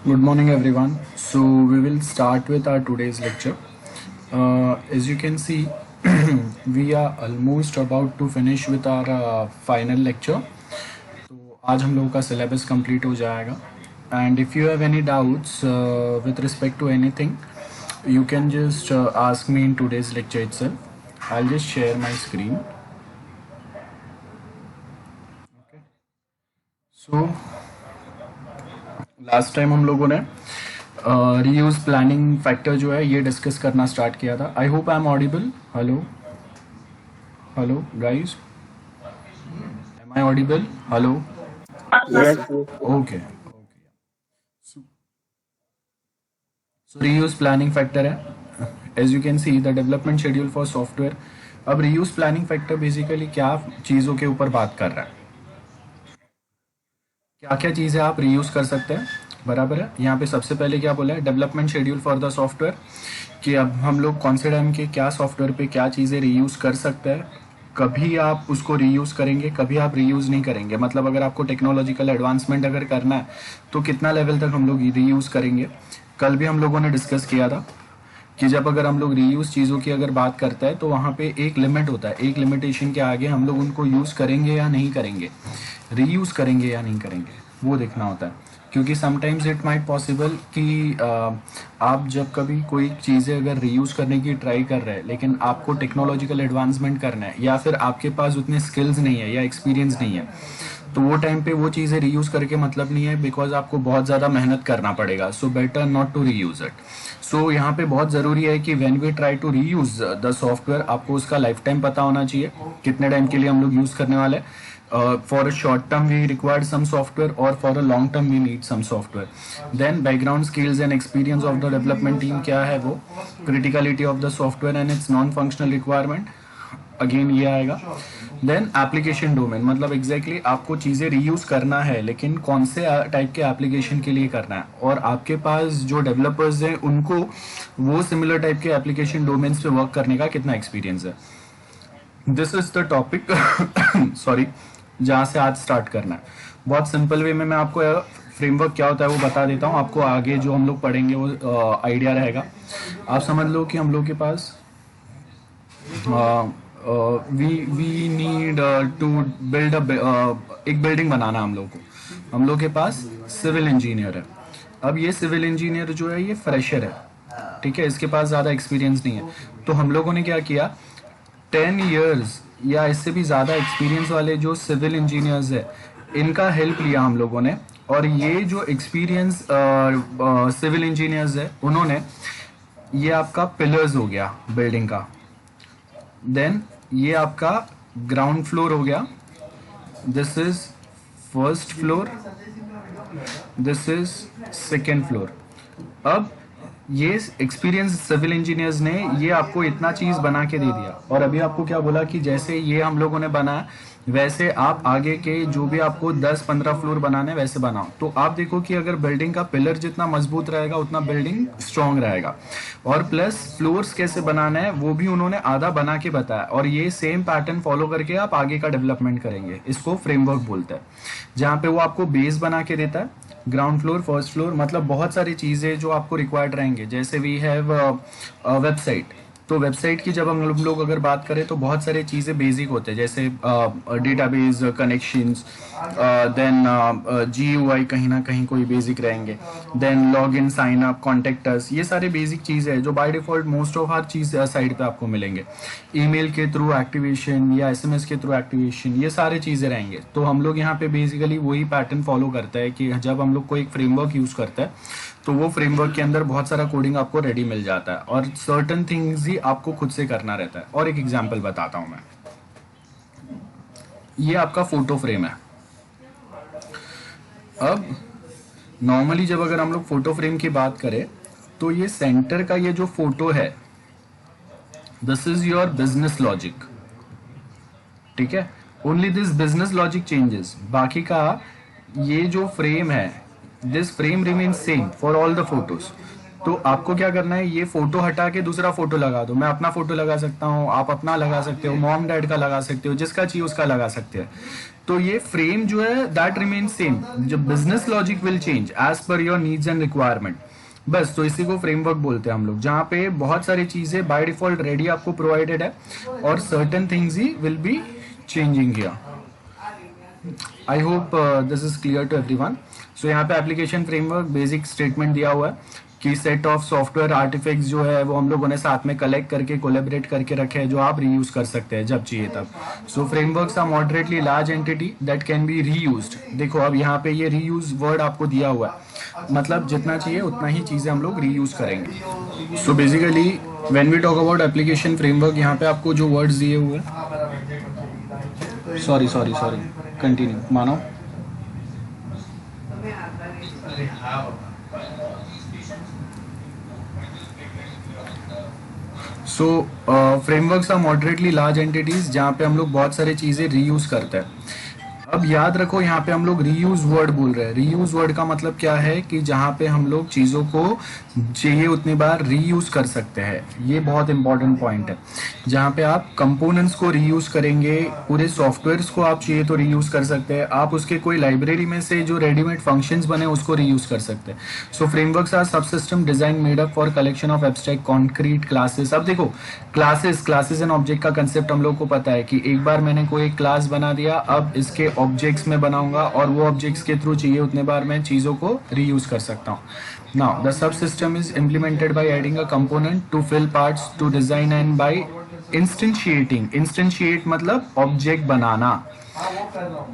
Good morning, everyone. So we will start with our today's lecture. As you can see, we are almost about to finish with our final lecture. तो आज हम लोगों का syllabus complete हो जाएगा. And if you have any doubts with respect to anything, you can just ask me in today's lecture itself. I'll just share my screen. Okay. So last time हम लोगों ने रीयूज प्लानिंग फैक्टर जो है ये discuss करना start किया था. I hope I am audible. Hello hello guys, am I audible? Hello. Yes. Okay. So reuse planning factor है. As you can see the development schedule for software. अब reuse planning factor basically क्या चीज़ों के ऊपर बात कर रहा है, क्या क्या चीज़ें आप रीयूज कर सकते हैं. बराबर है. यहाँ पे सबसे पहले क्या बोला है, development schedule for the software, कि अब हम लोग कौन से टाइम के क्या सॉफ्टवेयर पे क्या चीज़ें रीयूज कर सकते हैं. कभी आप उसको रीयूज करेंगे, कभी आप रीयूज नहीं करेंगे. मतलब अगर आपको टेक्नोलॉजिकल एडवांसमेंट अगर करना है तो कितना लेवल तक हम लोग रीयूज करेंगे. कल भी हम लोगों ने डिस्कस किया था कि जब अगर हम लोग रीयूज चीज़ों की अगर बात करते हैं तो वहाँ पे एक लिमिट होता है. एक लिमिटेशन के आगे हम लोग उनको यूज़ करेंगे या नहीं करेंगे, रीयूज करेंगे या नहीं करेंगे, वो देखना होता है. क्योंकि समटाइम्स इट माइट पॉसिबल कि आप जब कभी कोई चीज़ें अगर रीयूज करने की ट्राई कर रहे हैं लेकिन आपको टेक्नोलॉजिकल एडवांसमेंट करना है या फिर आपके पास उतने स्किल्स नहीं है या एक्सपीरियंस नहीं है, तो वो टाइम पे वो चीज़ें रीयूज करके मतलब नहीं है, बिकॉज आपको बहुत ज़्यादा मेहनत करना पड़ेगा. So better not to reuse it. So यहाँ पे बहुत ज़रूरी है कि when we try to reuse the software, आपको उसका लाइफ टाइम पता होना चाहिए, कितने टाइम के लिए हम लोग यूज़ करने वाले हैं. For a short term we require some software, or for a long term we need some software. Then background skills and experience of the development team क्या है वो, criticality of the software and its non functional requirement, again ये आएगा. Then application domain, मतलब exactly आपको चीज़ें reuse करना है लेकिन कौन से टाइप के एप्लीकेशन के लिए करना है, और आपके पास जो डेवलपर्स हैं उनको वो सिमिलर टाइप के एप्लीकेशन डोमेन्स पे वर्क करने का कितना एक्सपीरियंस है. This is the topic sorry, जहाँ से आज स्टार्ट करना है. बहुत सिंपल वे में मैं आपको फ्रेमवर्क क्या होता है वो बता देता हूँ. आपको आगे जो हम लोग पढ़ेंगे वो आइडिया रहेगा. आप समझ लो कि हम लोग के पास वी नीड टू बिल्ड एक बिल्डिंग बनाना. हम लोग के पास सिविल इंजीनियर है. अब ये सिविल इंजीनियर जो है ये फ्रेशर है, ठीक है, इसके पास ज़्यादा एक्सपीरियंस नहीं है. तो हम लोगों ने क्या किया, 10 इयर्स या इससे भी ज़्यादा एक्सपीरियंस वाले जो सिविल इंजीनियर्स है इनका हेल्प लिया हम लोगों ने. और ये जो एक्सपीरियंस सिविल इंजीनियर्स है उन्होंने, ये आपका पिलर्स हो गया बिल्डिंग का. देन ये आपका ग्राउंड फ्लोर हो गया. This is first floor, this is second floor. अब ये एक्सपीरियंस सिविल इंजीनियर्स ने ये आपको इतना चीज बना के दे दिया, और अभी आपको क्या बोला कि जैसे ये हम लोगों ने बनाया वैसे आप आगे के जो भी आपको 10-15 फ्लोर बनाने वैसे बनाओ. तो आप देखो कि अगर बिल्डिंग का पिलर जितना मजबूत रहेगा उतना बिल्डिंग स्ट्रांग रहेगा. और प्लस फ्लोर्स कैसे बनाना है वो भी उन्होंने आधा बना के बताया, और ये सेम पैटर्न फॉलो करके आप आगे का डेवलपमेंट करेंगे. इसको फ्रेमवर्क बोलते हैं, जहाँ पे वो आपको बेस बना के देता है, ग्राउंड फ्लोर, फर्स्ट फ्लोर, मतलब बहुत सारी चीज़ें जो आपको रिक्वायर्ड रहेंगे. जैसे वी हैव वेबसाइट, तो वेबसाइट की जब हम लोग अगर बात करें तो बहुत सारी चीज़ें बेसिक होते हैं, जैसे डेटाबेस कनेक्शंस, देन GUI कहीं ना कहीं कोई बेसिक रहेंगे, then log in, sign up, contact us, ये सारे बेसिक चीज़ें हैं जो बाय डिफॉल्ट मोस्ट ऑफ हर चीज़ साइट पे आपको मिलेंगे. ईमेल के थ्रू एक्टिवेशन या SMS के थ्रू एक्टिवेशन, ये सारे चीज़ें रहेंगे. तो हम लोग यहाँ पे बेसिकली वही पैटर्न फॉलो करते हैं कि जब हम लोग को एक फ्रेमवर्क यूज़ करते हैं तो वो फ्रेमवर्क के अंदर बहुत सारा कोडिंग आपको रेडी मिल जाता है, और सर्टन थिंग्स ही आपको खुद से करना रहता है. और एक एग्जांपल बताता हूं मैं. ये आपका फोटो फ्रेम है. अब नॉर्मली जब अगर हम लोग फोटो फ्रेम की बात करें तो ये सेंटर का ये जो फोटो है, this is your business logic, ठीक है. Only this business logic changes. बाकी का ये जो फ्रेम है, this frame remain same for all the photos. तो आपको क्या करना है, ये फोटो हटा के दूसरा फोटो लगा दो. मैं अपना फोटो लगा सकता हूँ, आप अपना लगा सकते हो, मॉम डैड का लगा सकते हो, जिसका चाहिए उसका लगा सकते हैं. तो ये फ्रेम जो है दैट रिमेन सेम, जब business logic will change as per your needs and requirement, बस। तो इसी को फ्रेमवर्क बोलते हैं हम लोग, जहाँ पे बहुत सारी चीजें बाय डिफॉल्ट रेडी आपको प्रोवाइडेड है और सर्टेन थिंग्स ही will be changing here. I hope this is clear to everyone. So यहाँ पे एप्लीकेशन फ्रेमवर्क बेसिक स्टेटमेंट दिया हुआ है कि सेट ऑफ सॉफ्टवेयर आर्टिफैक्ट्स जो है वो हम लोगों ने साथ में कलेक्ट करके कोलेबरेट करके रखे हैं, जो आप रीयूज कर सकते हैं जब चाहिए तब। So frameworks are moderately large entity that can be reused. देखो अब यहाँ पे ये रीयूज वर्ड आपको दिया हुआ है, मतलब जितना चाहिए उतना ही चीजें हम लोग रीयूज करेंगे। So basically when we talk about application framework, यहाँ पे आपको जो वर्ड्स दिए हुए हैं, सॉरी कंटिन्यू मानो। So frameworks are moderately large entities जहाँ पे हम लोग बहुत सारी चीजें रीयूज करते हैं। अब याद रखो यहाँ पे हम लोग रीयूज वर्ड बोल रहे हैं। रीयूज वर्ड का मतलब क्या है कि जहाँ पे हम लोग चीजों को चाहिए उतनी बार रीयूज कर सकते हैं। ये बहुत इंपॉर्टेंट पॉइंट है, जहाँ पे आप कंपोनेंट्स को रीयूज करेंगे, पूरे सॉफ्टवेयर्स को आप चाहिए तो रीयूज कर सकते हैं, आप उसके कोई लाइब्रेरी में से जो रेडीमेड फंक्शंस बने उसको रीयूज कर सकते हैं। सो फ्रेमवर्क्स आर सब system design made up for collection of abstract concrete classes. अब देखो क्लासेस एंड ऑब्जेक्ट का कंसेप्ट हम लोग को पता है कि एक बार मैंने कोई क्लास बना दिया, अब इसके ऑब्जेक्ट्स में बनाऊंगा और वो ऑब्जेक्ट्स के थ्रू चाहिए उतने बार मैं चीजों को रीयूज कर सकता हूँ। Now the sub system is implemented by adding a component to fill parts to design and by instantiate मतलब ऑब्जेक्ट बनाना।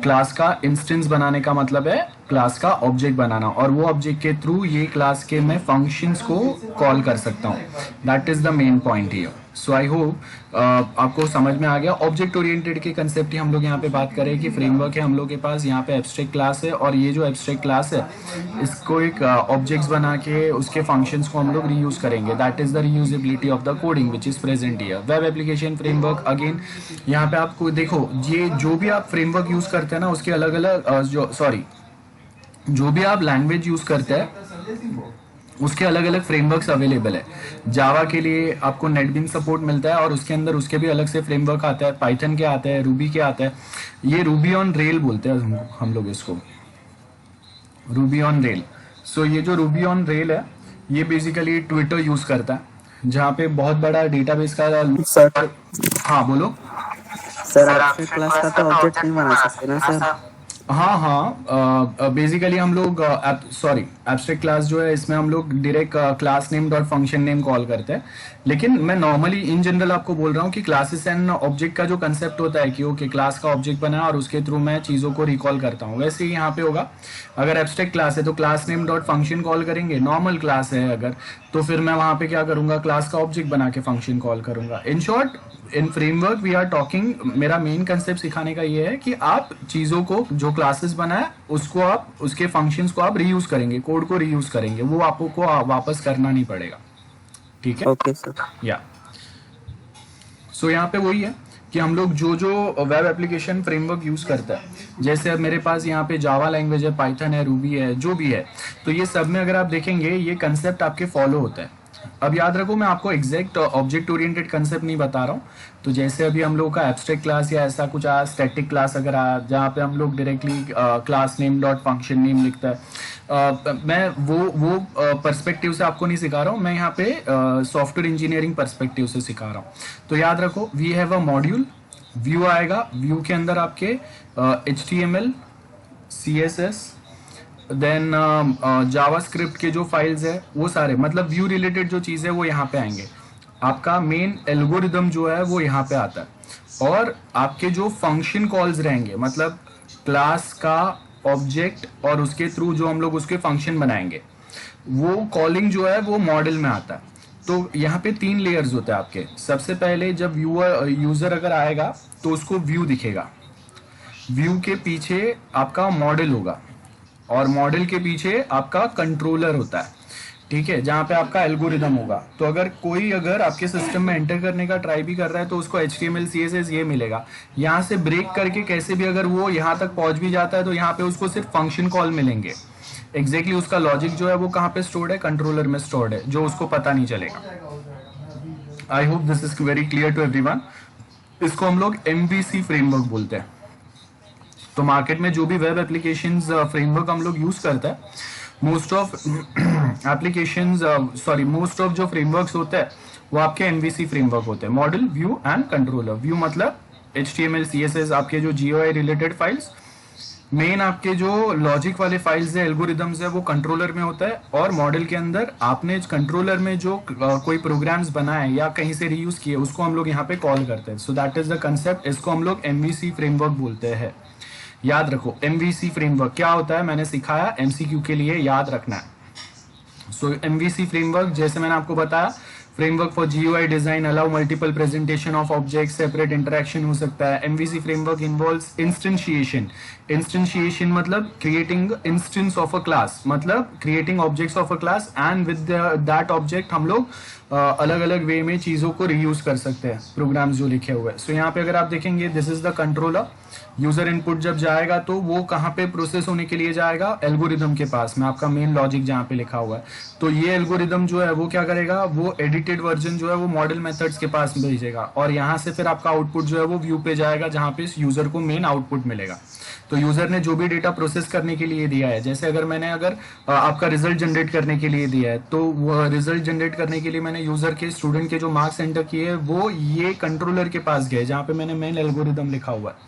क्लास का इंस्टेंस बनाने का मतलब है क्लास का ऑब्जेक्ट बनाना, और वो ऑब्जेक्ट के थ्रू ये क्लास के मैं फंक्शंस को कॉल कर सकता हूँ। That is the main point here. So I hope आपको समझ में आ गया। ऑब्जेक्ट ओरिएंटेड के कंसेप्ट ही हम लोग यहाँ पे बात करें कि फ्रेमवर्क है हम लोग के पास, यहाँ पे एब्स्ट्रैक्ट क्लास है और ये जो एब्स्ट्रैक्ट क्लास है इसको एक ऑब्जेक्ट्स बना के उसके फंक्शंस को हम लोग रीयूज करेंगे। That is the reusability of the coding which is present here. Web application framework again यहाँ पे आपको देखो, ये जो भी आप फ्रेमवर्क यूज करते हैं ना उसके अलग अलग जो भी आप लैंग्वेज यूज करते हैं उसके अलग अलग फ्रेमवर्क्स अवेलेबल है। जावा के लिए आपको नेटबीन्स सपोर्ट मिलता है और उसके अंदर उसके भी अलग से फ्रेमवर्क आता है। पाइथन के आता है, रूबी के आता है। ये रूबी ऑन रेल बोलते हैं हम लोग इसको, रूबी ऑन रेल। सो ये जो रूबी ऑन रेल है ये बेसिकली ट्विटर यूज करता है, जहाँ पे बहुत बड़ा डेटाबेस का सर हाँ बोलो सर आपके क्लास का तो ऑब्जेक्ट नहीं बना सकते ना सर? हाँ बेसिकली हम लोग एब्स्ट्रैक्ट क्लास जो है इसमें हम लोग direct class name dot function name call करते हैं, लेकिन मैं नॉर्मली इन जनरल आपको बोल रहा हूँ कि क्लासेस एंड ऑब्जेक्ट का जो कंसेप्ट होता है कि ओके क्लास का ऑब्जेक्ट बना और उसके थ्रू मैं चीज़ों को रिकॉल करता हूँ, वैसे ही यहाँ पे होगा। अगर एब्स्ट्रैक्ट क्लास है तो class name dot function call करेंगे। नॉर्मल क्लास है अगर तो फिर मैं वहाँ पे क्या करूँगा, क्लास का ऑब्जेक्ट बना के फंक्शन कॉल करूँगा। In short in framework we are talking, मेरा मेन कंसेप्ट सिखाने का ये है कि आप चीज़ों को जो क्लासेस बनाए उसको आप उसके फंक्शंस को आप रीयूज करेंगे, कोड को रीयूज करेंगे, वो आपको वापस करना नहीं पड़ेगा। ठीक है ओके सर। या सो यहाँ पे वही है कि हम लोग जो जो वेब एप्लीकेशन फ्रेमवर्क यूज करता है, जैसे अब मेरे पास यहाँ पे जावा लैंग्वेज है, पाइथन है, रूबी है, जो भी है, तो ये सब में अगर आप देखेंगे ये कंसेप्ट आपके फॉलो होता है। अब याद रखो मैं आपको एग्जैक्ट ऑब्जेक्ट ओरिएंटेड कंसेप्ट नहीं बता रहा हूँ। तो जैसे अभी हम लोग का एब्स्ट्रैक्ट क्लास या ऐसा कुछ आया, स्टैटिक क्लास अगर आया जहाँ पे हम लोग directly class name dot function name लिखता है, मैं वो पर्सपेक्टिव से आपको नहीं सिखा रहा हूँ, मैं यहाँ पे सॉफ्टवेयर इंजीनियरिंग पर्सपेक्टिव से सिखा रहा हूँ। तो याद रखो we have a module, view आएगा, व्यू के अंदर आपके HTML, CSS, देन जावास्क्रिप्ट के जो फाइल्स है वो सारे, मतलब व्यू रिलेटेड जो चीज़ है वो यहाँ पे आएंगे। आपका मेन एल्गोरिदम जो है वो यहाँ पे आता है, और आपके जो फंक्शन कॉल्स रहेंगे, मतलब क्लास का ऑब्जेक्ट और उसके थ्रू जो हम लोग उसके फंक्शन बनाएंगे, वो कॉलिंग जो है वो मॉडल में आता है। तो यहाँ पे 3 लेयर्स होते हैं आपके। सबसे पहले जब यूजर अगर आएगा तो उसको व्यू दिखेगा, व्यू के पीछे आपका मॉडल होगा और मॉडल के पीछे आपका कंट्रोलर होता है। ठीक है, जहाँ पे आपका एल्गोरिदम होगा। तो अगर आपके सिस्टम में एंटर करने का ट्राई भी कर रहा है तो उसको HTML CSS ये मिलेगा। यहाँ से ब्रेक करके कैसे भी अगर वो यहाँ तक पहुंच भी जाता है तो यहाँ पे उसको सिर्फ फंक्शन कॉल मिलेंगे। एग्जैक्टली उसका लॉजिक जो है वो कहाँ पे स्टोर्ड है, कंट्रोलर में स्टोर्ड है, जो उसको पता नहीं चलेगा। I hope this is very clear to everyone. इसको हम लोग MVC फ्रेमवर्क बोलते हैं। तो मार्केट में जो भी वेब एप्लीकेशंस फ्रेमवर्क हम लोग यूज करते हैं, most of applications most of जो फ्रेमवर्क्स होते हैं वो आपके एमवीसी फ्रेमवर्क होते हैं, model, view and controller. View मतलब HTML CSS आपके जो GUI रिलेटेड फाइल्स, मेन आपके जो लॉजिक वाले फाइल्स है, एल्गोरिदम्स है, वो कंट्रोलर में होता है। और मॉडल के अंदर आपने कंट्रोलर में जो कोई प्रोग्राम्स बनाए या कहीं से रीयूज किए उसको हम लोग यहाँ पे कॉल करते हैं। सो दैट इज द कंसेप्ट, इसको हम लोग MVC फ्रेमवर्क बोलते हैं। याद रखो MVC फ्रेमवर्क क्या होता है, मैंने सिखाया, MCQ के लिए याद रखना है। सो MVC फ्रेमवर्क जैसे मैंने आपको बताया, framework for GUI design, allow multiple presentation of object, separate interaction हो सकता है। MVC framework involves instantiation. Instantiation मतलब creating instance of a class, मतलब creating objects of a class, and with that object हम लोग अलग अलग वे में चीजों को रीयूज कर सकते हैं, प्रोग्राम्स जो लिखे हुए हैं। सो यहाँ पे अगर आप देखेंगे, this is the controller. User input जब जाएगा तो वो कहाँ पे प्रोसेस होने के लिए जाएगा, एल्गोरिदम के पास में, आपका मेन लॉजिक जहाँ पे लिखा हुआ है। तो ये एल्गोरिदम जो है वो क्या करेगा, वो एडिटेड वर्जन जो है वो मॉडल मेथड्स के पास भेजेगा, और यहाँ से फिर आपका आउटपुट जो है वो व्यू पे जाएगा, जहाँ पे इस यूजर को मेन आउटपुट मिलेगा। तो यूजर ने जो भी डेटा प्रोसेस करने के लिए दिया है, जैसे अगर आपका रिजल्ट जनरेट करने के लिए दिया है, तो वो रिजल्ट जनरेट करने के लिए मैंने यूजर के, स्टूडेंट के जो मार्क्स एंटर किए वो ये कंट्रोलर के पास गए, जहाँ पे मैंने मेन एल्गोरिदम लिखा हुआ है।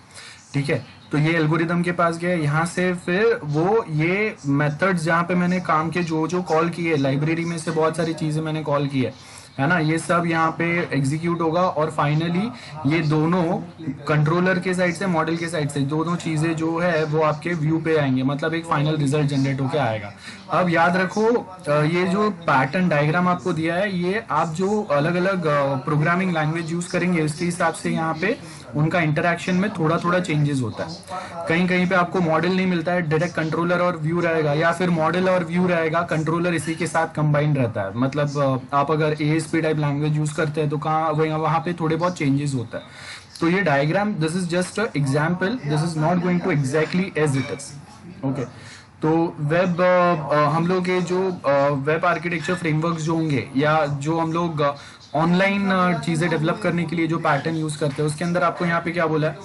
ठीक है, तो ये एल्गोरिदम के पास गया, यहाँ से फिर वो ये मेथड्स जहाँ पे मैंने काम के जो जो कॉल किए, लाइब्रेरी में से बहुत सारी चीजें मैंने कॉल की है ना, ये सब यहाँ पे एग्जीक्यूट होगा, और फाइनली ये दोनों कंट्रोलर के साइड से, मॉडल के साइड से, दोनों चीजें जो है वो आपके व्यू पे आएंगे, मतलब एक फाइनल रिजल्ट जनरेट होके आएगा। अब याद रखो, ये जो पैटर्न डायग्राम आपको दिया है, ये आप जो अलग अलग प्रोग्रामिंग लैंग्वेज यूज करेंगे उसके हिसाब से यहाँ पे उनका इंटरेक्शन में थोड़ा थोड़ा चेंजेस होता है। कहीं कहीं पे आपको मॉडल नहीं मिलता है, डायरेक्ट कंट्रोलर और व्यू रहेगा, या फिर मॉडल और व्यू रहेगा, कंट्रोलर इसी के साथ कंबाइंड रहता है। मतलब आप अगर ASP टाइप लैंग्वेज यूज करते हैं तो कहाँ वहाँ पे थोड़े बहुत चेंजेस होता है। तो ये diagram, this is just example, this is not going to exactly as it is. Okay, तो वेब हम लोग के जो वेब आर्किटेक्चर फ्रेमवर्क्स जो होंगे, या जो हम लोग ऑनलाइन चीजें डेवलप करने के लिए जो पैटर्न यूज करते हैं, उसके अंदर आपको यहाँ पे क्या बोला है,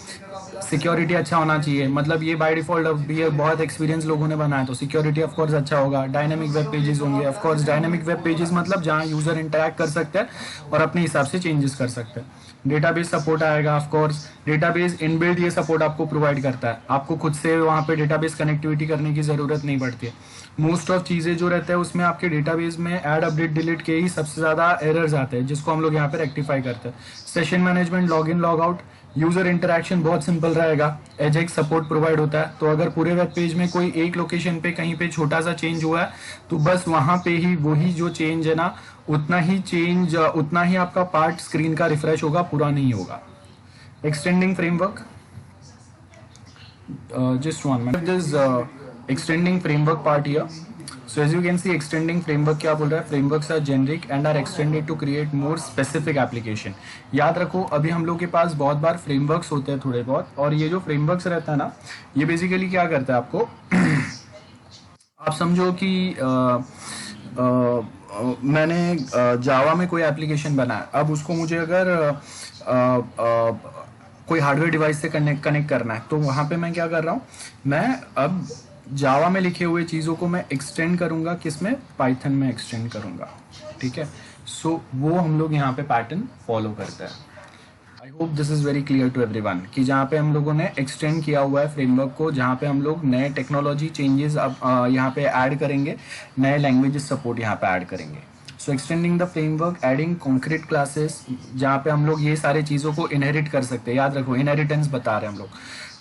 सिक्योरिटी अच्छा होना चाहिए, मतलब ये बाय डिफॉल्ट ये बहुत एक्सपीरियंस लोगों ने बनाया, तो सिक्योरिटी ऑफ कोर्स अच्छा होगा। डायनामिक वेब पेजेस होंगे, of course dynamic web pages मतलब जहाँ यूजर इंटरेक्ट कर सकते हैं और अपने हिसाब से चेंजेस कर सकते हैं। डेटाबेस सपोर्ट आएगा, ऑफ कोर्स डेटाबेस इनबिल्ट ये सपोर्ट आपको प्रोवाइड करता है, आपको खुद से वहाँ पे डेटाबेस कनेक्टिविटी करने की जरूरत नहीं पड़ती है। मोस्ट ऑफ चीजें जो रहते हैं उसमें आपके डेटाबेस में ऐड, अपडेट, डिलीट के ही सबसे ज्यादा एरर्स आते हैं, जिसको हम लोग यहाँ पे रेक्टिफाई करते हैं। Session management, log in, log out, user interaction बहुत सिंपल रहेगा, एजेक्स सपोर्ट प्रोवाइड होता है। तो अगर पूरे वेब पेज में कोई एक लोकेशन पे कहीं पे छोटा सा चेंज हुआ है, तो बस वहां पे ही वही जो चेंज है ना, उतना ही आपका पार्ट स्क्रीन का रिफ्रेश होगा, पूरा नहीं होगा। Extending framework, just one minute. This extending framework part here. So as you can see, extending framework क्या बोल रहा है, frameworks are generic and are extended to create more specific application. याद रखो, अभी हम लोग के पास बहुत बार frameworks होते हैं थोड़े बहुत, और ये जो frameworks रहता है ना, ये बेसिकली क्या करता है आपको आप समझो कि मैंने जावा में कोई एप्लीकेशन बनाया, अब उसको मुझे अगर कोई हार्डवेयर डिवाइस से कनेक्ट करना है, तो वहां पे मैं क्या कर रहा हूँ, मैं अब जावा में लिखे हुए चीज़ों को मैं एक्सटेंड करूंगा, किसमें, पाइथन में एक्सटेंड करूंगा। ठीक है, सो वो हम लोग यहाँ पे पैटर्न फॉलो करते हैं। I hope this is very clear to everyone कि जहाँ पे हम लोगों ने एक्सटेंड किया हुआ है फ्रेमवर्क को, जहाँ पे हम लोग नए टेक्नोलॉजी चेंजेस अब यहाँ पे ऐड करेंगे, नए लैंग्वेजेस सपोर्ट यहाँ पे ऐड करेंगे। So extending the framework, adding concrete classes, जहाँ पे हम लोग ये सारे चीज़ों को इनहेरिट कर सकते हैं। याद रखो, इनहेरिटेंस बता रहे हैं हम लोग।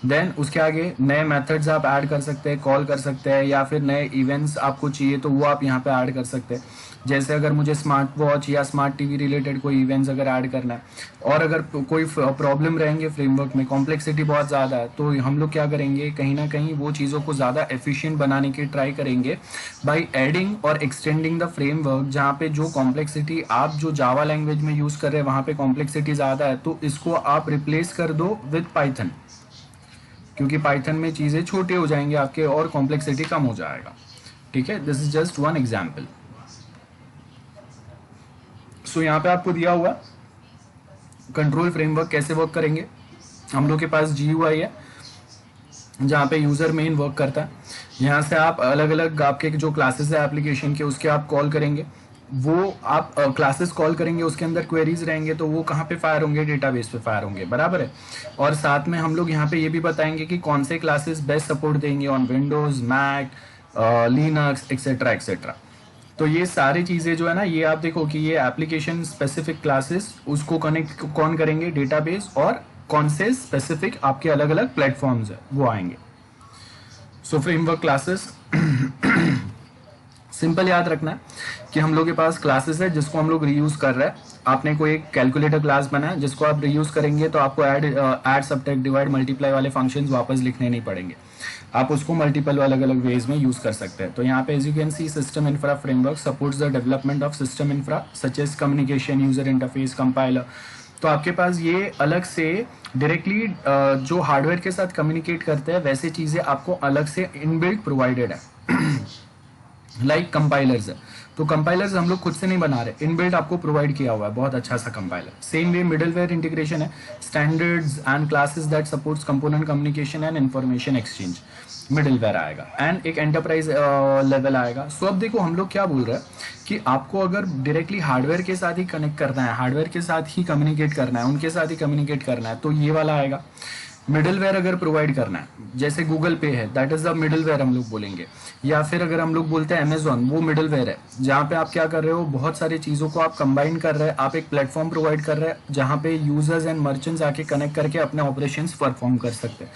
देन उसके आगे नए मेथड्स आप ऐड कर सकते हैं, कॉल कर सकते हैं, या फिर नए इवेंट्स आपको चाहिए तो वो आप यहाँ पे ऐड कर सकते हैं। जैसे अगर मुझे स्मार्ट वॉच या स्मार्ट टीवी रिलेटेड कोई इवेंट्स अगर ऐड करना है, और अगर कोई प्रॉब्लम रहेंगे फ्रेमवर्क में, कॉम्प्लेक्सिटी बहुत ज़्यादा है, तो हम लोग क्या करेंगे, कहीं ना कहीं वो चीज़ों को ज़्यादा एफिशिएंट बनाने की ट्राई करेंगे बाय एडिंग और एक्सटेंडिंग द फ्रेमवर्क। जहाँ पे जो कॉम्प्लेक्सिटी आप जो जावा लैंग्वेज में यूज़ कर रहे हैं वहाँ पे कॉम्प्लेक्सिटी ज़्यादा है, तो इसको आप रिप्लेस कर दो विद पाइथन, क्योंकि पाइथन में चीज़ें छोटे हो जाएंगे आपके और कॉम्प्लेक्सिटी कम हो जाएगा। ठीक है, this is just one example. So यहाँ पे आपको दिया हुआ कंट्रोल फ्रेमवर्क कैसे वर्क करेंगे। हम लोग के पास GUI है, जहाँ पे यूज़र मेन वर्क करता है। यहाँ से आप अलग अलग आपके जो क्लासेस है एप्लीकेशन के उसके आप कॉल करेंगे, वो आप क्लासेस कॉल करेंगे, उसके अंदर क्वेरीज रहेंगे, तो वो कहाँ पे फायर होंगे, डेटाबेस पे फायर होंगे, बराबर है। और साथ में हम लोग यहाँ पे ये भी बताएंगे कि कौन से क्लासेस बेस्ट सपोर्ट देंगे on Windows, Mac, Linux etcetera etcetera. तो ये सारी चीज़ें जो है ना, ये आप देखो कि ये एप्लीकेशन स्पेसिफिक क्लासेस उसको कनेक्ट कौन करेंगे, डेटाबेस, और कौन से स्पेसिफिक आपके अलग अलग प्लेटफॉर्म्स है वो आएंगे। सो फ्रेमवर्क क्लासेस सिंपल याद रखना है कि हम लोग के पास क्लासेस है जिसको हम लोग रीयूज कर रहे हैं। आपने कोई एक कैलकुलेटर क्लास बनाया जिसको आप रीयूज करेंगे, तो आपको ऐड सबट्रैक्ट डिवाइड मल्टीप्लाई वाले फंक्शंस वापस लिखने नहीं पड़ेंगे, आप उसको मल्टीपल अलग अलग वेज में यूज कर सकते हैं। तो यहाँ पे as you can see system infra framework supports the development of system infra such as communication, user interface, compiler. तो आपके पास ये अलग से डायरेक्टली जो हार्डवेयर के साथ कम्युनिकेट करते हैं वैसे चीज़ें आपको अलग से इनबिल्ट प्रोवाइडेड है। लाइक कंपाइलर्स है, तो कंपाइलर्स हम लोग खुद से नहीं बना रहे, इनबिल्ट आपको प्रोवाइड किया हुआ है बहुत अच्छा सा compiler. Same way middleware integration है, standards and classes that supports component communication and information exchange, middleware आएगा, एंड एक एंटरप्राइज लेवल आएगा। सो अब देखो हम लोग क्या बोल रहे हैं कि आपको अगर डायरेक्टली हार्डवेयर के साथ ही कनेक्ट करना है, हार्डवेयर के साथ ही कम्युनिकेट करना है, उनके साथ ही कम्युनिकेट करना है, तो ये वाला आएगा। मिडलवेयर अगर प्रोवाइड करना है, जैसे गूगल पे है, दैट इज द मिडलवेयर हम लोग बोलेंगे। या फिर अगर हम लोग बोलते हैं अमेजोन, वो मिडलवेयर है, जहाँ पे आप क्या कर रहे हो, बहुत सारी चीज़ों को आप कंबाइन कर रहे हैं, आप एक प्लेटफॉर्म प्रोवाइड कर रहे हैं जहाँ पे यूजर्स एंड मर्चेंट्स आके कनेक्ट करके अपने ऑपरेशंस परफॉर्म कर सकते हैं।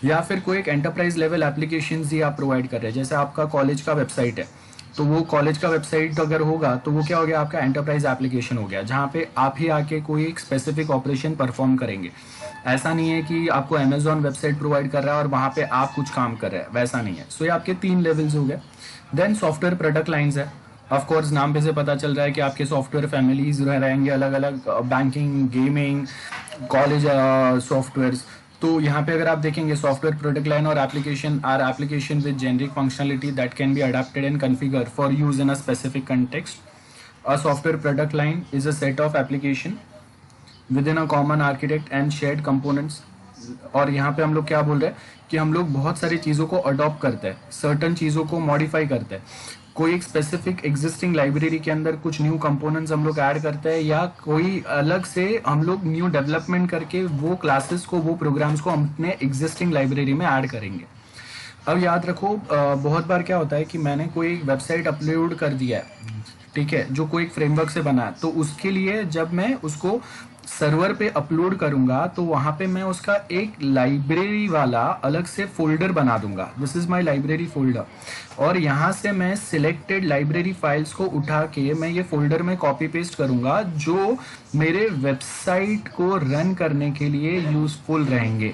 या फिर कोई एक एंटरप्राइज लेवल एप्लीकेशन ही आप प्रोवाइड कर रहे हैं, जैसे आपका कॉलेज का वेबसाइट है, तो वो कॉलेज का वेबसाइट अगर होगा तो वो क्या हो गया, आपका एंटरप्राइज एप्लीकेशन हो गया, जहाँ पे आप ही आके कोई एक स्पेसिफिक ऑपरेशन परफॉर्म करेंगे। ऐसा नहीं है कि आपको अमेजॉन वेबसाइट प्रोवाइड कर रहा है और वहाँ पे आप कुछ काम कर रहे हैं, वैसा नहीं है। सो ये आपके 3 लेवल्स हो गए। देन सॉफ्टवेयर प्रोडक्ट लाइंस है, ऑफ कोर्स नाम पे से पता चल रहा है कि आपके सॉफ्टवेयर फैमिलीज रहेंगे अलग अलग, बैंकिंग, गेमिंग, कॉलेज सॉफ्टवेयर्स। तो यहाँ पे अगर आप देखेंगे सॉफ्टवेयर प्रोडक्ट लाइन और application are application with generic functionality that can be adapted and configure for use in a specific context. A software product line is a set of application within a common architect and shared components. और यहाँ पे हम लोग क्या बोल रहे हैं कि हम लोग बहुत सारी चीज़ों को अडॉप्ट करते हैं, सर्टन चीज़ों को मॉडिफाई करते हैं, कोई एक स्पेसिफिक एग्जिस्टिंग लाइब्रेरी के अंदर कुछ न्यू कंपोनेंट्स हम लोग ऐड करते हैं, या कोई अलग से हम लोग न्यू डेवलपमेंट करके वो क्लासेस को, वो प्रोग्राम्स को अपने एग्जिस्टिंग लाइब्रेरी में ऐड करेंगे। अब याद रखो बहुत बार क्या होता है कि मैंने कोई एक वेबसाइट अपलोड कर दिया है, ठीक है, जो कोई एक फ्रेमवर्क से बना है, तो उसके लिए जब मैं उसको सर्वर पे अपलोड करूंगा तो वहां पे मैं उसका एक लाइब्रेरी वाला अलग से फोल्डर बना दूंगा, this is my library folder. और यहाँ से मैं सिलेक्टेड लाइब्रेरी फाइल्स को उठा के मैं ये फोल्डर में कॉपी पेस्ट करूंगा, जो मेरे वेबसाइट को रन करने के लिए यूजफुल रहेंगे।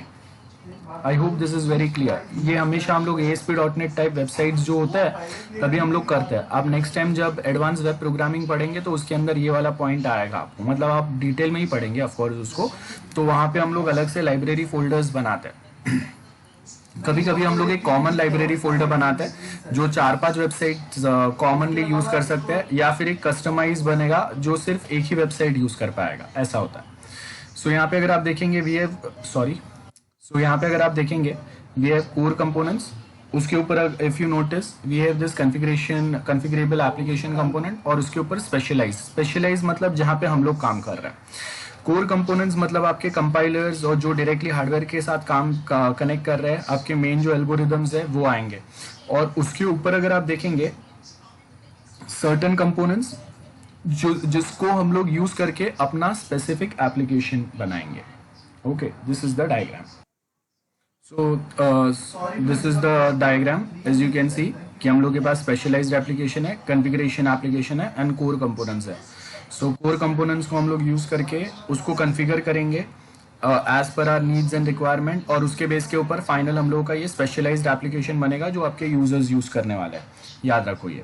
आई hope this is very clear. ये हमेशा हम लोग ASP.NET टाइप वेबसाइट्स जो होता है तभी हम लोग करते हैं। आप नेक्स्ट टाइम जब एडवांस वेब प्रोग्रामिंग पढ़ेंगे तो उसके अंदर ये वाला पॉइंट आएगा आपको, मतलब आप डिटेल में ही पढ़ेंगे ऑफकोर्स उसको, तो वहाँ पे हम लोग अलग से लाइब्रेरी फोल्डर्स बनाते हैं। कभी कभी हम लोग एक कॉमन लाइब्रेरी फोल्डर बनाते हैं जो 4-5 वेबसाइट कॉमनली यूज कर सकते हैं, या फिर एक कस्टमाइज बनेगा जो सिर्फ एक ही वेबसाइट यूज कर पाएगा, ऐसा होता है। सो यहाँ पे अगर आप देखेंगे यहाँ पे अगर आप देखेंगे वी हैव कोर कंपोनेंट्स, उसके ऊपर if you notice we have this configurable application component, और उसके ऊपर स्पेशलाइज मतलब जहाँ पे हम लोग काम कर रहे हैं। कोर कंपोनेंट्स मतलब आपके कंपाइलर्स और जो डायरेक्टली हार्डवेयर के साथ काम कनेक्ट कर रहे हैं, आपके मेन जो एल्गोरिदम्स है वो आएंगे। और उसके ऊपर अगर आप देखेंगे सर्टन कंपोनेंट्स जिसको हम लोग यूज करके अपना स्पेसिफिक एप्लीकेशन बनाएंगे। Okay, this is the diagram. So this is the diagram, as you can see कि हम लोग के पास स्पेशलाइज्ड एप्लीकेशन है, कॉन्फ़िगरेशन एप्लीकेशन है एंड कोर कंपोनेंट्स है। सो कोर कंपोनेंट्स को हम लोग यूज करके उसको कॉन्फ़िगर करेंगे as per our needs and requirement, और उसके बेस के ऊपर फाइनल हम लोगों का ये स्पेशलाइज्ड एप्लीकेशन बनेगा जो आपके यूजर्स यूज करने वाले हैं। याद रखो ये।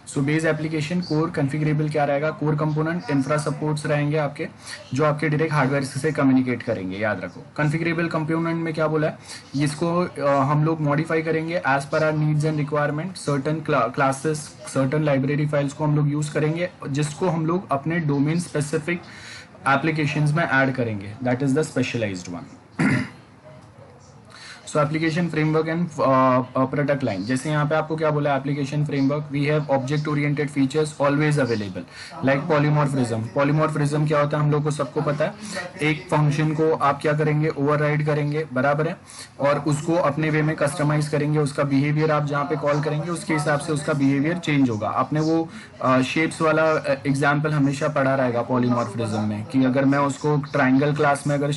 सो बेस एप्लीकेशन कोर कॉन्फ़िगरेबल क्या रहेगा, कोर कंपोनेंट इंफ्रा सपोर्ट्स रहेंगे आपके, जो आपके डायरेक्ट हार्डवेयर से कम्युनिकेट करेंगे। याद रखो कॉन्फ़िगरेबल कंपोनेंट में क्या बोला है, इसको हम लोग मॉडिफाई करेंगे as per our needs and requirement, certain classes, certain library files को हम लोग यूज करेंगे, जिसको हम लोग अपने डोमेन स्पेसिफिक एप्लीकेशंस में ऐड करेंगे, that is the specialised one. So application framework and product line, जैसे यहाँ पे आपको क्या बोला application framework, we have object oriented features always available like polymorphism. Polymorphism क्या होता है हम लोग को सबको पता है, एक फंक्शन को आप क्या करेंगे ओवरराइड करेंगे, बराबर है, और उसको अपने वे में कस्टमाइज करेंगे, उसका बिहेवियर आप जहाँ पे कॉल करेंगे उसके हिसाब से उसका बिहेवियर चेंज होगा। आपने वो शेप्स वाला एग्जाम्पल हमेशा पढ़ा रहेगा पॉलीमॉर्फिज्म में, कि अगर मैं उसको ट्राइंगल क्लास में अगर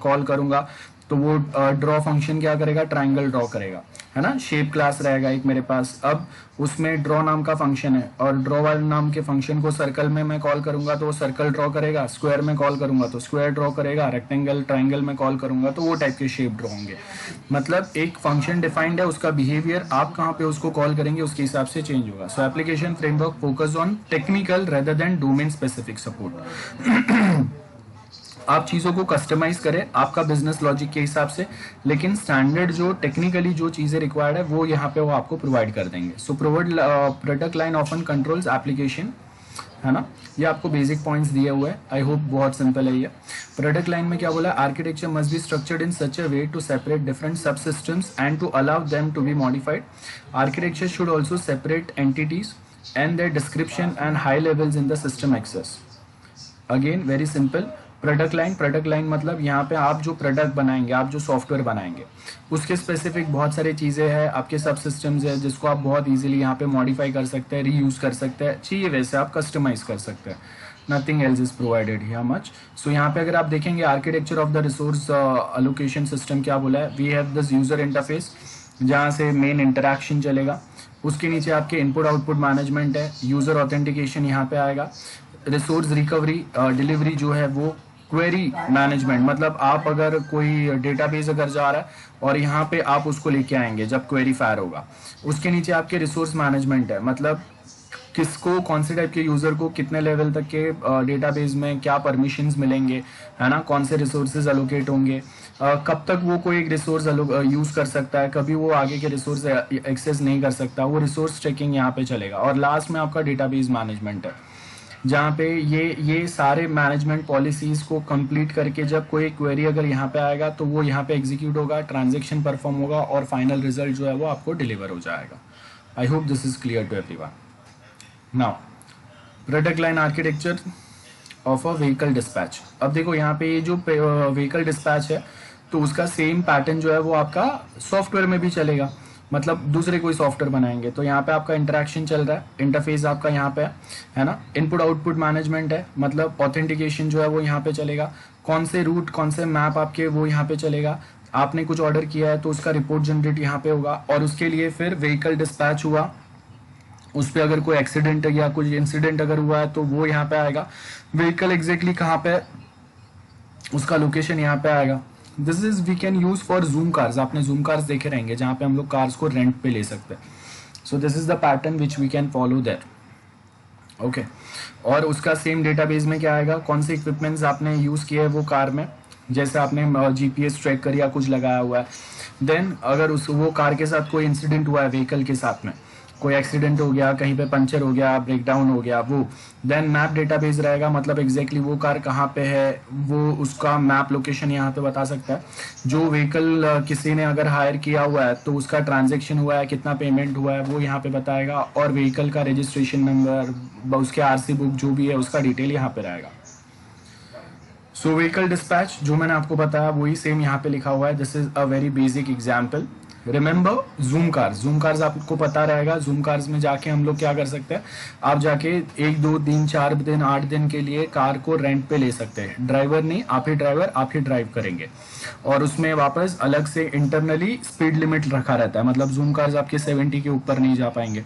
कॉल करूंगा तो वो ड्रॉ फंक्शन क्या करेगा, ट्राइंगल ड्रॉ करेगा, है ना। शेप क्लास रहेगा एक मेरे पास, अब उसमें ड्रॉ नाम का फंक्शन है, और ड्रॉ वाले नाम के फंक्शन को सर्कल में मैं कॉल करूंगा तो वो सर्कल ड्रॉ करेगा, स्क्वायर में कॉल करूंगा तो स्क्वायर ड्रॉ करेगा, रेक्टेंगल ट्राइंगल में कॉल करूंगा तो वो टाइप के शेप ड्रॉ होंगे। मतलब एक फंक्शन डिफाइंड है, उसका बिहेवियर आप कहाँ पे उसको कॉल करेंगे उसके हिसाब से चेंज होगा। सो application framework focus on technical rather than domain specific support. आप चीज़ों को कस्टमाइज करें आपका बिजनेस लॉजिक के हिसाब से, लेकिन स्टैंडर्ड जो टेक्निकली जो चीज़ें रिक्वायर्ड है वो यहाँ पे वो आपको प्रोवाइड कर देंगे। So product line often controls application, है ना। ये आपको बेसिक पॉइंट्स दिए हुए हैं, आई होप बहुत सिंपल है ये। प्रोडक्ट लाइन में क्या बोला, architecture must be structured in such a way to separate different sub systems and to allow them to be modified. Architecture should also separate entities and their description and high levels in the system access. Again very simple, product line मतलब यहाँ पे आप जो product बनाएंगे, आप जो software बनाएंगे उसके स्पेसिफिक बहुत सारी चीज़ें हैं, आपके सब सिस्टम्स है जिसको आप बहुत इजीली यहाँ पे मॉडिफाई कर सकते हैं, रीयूज कर सकते हैं, चाहिए वैसे आप कस्टमाइज कर सकते हैं। Nothing else is provided here much. So यहाँ पे अगर आप देखेंगे architecture of the resource allocation system क्या बोला है, we have this user interface जहाँ से मेन इंटरेक्शन चलेगा, उसके नीचे आपके इनपुट आउटपुट मैनेजमेंट है, यूजर ऑथेंटिकेशन यहाँ पे आएगा, रिसोर्स रिकवरी डिलीवरी जो है वो, क्वेरी मैनेजमेंट मतलब आप अगर कोई डेटाबेस अगर जा रहा है और यहाँ पे आप उसको लेके आएंगे जब क्वेरी फायर होगा, उसके नीचे आपके रिसोर्स मैनेजमेंट है, मतलब किसको कौन से टाइप के यूजर को कितने लेवल तक के डेटाबेस में क्या परमिशंस मिलेंगे, है ना, कौन से रिसोर्सेज अलोकेट होंगे, कब तक वो कोई एक रिसोर्स यूज कर सकता है, कभी वो आगे के रिसोर्स एक्सेस नहीं कर सकता, वो रिसोर्स चेकिंग यहाँ पे चलेगा। और लास्ट में आपका डेटाबेस मैनेजमेंट है जहाँ पे ये सारे मैनेजमेंट पॉलिसीज को कंप्लीट करके जब कोई क्वेरी अगर यहाँ पे आएगा तो वो यहाँ पे एग्जीक्यूट होगा, ट्रांजैक्शन परफॉर्म होगा और फाइनल रिजल्ट जो है वो आपको डिलीवर हो जाएगा। I hope this is clear to everyone. Now product line architecture of a vehicle dispatch. अब देखो यहाँ पे ये जो व्हीकल डिस्पैच है तो उसका सेम पैटर्न जो है वो आपका सॉफ्टवेयर में भी चलेगा, मतलब दूसरे कोई सॉफ्टवेयर बनाएंगे तो यहाँ पे आपका इंटरेक्शन चल रहा है, इंटरफेस आपका यहाँ पे है ना, इनपुट आउटपुट मैनेजमेंट है, मतलब ऑथेंटिकेशन जो है वो यहाँ पे चलेगा, कौन से रूट कौन से मैप आपके वो यहाँ पे चलेगा, आपने कुछ ऑर्डर किया है तो उसका रिपोर्ट जनरेट यहाँ पे होगा, और उसके लिए फिर व्हीकल डिस्पैच हुआ, उस पर अगर कोई एक्सीडेंट या कुछ इंसिडेंट अगर हुआ है तो वो यहाँ पे आएगा, व्हीकल एग्जैक्टली कहाँ पे उसका लोकेशन यहाँ पे आएगा। This is we can use for Zoom cars, आपने जूम कार्स देखे रहेंगे जहाँ पे हम लोग कार्स को रेंट पे ले सकते हैं। So this is the pattern which we can follow there, okay. और उसका सेम डेटाबेस में क्या आएगा, कौन से इक्विपमेंट्स आपने यूज किए हैं वो कार में, जैसे आपने जीपीएस ट्रैक कर या कुछ लगाया हुआ है, देन अगर उस वो कार के साथ कोई इंसिडेंट हुआ है, व्हीकल के साथ में कोई एक्सीडेंट हो गया, कहीं पे पंचर हो गया, ब्रेकडाउन हो गया, वो देन मैप डेटाबेस रहेगा, मतलब एग्जैक्टली वो कार कहाँ पे है वो उसका मैप लोकेशन यहाँ पे बता सकता है। जो व्हीकल किसी ने अगर हायर किया हुआ है तो उसका ट्रांजैक्शन हुआ है, कितना पेमेंट हुआ है वो यहाँ पे बताएगा, और व्हीकल का रजिस्ट्रेशन नंबर, उसके आरसी बुक जो भी है उसका डिटेल यहाँ पे रहेगा। सो व्हीकल डिस्पैच जो मैंने आपको बताया वही सेम यहाँ पे लिखा हुआ है। This is a very basic example. Remember zoom cars आपको पता रहेगा, जूम कार्स में जाके हम लोग क्या कर सकते हैं, आप जाके 1 2 3 4 दिन 8 दिन के लिए कार को रेंट पे ले सकते हैं, ड्राइवर नहीं, आप ही ड्राइवर आप ही ड्राइव करेंगे, और उसमें वापस अलग से इंटरनली स्पीड लिमिट रखा रहता है, मतलब जूम कार्स आपके 70 के ऊपर नहीं जा पाएंगे।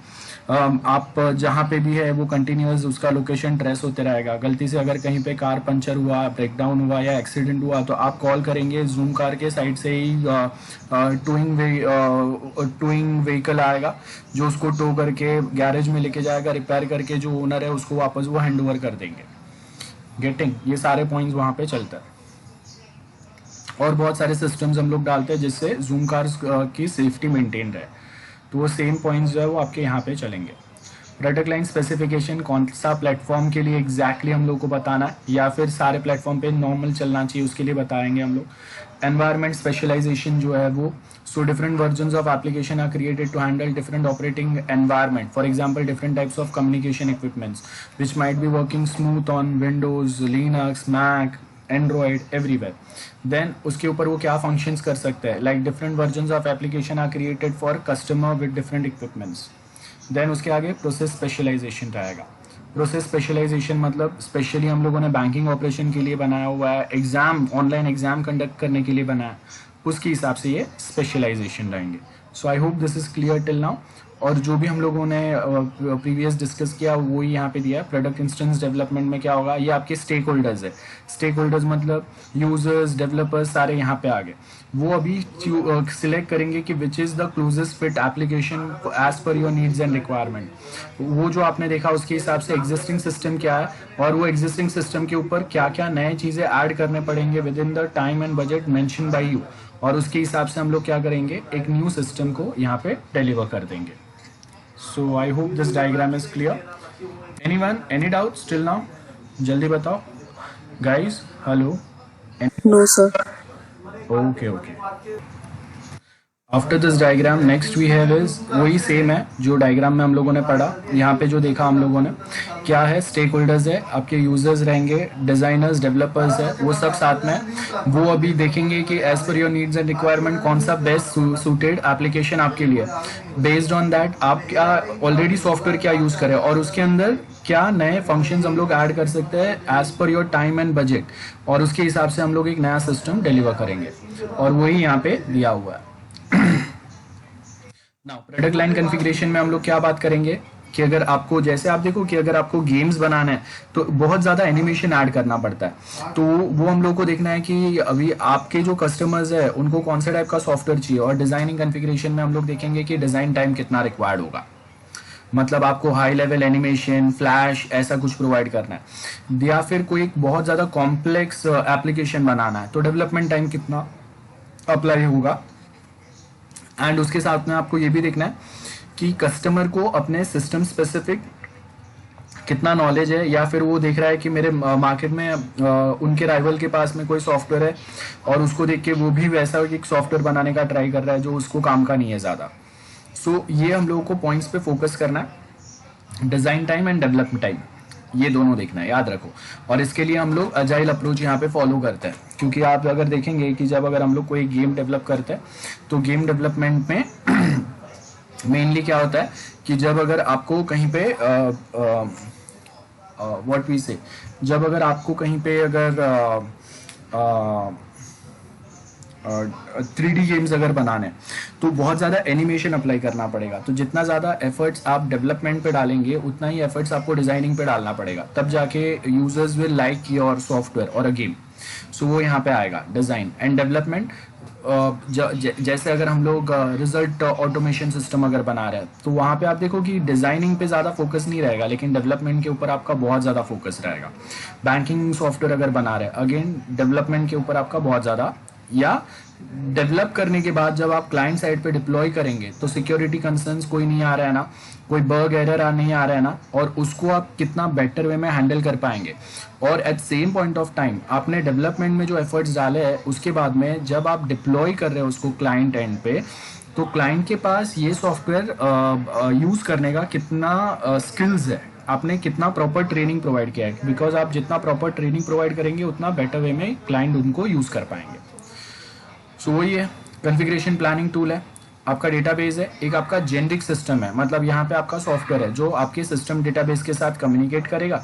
आप जहाँ पे भी है वो कंटिन्यूअस उसका लोकेशन ट्रेस होते रहेगा। गलती से अगर कहीं पे कार पंचर हुआ, ब्रेकडाउन हुआ या एक्सीडेंट हुआ तो आप कॉल करेंगे, जूम कार के साइड से ही टोइंग व्हीकल आएगा जो उसको टो करके गैरेज में लेके जाएगा, रिपेयर करके जो ओनर है उसको वापस वो हैंड ओवर कर देंगे। गेटिंग, ये सारे पॉइंट्स वहाँ पे चलता है। और बहुत सारे सिस्टम्स हम लोग डालते हैं जिससे जूम कार्स की सेफ्टी मेंटेन रहे, तो वो सेम पॉइंट्स जो है वो आपके यहाँ पे चलेंगे। प्रोडक्ट लाइन स्पेसिफिकेशन कौन सा प्लेटफॉर्म के लिए एग्जैक्टली हम लोग को बताना है या फिर सारे प्लेटफॉर्म पे नॉर्मल चलना चाहिए, उसके लिए बताएंगे हम लोग। एनवायरमेंट स्पेशलाइजेशन जो है वो, so different versions of application are created to handle different operating environment, for example different types of communication equipments which might be working smooth on Windows, Linux, Mac, Android, everywhere. Then उसके ऊपर वो क्या functions कर सकते हैं, like different versions of application are created for customer with different equipments. Then उसके आगे process specialization रहेगा। प्रोसेस स्पेशलाइजेशन मतलब स्पेशली हम लोगों ने बैंकिंग ऑपरेशन के लिए बनाया हुआ है, एग्जाम, ऑनलाइन एग्जाम कंडक्ट करने के लिए बनाया, उसके हिसाब से ये स्पेशलाइजेशन रहेंगे। So I hope this is clear till now. और जो भी हम लोगों ने प्रीवियस डिस्कस किया वो ही यहाँ पे दिया है। प्रोडक्ट इंस्टेंस डेवलपमेंट में क्या होगा, ये आपके स्टेक होल्डर्स है। स्टेक होल्डर्स मतलब यूजर्स, डेवलपर्स, सारे यहाँ पे आ गए। वो अभी सिलेक्ट करेंगे कि which is the closest fit application as per your needs and requirement. वो जो आपने देखा उसके हिसाब से एग्जिस्टिंग सिस्टम क्या है और वो एग्जिस्टिंग सिस्टम के ऊपर क्या क्या नए चीज़ें ऐड करने पड़ेंगे with in the time and budget mention by you, और उसके हिसाब से हम लोग क्या करेंगे, एक न्यू सिस्टम को यहाँ पे डिलीवर कर देंगे। So I hope this diagram is clear. Anyone, any doubts till now? जल्दी बताओ guys. Hello. No, sir. Okay. After this diagram next we have is, वही सेम है जो डायग्राम में हम लोगों ने पढ़ा। यहाँ पे जो देखा हम लोगों ने क्या है, स्टेक होल्डर्स है, आपके यूजर्स रहेंगे, डिजाइनर्स, डेवलपर्स है, वो सब साथ में। वो अभी देखेंगे कि as per your needs and requirement कौन सा बेस्ट सूटेड एप्लीकेशन आपके लिए। बेस्ड ऑन दैट आप क्या ऑलरेडी सॉफ्टवेयर क्या यूज करें और उसके अंदर क्या नए फंक्शंस हम लोग ऐड कर सकते हैं as per your time and budget, और उसके हिसाब से हम लोग एक नया सिस्टम डिलीवर करेंगे, और वही यहाँ पे दिया हुआ है। नाउ प्रोडक्ट लाइन कॉन्फ़िगरेशन में हम लोग क्या बात करेंगे कि अगर आपको, जैसे आप देखो कि अगर आपको गेम्स बनाना है तो बहुत ज़्यादा एनिमेशन ऐड करना पड़ता है, तो वो हम लोग को देखना है कि अभी आपके जो कस्टमर्स है उनको कौन से टाइप का सॉफ्टवेयर चाहिए। और डिज़ाइनिंग कॉन्फ़िगरेशन में हम लोग देखेंगे कि डिज़ाइन टाइम कितना रिक्वायर्ड होगा, मतलब आपको हाई लेवल एनिमेशन, फ्लैश, ऐसा कुछ प्रोवाइड करना है, या फिर कोई एक बहुत ज़्यादा कॉम्प्लेक्स एप्लीकेशन बनाना है तो डेवलपमेंट टाइम कितना अप्लाई होगा। एंड उसके साथ में आपको ये भी देखना है कि कस्टमर को अपने सिस्टम स्पेसिफिक कितना नॉलेज है, या फिर वो देख रहा है कि मेरे मार्केट में उनके राइवल के पास में कोई सॉफ्टवेयर है और उसको देख के वो भी वैसा एक सॉफ्टवेयर बनाने का ट्राई कर रहा है जो उसको काम का नहीं है ज़्यादा। सो ये हम लोगों को पॉइंट्स पे फोकस करना है, design time and development time, ये दोनों देखना है, याद रखो। और इसके लिए हम लोग अजाइल अप्रोच यहाँ पे फॉलो करते हैं, क्योंकि आप अगर देखेंगे कि जब अगर हम लोग कोई गेम डेवलप करते हैं तो गेम डेवलपमेंट में मेनली क्या होता है कि जब अगर आपको कहीं पे व्हाट वी से, जब अगर आपको कहीं पे अगर 3D गेम्स अगर बनाने हैं तो बहुत ज़्यादा एनिमेशन अप्लाई करना पड़ेगा। तो जितना ज़्यादा एफर्ट्स आप डेवलपमेंट पे डालेंगे उतना ही एफर्ट्स आपको डिज़ाइनिंग पे डालना पड़ेगा, तब जाके users will like your software और अ गेम। सो वो यहाँ पे आएगा डिज़ाइन एंड डेवलपमेंट। जैसे अगर हम लोग रिजल्ट ऑटोमेशन सिस्टम अगर बना रहे हैं तो वहाँ पे आप देखो कि डिज़ाइनिंग पे ज़्यादा फोकस नहीं रहेगा, लेकिन डेवलपमेंट के ऊपर आपका बहुत ज़्यादा फोकस रहेगा। बैंकिंग सॉफ्टवेयर अगर बना रहे हैं, अगेन डेवलपमेंट के ऊपर आपका बहुत ज़्यादा, या डेवलप करने के बाद जब आप क्लाइंट साइड पे डिप्लॉय करेंगे तो सिक्योरिटी कंसर्न्स कोई नहीं आ रहा है ना, कोई बग एरर नहीं आ रहा है ना, और उसको आप कितना बेटर वे में हैंडल कर पाएंगे। और at same point of time आपने डेवलपमेंट में जो एफर्ट्स डाले हैं उसके बाद में जब आप डिप्लॉय कर रहे हो उसको क्लाइंट एंड पे, तो क्लाइंट के पास ये सॉफ्टवेयर यूज़ करने का कितना स्किल्स है, आपने कितना प्रॉपर ट्रेनिंग प्रोवाइड किया है। बिकॉज आप जितना प्रॉपर ट्रेनिंग प्रोवाइड करेंगे उतना बेटर वे में क्लाइंट उनको यूज़ कर पाएंगे। सो वही है, कॉन्फ़िगरेशन प्लानिंग टूल है, आपका डेटाबेस है, एक आपका जेनरिक सिस्टम है, मतलब यहाँ पे आपका सॉफ्टवेयर है जो आपके सिस्टम डेटाबेस के साथ कम्युनिकेट करेगा,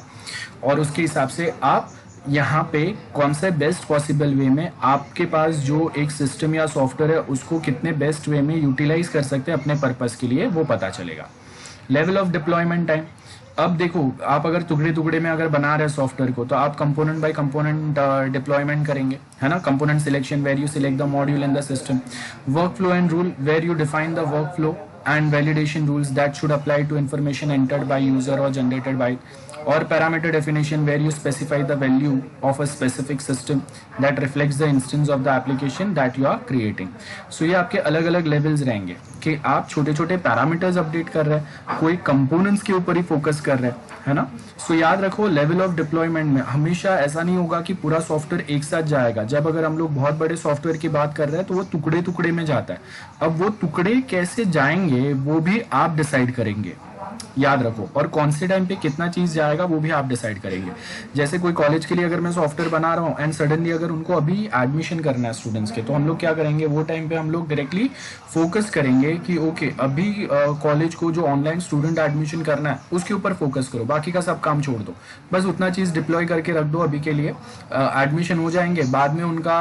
और उसके हिसाब से आप यहाँ पे कौन से बेस्ट पॉसिबल वे में आपके पास जो एक सिस्टम या सॉफ्टवेयर है उसको कितने बेस्ट वे में यूटिलाइज कर सकते हैं अपने पर्पस के लिए, वो पता चलेगा। लेवल ऑफ डिप्लॉयमेंट टाइम, अब देखो आप अगर टुकड़े टुकड़े में अगर बना रहे हैं सॉफ्टवेयर को तो आप कंपोनेंट बाय कंपोनेंट डिप्लॉयमेंट करेंगे, है ना। Component selection where you select the module in the system, workflow and rule where you define the workflow and validation rules that should apply to information entered by user or generated by, or parameter definition where you specify the value of a specific system that reflects the instance of the application that you are creating. So ये आपके अलग अलग levels रहेंगे कि आप छोटे छोटे parameters update कर रहे हैं, कोई कंपोनेंट्स के ऊपर ही फोकस कर रहे हैं, है ना। सो याद रखो लेवल ऑफ डिप्लॉयमेंट में हमेशा ऐसा नहीं होगा कि पूरा सॉफ्टवेयर एक साथ जाएगा। जब अगर हम लोग बहुत बड़े सॉफ्टवेयर की बात कर रहे हैं तो वो टुकड़े टुकड़े में जाता है। अब वो टुकड़े कैसे जाएंगे वो भी आप डिसाइड करेंगे, याद रखो। और कौन से टाइम पे कितना चीज जाएगा वो भी आप डिसाइड करेंगे। जैसे कोई कॉलेज के लिए अगर मैं सॉफ्टवेयर बना रहा हूँ एंड सडनली अगर उनको अभी एडमिशन करना है स्टूडेंट्स के, तो हम लोग क्या करेंगे, वो टाइम पे हम लोग डायरेक्टली फोकस करेंगे कि ओके अभी कॉलेज को जो ऑनलाइन स्टूडेंट एडमिशन करना है उसके ऊपर फोकस करो, बाकी का सब काम छोड़ दो। बस उतना चीज डिप्लॉय करके रख दो अभी के लिए। एडमिशन हो जाएंगे, बाद में उनका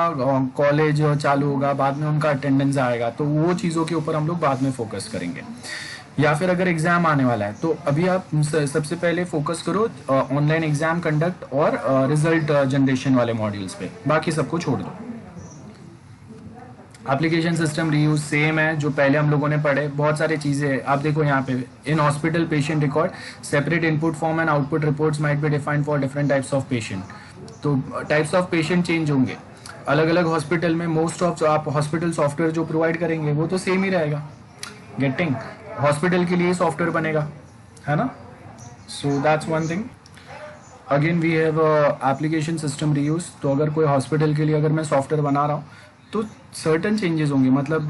कॉलेज चालू होगा, बाद में उनका अटेंडेंस आएगा, तो वो चीज़ों के ऊपर हम लोग बाद में फोकस करेंगे। या फिर अगर एग्जाम आने वाला है तो अभी आप सबसे पहले फोकस करो ऑनलाइन एग्जाम कंडक्ट और रिजल्ट जनरेशन वाले मॉड्यूल्स पे, बाकी सबको छोड़ दो। एप्लीकेशन सिस्टम रीयूज सेम है जो पहले हम लोगों ने पढ़े, बहुत सारी चीजें हैं। आप देखो यहाँ पे in hospital patient record separate input form and output reports might be defined for different types of patient. तो टाइप्स ऑफ पेशेंट चेंज होंगे अलग अलग हॉस्पिटल में। मोस्ट ऑफ आप हॉस्पिटल सॉफ्टवेयर जो प्रोवाइड करेंगे वो तो सेम ही रहेगा, गेटिंग हॉस्पिटल के लिए सॉफ्टवेयर बनेगा, है ना। So that's one thing. Again we have application system reuse. तो अगर कोई हॉस्पिटल के लिए अगर मैं सॉफ्टवेयर बना रहा हूँ तो सर्टन चेंजेस होंगे, मतलब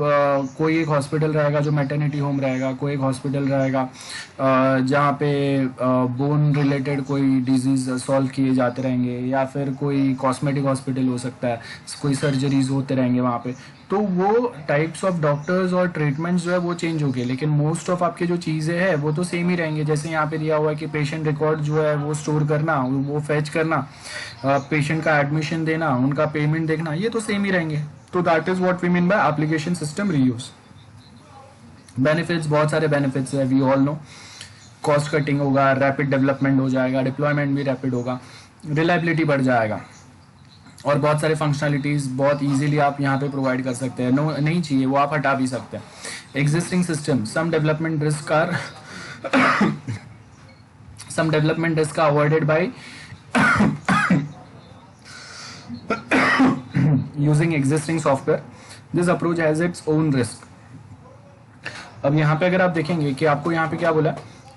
कोई एक हॉस्पिटल रहेगा जो मैटरनिटी होम रहेगा, कोई एक हॉस्पिटल रहेगा जहाँ पे बोन रिलेटेड कोई डिजीज सॉल्व किए जाते रहेंगे, या फिर कोई कॉस्मेटिक हॉस्पिटल हो सकता है, कोई सर्जरीज होते रहेंगे वहाँ पे। तो वो टाइप्स ऑफ डॉक्टर्स और ट्रीटमेंट्स जो है वो चेंज हो गए, लेकिन मोस्ट ऑफ आपके जो चीज़ें हैं वो तो सेम ही रहेंगे। जैसे यहाँ पे दिया हुआ है कि पेशेंट रिकॉर्ड जो है वो स्टोर करना, वो फेच करना, पेशेंट का एडमिशन देना, उनका पेमेंट देखना, ये तो सेम ही रहेंगे। तो that is what we mean by application system reuse. Benefits, बहुत सारे बेनिफिट्स है, we all know. Cost cutting होगा, रैपिड डेवलपमेंट हो जाएगा, डिप्लॉयमेंट भी रैपिड होगा, रिलायबिलिटी बढ़ जाएगा, और बहुत सारे फंक्शनलिटीज बहुत इजीली आप यहाँ पे प्रोवाइड कर सकते हैं। नो नहीं चाहिए वो आप हटा भी सकते हैं। Existing system some development risk are some development risk are avoided by using existing software. This approach has its own risk. अब यहाँ पे अगर आप देखेंगे कि आपको यहाँ पे क्या बोला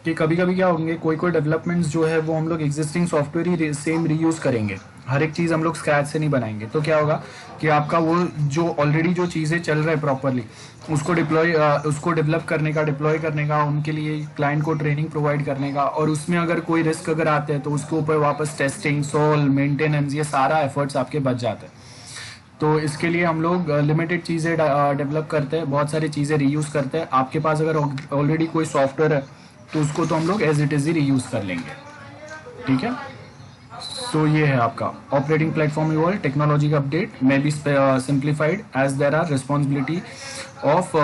कि कभी कभी क्या होंगे, कोई कोई डेवलपमेंट्स जो है वो हम लोग एग्जिस्टिंग सॉफ्टवेयर ही सेम रीयूज करेंगे, हर एक चीज़ हम लोग स्क्रैच से नहीं बनाएंगे। तो क्या होगा कि आपका वो जो ऑलरेडी जो चीज़ें चल रहा है प्रॉपरली उसको डेवलप करने का, डिप्लॉय करने का, उनके लिए क्लाइंट को ट्रेनिंग प्रोवाइड करने का, और उसमें अगर कोई रिस्क अगर आते हैं तो उसके ऊपर वापस टेस्टिंग, सोल्व, मेंटेनेंस, ये सारा एफर्ट्स आपके बच जाते हैं। तो इसके लिए हम लोग लिमिटेड चीज़ें डेवलप करते हैं, बहुत सारी चीज़ें रीयूज़ करते हैं। आपके पास अगर ऑलरेडी कोई सॉफ्टवेयर है तो उसको तो हम लोग एज इट इज़ ही रीयूज़ कर लेंगे, ठीक है। सो ये है आपका ऑपरेटिंग प्लेटफॉर्म इवॉल्व, टेक्नोलॉजी का update may be simplified as there are responsibility of.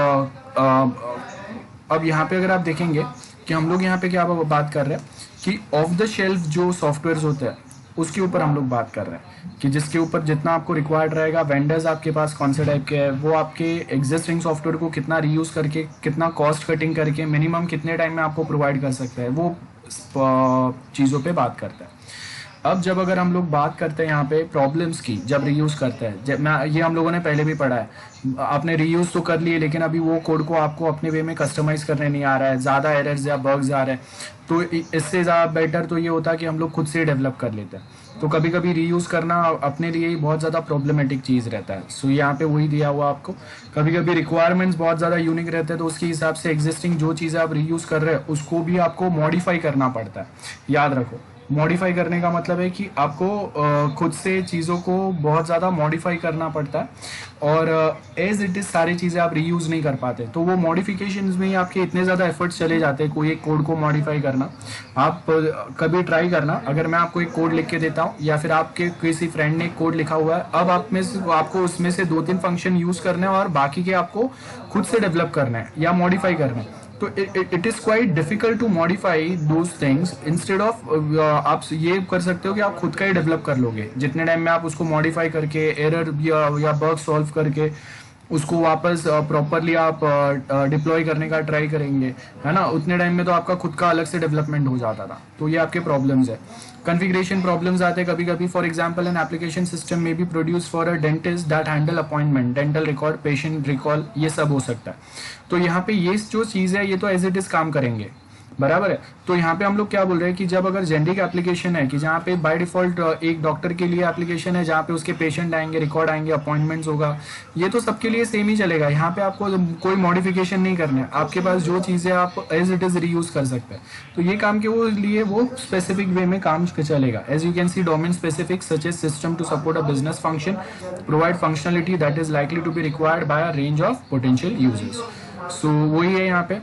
अब यहाँ पे अगर आप देखेंगे कि हम लोग यहाँ पे क्या बात कर रहे हैं कि ऑफ द शेल्फ जो सॉफ्टवेयर होते हैं उसके ऊपर हम लोग बात कर रहे हैं कि जिसके ऊपर जितना आपको रिक्वायर्ड रहेगा, वेंडर्स आपके पास कौन से टाइप के हैं, वो आपके एग्जिस्टिंग सॉफ्टवेयर को कितना रीयूज करके, कितना कॉस्ट कटिंग करके, मिनिमम कितने टाइम में आपको प्रोवाइड कर सकते हैं, वो चीज़ों पे बात करता है। अब जब अगर हम लोग बात करते हैं यहाँ पे प्रॉब्लम्स की, जब रीयूज करते हैं, जब ये हम लोगों ने पहले भी पढ़ा है, आपने रीयूज तो कर लिए लेकिन अभी वो कोड को आपको अपने वे में कस्टमाइज करने नहीं आ रहा है, ज़्यादा एरर्स या बग्स आ रहे हैं, तो इससे ज़्यादा बेटर तो ये होता है कि हम लोग खुद से डेवलप कर लेते हैं। तो कभी कभी रीयूज करना अपने लिए ही बहुत ज़्यादा प्रॉब्लमेटिक चीज़ रहता है। सो यहाँ पे वही दिया हुआ आपको, कभी कभी रिक्वायरमेंट्स बहुत ज़्यादा यूनिक रहते हैं, तो उसके हिसाब से एग्जिस्टिंग जो चीज़ें आप रीयूज कर रहे हैं उसको भी आपको मॉडिफाई करना पड़ता है। याद रखो, मॉडिफाई करने का मतलब है कि आपको खुद से चीज़ों को बहुत ज़्यादा मॉडिफाई करना पड़ता है, और एज इट इज़ सारी चीज़ें आप रीयूज़ नहीं कर पाते। तो वो मॉडिफिकेशंस में ही आपके इतने ज़्यादा एफर्ट्स चले जाते हैं कोई एक कोड को मॉडिफाई करना। आप कभी ट्राई करना, अगर मैं आपको एक कोड लिख के देता हूँ या फिर आपके किसी फ्रेंड ने एक कोड लिखा हुआ है, अब आपको उसमें से 2-3 फंक्शन यूज़ करने हैं और बाकी के आपको खुद से डेवलप करना है या मॉडिफाई करना है। तो it is quite difficult to modify those things. Instead of आप ये कर सकते हो कि आप खुद का ही डेवलप कर लोगे, जितने टाइम में आप उसको मॉडिफाई करके, एरर या बग सॉल्व करके उसको वापस प्रॉपरली आप डिप्लॉय करने का ट्राई करेंगे, है ना, उतने टाइम में तो आपका खुद का अलग से डेवलपमेंट हो जाता था। तो ये आपके प्रॉब्लम्स है। कॉन्फ़िगरेशन प्रॉब्लम्स आते हैं कभी कभी। For example an application system में be produce for a dentist that handle appointment, dental record, patient recall, ये सब हो सकता है। तो यहाँ पे ये जो चीज़ है ये तो एज इट इज काम करेंगे, बराबर है। तो यहाँ पे हम लोग क्या बोल रहे हैं कि जब अगर जेनरिक एप्लीकेशन है कि जहाँ पे बाय डिफॉल्ट एक डॉक्टर के लिए एप्लीकेशन है, जहाँ पे उसके पेशेंट आएंगे, रिकॉर्ड आएंगे, अपॉइंटमेंट्स होगा, ये तो सबके लिए सेम ही चलेगा। यहाँ पे आपको कोई मॉडिफिकेशन नहीं करना है, आपके पास जो चीज़ें आप एज इट इज रीयूज कर सकते हैं। तो ये काम के वो लिए वो स्पेसिफिक वे में काम चलेगा। As you can see domain specific such as system to support a business function, provide functionality that is likely to be required by a range of potential users. So वही है यहाँ पे।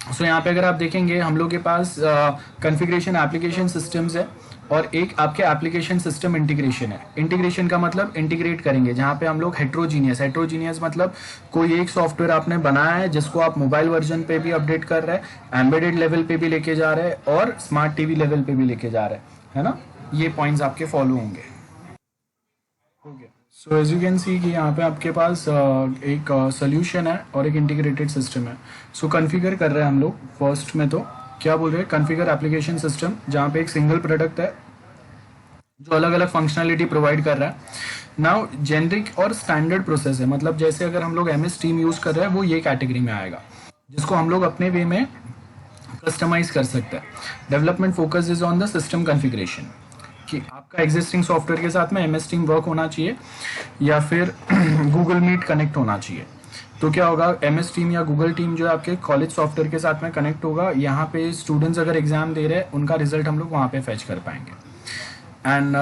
सो यहाँ पे अगर आप देखेंगे हम लोग के पास कॉन्फ़िगरेशन एप्लीकेशन सिस्टम्स है और एक आपके एप्लीकेशन सिस्टम इंटीग्रेशन है। इंटीग्रेशन का मतलब इंटीग्रेट करेंगे, जहाँ पे हम लोग हेट्रोजीनियस मतलब कोई एक सॉफ्टवेयर आपने बनाया है जिसको आप मोबाइल वर्जन पे भी अपडेट कर रहे हैं, एम्बेडेड लेवल पे भी लेके जा रहे हैं और स्मार्ट टीवी लेवल पे भी लेके जा रहे हैं, है ना। ये पॉइंट्स आपके फॉलो होंगे। So as you can see कि यहाँ पे आपके पास एक सोल्यूशन है और एक इंटीग्रेटेड सिस्टम है। सो कॉन्फ़िगर कर रहे हैं हम लोग। फर्स्ट में तो क्या बोल रहे हैं, कॉन्फ़िगर एप्लीकेशन सिस्टम, जहाँ पे एक सिंगल प्रोडक्ट है जो अलग अलग फंक्शनलिटी प्रोवाइड कर रहा है। नाउ जेनरिक और स्टैंडर्ड प्रोसेस है, मतलब जैसे अगर हम लोग MS टीम यूज़ कर रहे हैं वो ये कैटेगरी में आएगा, जिसको हम लोग अपने वे में कस्टमाइज कर सकते हैं। Development focus is on the system configuration, कि आपका एग्जिस्टिंग सॉफ्टवेयर के साथ में MS टीम वर्क होना चाहिए या फिर गूगल मीट कनेक्ट होना चाहिए। तो क्या होगा, MS टीम या गूगल टीम जो है आपके कॉलेज सॉफ्टवेयर के साथ में कनेक्ट होगा। यहाँ पे स्टूडेंट्स अगर एग्जाम दे रहे हैं उनका रिजल्ट हम लोग वहाँ पे फैच कर पाएंगे। एंड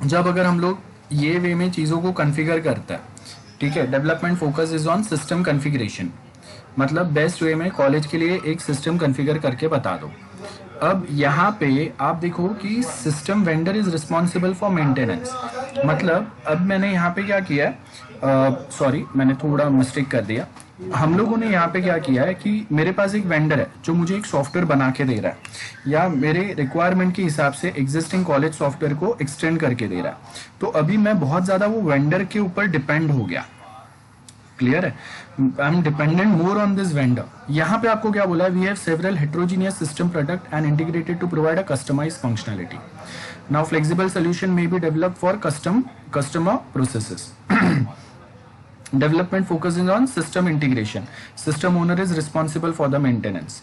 जब अगर हम लोग ये वे में चीज़ों को कॉन्फ़िगर करते हैं, ठीक है, development focus is on system configuration, मतलब बेस्ट वे में कॉलेज के लिए एक सिस्टम कॉन्फ़िगर करके बता दो। अब यहाँ पे आप देखो कि system vendor is responsible for maintenance, मतलब अब मैंने यहाँ पे क्या किया है, सॉरी मैंने थोड़ा मिस्टेक कर दिया। हम लोगों ने यहाँ पे क्या किया है कि मेरे पास एक वेंडर है जो मुझे एक सॉफ्टवेयर बना के दे रहा है या मेरे रिक्वायरमेंट के हिसाब से एग्जिस्टिंग कॉलेज सॉफ्टवेयर को एक्सटेंड करके दे रहा है। तो अभी मैं बहुत ज़्यादा वो वेंडर के ऊपर डिपेंड हो गया। क्लियर है, I am dependent more on this vendor. यहाँ पे आपको क्या बोला है, we have several heterogeneous system product and integrated to provide a customized functionality. Now flexible solution may be developed for customer processes. Development focuses on system integration. System owner is responsible for the maintenance.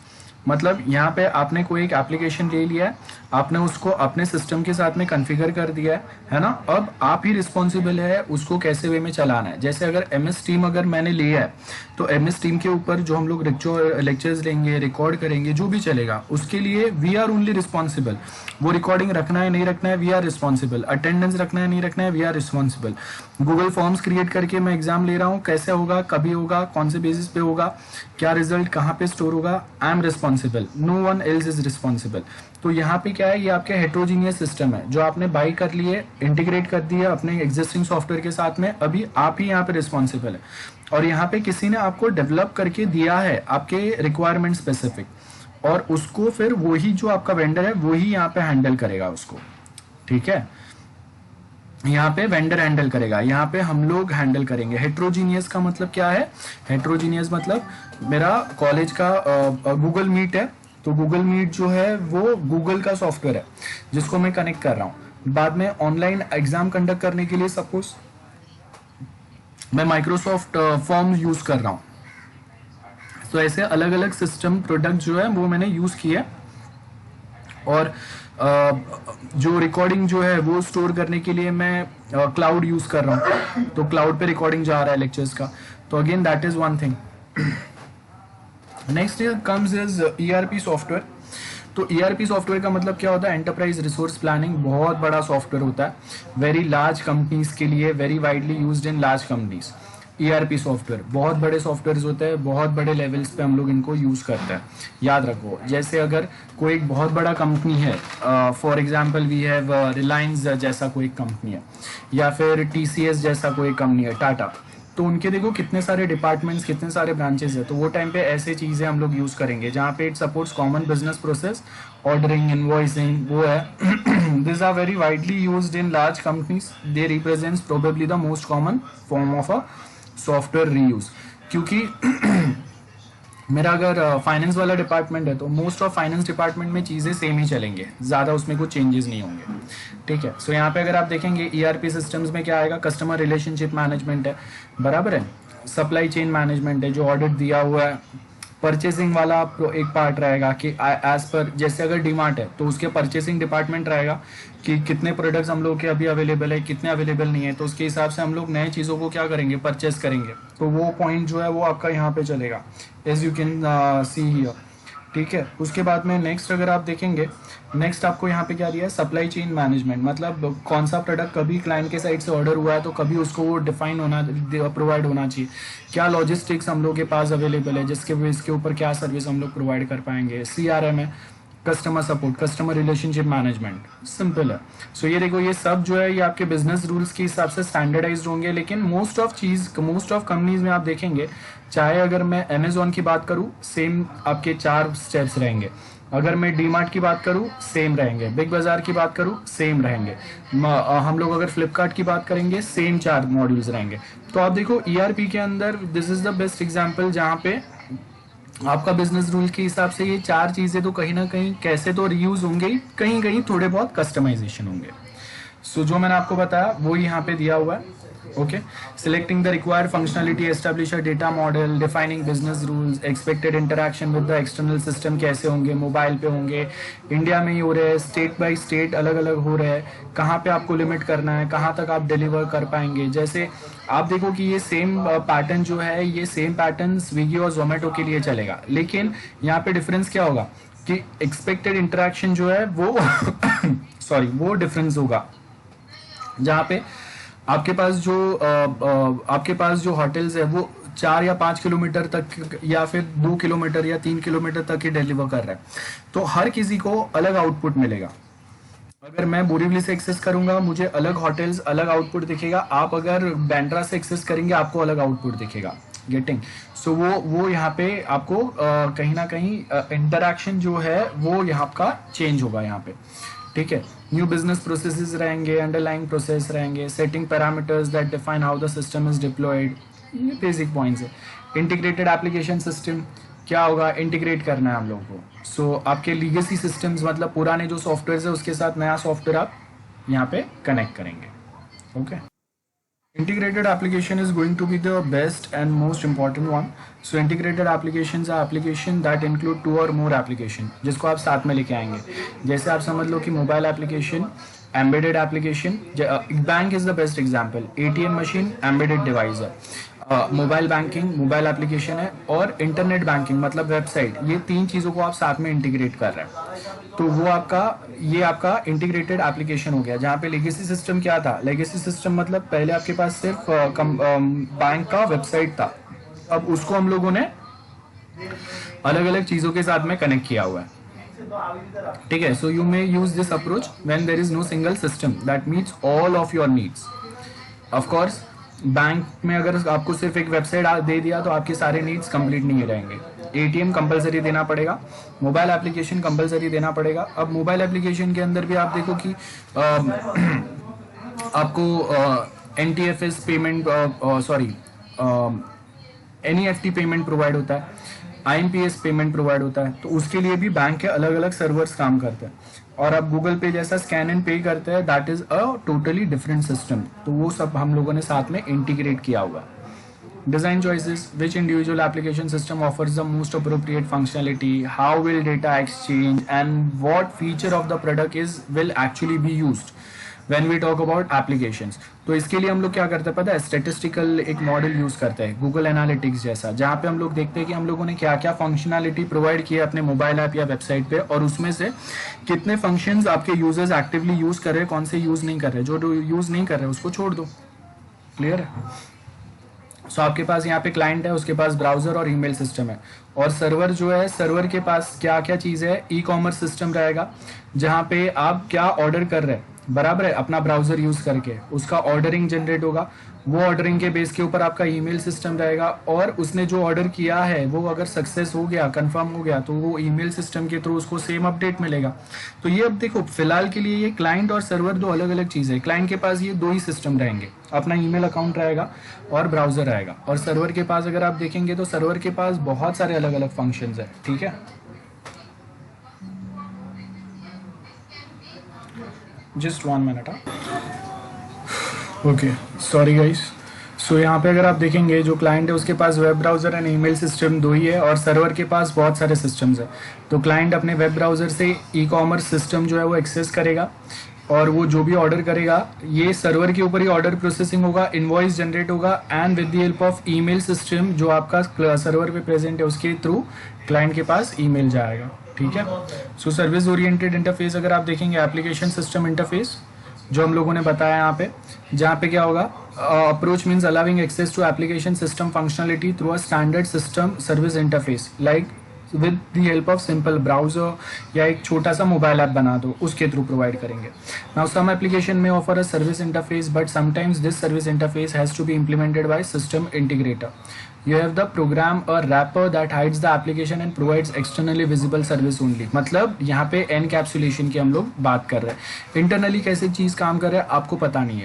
मतलब यहाँ पे आपने कोई एक application ले लिया है, आपने उसको अपने सिस्टम के साथ में कॉन्फ़िगर कर दिया है ना। अब आप ही रिस्पॉन्सिबल है उसको कैसे वे में चलाना है। जैसे अगर MS टीम अगर मैंने लिया है तो MS टीम के ऊपर जो हम लोग लेक्चर्स लेंगे, रिकॉर्ड करेंगे, जो भी चलेगा उसके लिए वी आर ओनली रिस्पॉन्सिबल। वो रिकॉर्डिंग रखना है नहीं रखना है वी आर रिस्पॉन्सिबल, अटेंडेंस रखना है नहीं रखना है we are responsible. Google forms create करके मैं एग्जाम ले रहा हूँ, कैसे होगा, कभी होगा, कौन से बेसिस पे होगा, क्या रिजल्ट कहाँ पे स्टोर होगा, I am responsible, no one else is responsible. तो यहाँ पे क्या है, ये आपके हेट्रोजीनियस सिस्टम है जो आपने बाई कर लिए, इंटीग्रेट कर दिया अपने एग्जिस्टिंग सॉफ्टवेयर के साथ में, अभी आप ही यहाँ पे रिस्पॉन्सिबल है। और यहाँ पे किसी ने आपको डेवलप करके दिया है आपके रिक्वायरमेंट स्पेसिफिक, और उसको फिर वही जो आपका वेंडर है वही यहाँ पे हैंडल करेगा उसको, ठीक है। यहाँ पे वेंडर हैंडल करेगा, यहाँ पे हम लोग हैंडल करेंगे। हेट्रोजीनियस का मतलब क्या है, हेट्रोजीनियस मतलब मेरा कॉलेज का गूगल मीट है, तो गूगल मीट जो है वो गूगल का सॉफ्टवेयर है जिसको मैं कनेक्ट कर रहा हूँ। बाद में ऑनलाइन एग्जाम कंडक्ट करने के लिए सपोज मैं माइक्रोसॉफ्ट फॉर्म यूज कर रहा हूँ। तो ऐसे अलग अलग सिस्टम प्रोडक्ट जो है वो मैंने यूज किया, और जो रिकॉर्डिंग जो है वो स्टोर करने के लिए मैं क्लाउड यूज कर रहा हूँ, तो क्लाउड पे रिकॉर्डिंग जा रहा है लेक्चर्स का। तो again that is one thing. Next comes is ERP software. तो ERP सॉफ्टवेयर का मतलब क्या होता है, एंटरप्राइज रिसोर्स प्लानिंग, बहुत बड़ा सॉफ्टवेयर होता है वेरी लार्ज कंपनीज के लिए, very widely used in large companies. ERP software बहुत बड़े सॉफ्टवेयर होते हैं, बहुत बड़े लेवल्स पे हम लोग इनको यूज करते हैं। याद रखो, जैसे अगर कोई एक बहुत बड़ा कंपनी है, for example we have Reliance जैसा कोई कंपनी है, या फिर TCS जैसा कोई कंपनी है, टाटा, तो उनके देखो कितने सारे डिपार्टमेंट्स, कितने सारे ब्रांचेस है, तो वो टाइम पे ऐसे चीज़ें हम लोग यूज़ करेंगे जहाँ पे it supports common business process, ordering, invoicing, वो है। This are very widely used in large companies, they represents probably the most common form of a software reuse. क्योंकि मेरा अगर फाइनेंस वाला डिपार्टमेंट है तो मोस्ट ऑफ फाइनेंस डिपार्टमेंट में चीज़ें सेम ही चलेंगे, ज़्यादा उसमें कुछ चेंजेस नहीं होंगे, ठीक है। सो यहाँ पे अगर आप देखेंगे ईआरपी सिस्टम्स में क्या आएगा, कस्टमर रिलेशनशिप मैनेजमेंट है, बराबर है, सप्लाई चेन मैनेजमेंट है जो ऑडिट दिया हुआ है, परचेसिंग वाला एक पार्ट रहेगा कि एज पर, जैसे अगर डीमार्ट है तो उसके परचेसिंग डिपार्टमेंट रहेगा कि कितने प्रोडक्ट्स हम लोग के अभी अवेलेबल है, कितने अवेलेबल नहीं है, तो उसके हिसाब से हम लोग नए चीज़ों को क्या करेंगे, परचेस करेंगे। तो वो पॉइंट जो है वो आपका यहाँ पे चलेगा, as you can see here, ठीक है। उसके बाद में नेक्स्ट अगर आप देखेंगे, नेक्स्ट आपको यहाँ पे क्या दिया है, सप्लाई चेन मैनेजमेंट, मतलब कौन सा प्रोडक्ट कभी क्लाइंट के साइड से ऑर्डर हुआ है तो कभी उसको वो डिफाइन होना, प्रोवाइड होना चाहिए, क्या लॉजिस्टिक्स हम लोग के पास अवेलेबल है जिसके बेस के ऊपर क्या सर्विस हम लोग प्रोवाइड कर पाएंगे। सीआरएम है, customer support, customer relationship management, simple है। सो ये देखो, ये सब जो है ये आपके बिजनेस रूल्स के हिसाब से स्टैंडर्डाइज्ड होंगे, लेकिन मोस्ट ऑफ कंपनीज में आप देखेंगे, चाहे अगर मैं अमेजोन की बात करूँ सेम आपके 4 स्टेप्स रहेंगे, अगर मैं डीमार्ट की बात करूँ सेम रहेंगे, बिग बाजार की बात करूँ सेम रहेंगे, हम लोग अगर फ्लिपकार्ट की बात करेंगे सेम 4 मॉड्यूल्स रहेंगे। तो आप देखो ईआरपी के अंदर this is the best example जहाँ पे आपका बिजनेस रूल के हिसाब से ये 4 चीजें तो कहीं ना कहीं कैसे तो रीयूज होंगे ही, कहीं कहीं थोड़े बहुत कस्टमाइजेशन होंगे। सो जो मैंने आपको बताया वो यहाँ पे दिया हुआ है, okay. Selecting the required functionality, establish a data model, defining business rules, expected interaction with the external system कैसे होंगे, मोबाइल पे होंगे, इंडिया में ही हो रहे हैं, स्टेट बाय स्टेट अलग अलग हो रहे हैं, कहाँ पे आपको लिमिट करना है, कहाँ तक आप डिलीवर कर पाएंगे। जैसे आप देखो कि ये सेम पैटर्न जो है, ये सेम पैटर्न स्विगी और जोमेटो के लिए चलेगा, लेकिन यहाँ पे डिफरेंस क्या होगा कि एक्सपेक्टेड इंटरेक्शन जो है वो सॉरी वो डिफरेंस होगा, जहाँ पे आपके पास जो होटल्स है वो 4 या 5 किलोमीटर तक या फिर 2 किलोमीटर या 3 किलोमीटर तक ही डिलीवर कर रहा है, तो हर किसी को अलग आउटपुट मिलेगा। अगर मैं बोरीवली से एक्सेस करूंगा मुझे अलग होटल्स अलग आउटपुट दिखेगा, आप अगर बैंड्रा से एक्सेस करेंगे आपको अलग आउटपुट दिखेगा, गेटिंग। सो वो यहाँ पे आपको कहीं ना कहीं इंटरैक्शन जो है वो यहाँ का चेंज होगा यहाँ पे, ठीक है। न्यू बिजनेस प्रोसेसेस रहेंगे, अंडरलाइंग प्रोसेस रहेंगे, setting parameters that define how the system is deployed, ये बेसिक पॉइंट्स है। इंटीग्रेटेड एप्लीकेशन सिस्टम क्या होगा, इंटीग्रेट करना है हम लोगों को। सो आपके लीगेसी सिस्टम्स मतलब पुराने जो सॉफ्टवेयर है उसके साथ नया सॉफ्टवेयर आप यहाँ पे कनेक्ट करेंगे, okay. Integrated application is going to be the best and most important one. So integrated applications are application that include 2 or more application जिसको आप साथ में लेके आएंगे। जैसे आप समझ लो कि mobile application, embedded application, bank is the best example, ATM machine embedded device है, मोबाइल बैंकिंग मोबाइल एप्लीकेशन है, और इंटरनेट बैंकिंग मतलब वेबसाइट, ये 3 चीज़ों को आप साथ में इंटीग्रेट कर रहे हैं, तो वो ये आपका इंटीग्रेटेड एप्लीकेशन हो गया। जहाँ पे लेगेसी सिस्टम क्या था, लेगेसी सिस्टम मतलब पहले आपके पास सिर्फ बैंक का वेबसाइट था, अब उसको हम लोगों ने अलग अलग चीज़ों के साथ में कनेक्ट किया हुआ है, ठीक है। So you may use this approach when there is no single system that meets all of your needs. Of course bank में अगर आपको सिर्फ एक वेबसाइट दे दिया तो आपके सारे नीड्स कंप्लीट नहीं रहेंगे। एटीएम कंपलसरी देना पड़ेगा, मोबाइल एप्लीकेशन कंपलसरी देना पड़ेगा। अब मोबाइल एप्लीकेशन के अंदर भी आप देखो कि आपको NTFS payment NEFT payment provide होता है, आईएमपीएस पेमेंट प्रोवाइड होता है, तो उसके लिए भी बैंक के अलग अलग सर्वर्स काम करते हैं। और अब गूगल पे जैसा स्कैन एंड पे करते हैं, that is a totally different system, तो वो सब हम लोगों ने साथ में इंटीग्रेट किया हुआ है। Design choices, which individual application system offers the most appropriate functionality, how will data exchange, and what feature of the product will actually be used when we talk about applications। तो इसके लिए हम लोग क्या करते हैं पता है, स्टेटिस्टिकल एक मॉडल यूज करते हैं, गूगल एनालिटिक्स जैसा, जहाँ पे हम लोग देखते हैं कि हम लोगों ने क्या क्या फंक्शनैलिटी प्रोवाइड की है अपने मोबाइल ऐप या वेबसाइट पे, और उसमें से कितने फंक्शंस आपके यूजर्स एक्टिवली यूज कर रहे हैं, कौन से यूज नहीं कर रहे, जो यूज नहीं कर रहे उसको छोड़ दो। क्लियर है। सो आपके पास यहाँ पे क्लाइंट है, उसके पास ब्राउजर और ईमेल सिस्टम है, और सर्वर जो है, सर्वर के पास क्या क्या चीज़ है, ई कॉमर्स सिस्टम रहेगा, जहाँ पे आप क्या ऑर्डर कर रहे हैं, बराबर है, अपना ब्राउजर यूज करके उसका ऑर्डरिंग जनरेट होगा, वो ऑर्डरिंग के बेस के ऊपर आपका ईमेल सिस्टम रहेगा, और उसने जो ऑर्डर किया है वो अगर सक्सेस हो गया, कंफर्म हो गया, तो वो ईमेल सिस्टम के थ्रू उसको सेम अपडेट मिलेगा। तो ये अब देखो फिलहाल के लिए ये क्लाइंट और सर्वर दो अलग अलग चीज़ है। क्लाइंट के पास ये दो ही सिस्टम रहेंगे, अपना ईमेल अकाउंट रहेगा और ब्राउज़र रहेगा। और सर्वर के पास अगर आप देखेंगे तो सर्वर के पास बहुत सारे अलग अलग फंक्शंस है, ठीक है। Just 1 minute. Okay, sorry guys. So यहाँ पे अगर आप देखेंगे जो क्लाइंट है उसके पास web browser and email system दो ही है, और सर्वर के पास बहुत सारे सिस्टम्स है। तो क्लाइंट अपने वेब ब्राउज़र से ई कॉमर्स सिस्टम जो है वो एक्सेस करेगा, और वो जो भी ऑर्डर करेगा ये सर्वर के ऊपर ही ऑर्डर प्रोसेसिंग होगा, इनवॉइस जनरेट होगा, and with the help of email system जो आपका सर्वर पे प्रेजेंट है उसके थ्रू क्लाइंट के पास ईमेल जाएगा, ठीक है। सो सर्विस ओरिएंटेड इंटरफेस अगर आप देखेंगे, एप्लीकेशन सिस्टम इंटरफेस जो हम लोगों ने बताया यहाँ पे, जहाँ पे क्या होगा, approach means allowing access to application system functionality through a standard system service interface like with the help of simple browser, या एक छोटा सा मोबाइल ऐप बना दो उसके थ्रू प्रोवाइड करेंगे। नाउ सम एप्लीकेशन में offer a service interface, but sometimes this service interface has to be implemented by system integrator. You have the program a wrapper that hides the application and provides externally visible service only। मतलब यहाँ पे encapsulation की हम लोग बात कर रहे हैं। इंटरनली कैसे चीज़ काम कर रहा है आपको पता नहीं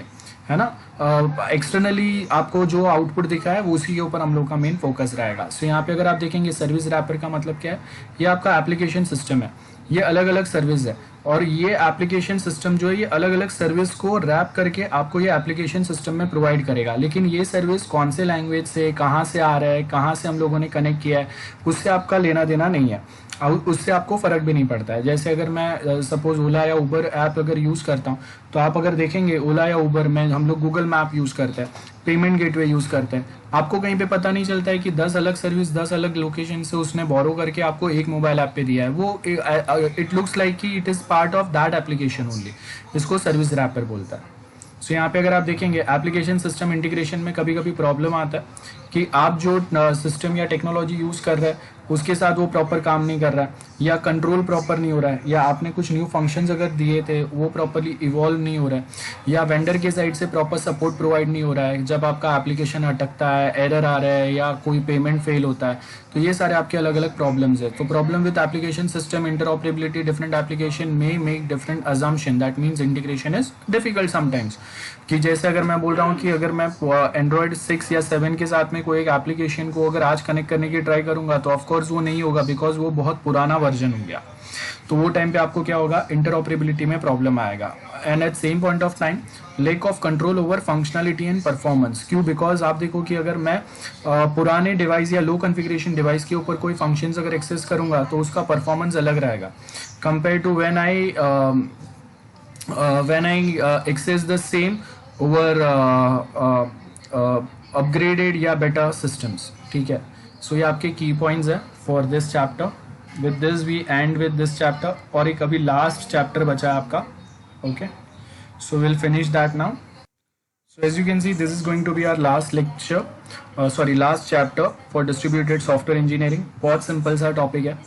है ना। एक्सटर्नली आपको जो आउटपुट दिखा है वो उसी के ऊपर हम लोग का मेन फोकस रहेगा। सो यहाँ पे अगर आप देखेंगे सर्विस रैपर का मतलब क्या है, ये आपका एप्लीकेशन सिस्टम है, ये अलग अलग सर्विस है, और ये एप्लीकेशन सिस्टम जो है ये अलग अलग सर्विस को रैप करके आपको ये एप्लीकेशन सिस्टम में प्रोवाइड करेगा। लेकिन ये सर्विस कौन से लैंग्वेज से, कहाँ से आ रहा है, कहाँ से हम लोगों ने कनेक्ट किया है, उससे आपका लेना देना नहीं है, और उससे आपको फ़र्क भी नहीं पड़ता है। जैसे अगर मैं सपोज ओला या उबर ऐप अगर यूज़ करता हूँ, तो आप अगर देखेंगे ओला या उबर में हम लोग गूगल मैप यूज़ करते हैं, पेमेंट गेटवे यूज़ करते हैं, आपको कहीं पे पता नहीं चलता है कि 10 अलग सर्विस 10 अलग लोकेशन से उसने बोरो करके आपको एक मोबाइल ऐप पे दिया है। वो इट लुक्स लाइक कि it is part of that application only. इसको सर्विस रैपर बोलता है। सो यहाँ पे अगर आप देखेंगे एप्लीकेशन सिस्टम इंटीग्रेशन में कभी कभी प्रॉब्लम आता है कि आप जो सिस्टम या टेक्नोलॉजी यूज़ कर रहे हैं उसके साथ वो प्रॉपर काम नहीं कर रहा है, या कंट्रोल प्रॉपर नहीं हो रहा है, या आपने कुछ न्यू फंक्शंस अगर दिए थे वो प्रॉपरली इवॉल्व नहीं हो रहा है, या वेंडर के साइड से प्रॉपर सपोर्ट प्रोवाइड नहीं हो रहा है, जब आपका एप्लीकेशन अटकता है, एरर आ रहा है, या कोई पेमेंट फेल होता है, तो ये सारे आपके अलग अलग प्रॉब्लम्स है। तो problem with application system interoperability, different application may make different assumption, that means integration is difficult sometimes. कि जैसे अगर मैं बोल रहा हूँ कि अगर मैं एंड्रॉयड 6 या 7 के साथ में कोई एक एप्लीकेशन को अगर आज कनेक्ट करने की ट्राई करूंगा तो ऑफकोर्स वो नहीं होगा, बिकॉज वो बहुत पुराना वर्जन हो गया। तो वो टाइम पे आपको क्या होगा, इंटरऑपरेबिलिटी में प्रॉब्लम आएगा। And at same point of time lack of control over functionality and performance. क्यों? बिकॉज आप देखो कि अगर मैं पुराने डिवाइस या लो कॉन्फ़िगरेशन डिवाइस के ऊपर कोई फंक्शंस अगर एक्सेस करूंगा तो उसका परफॉर्मेंस अलग रहेगा compare to when I access the same over upgraded या बेटर सिस्टम्स, ठीक है। सो ये आपके की पॉइंट्स है for this chapter. With this we end with this chapter, और एक अभी लास्ट चैप्टर बचा है आपका, okay. So will finish that now. So as you can see, this is going to be our last lecture, last chapter for distributed software engineering। बहुत simple सा topic है।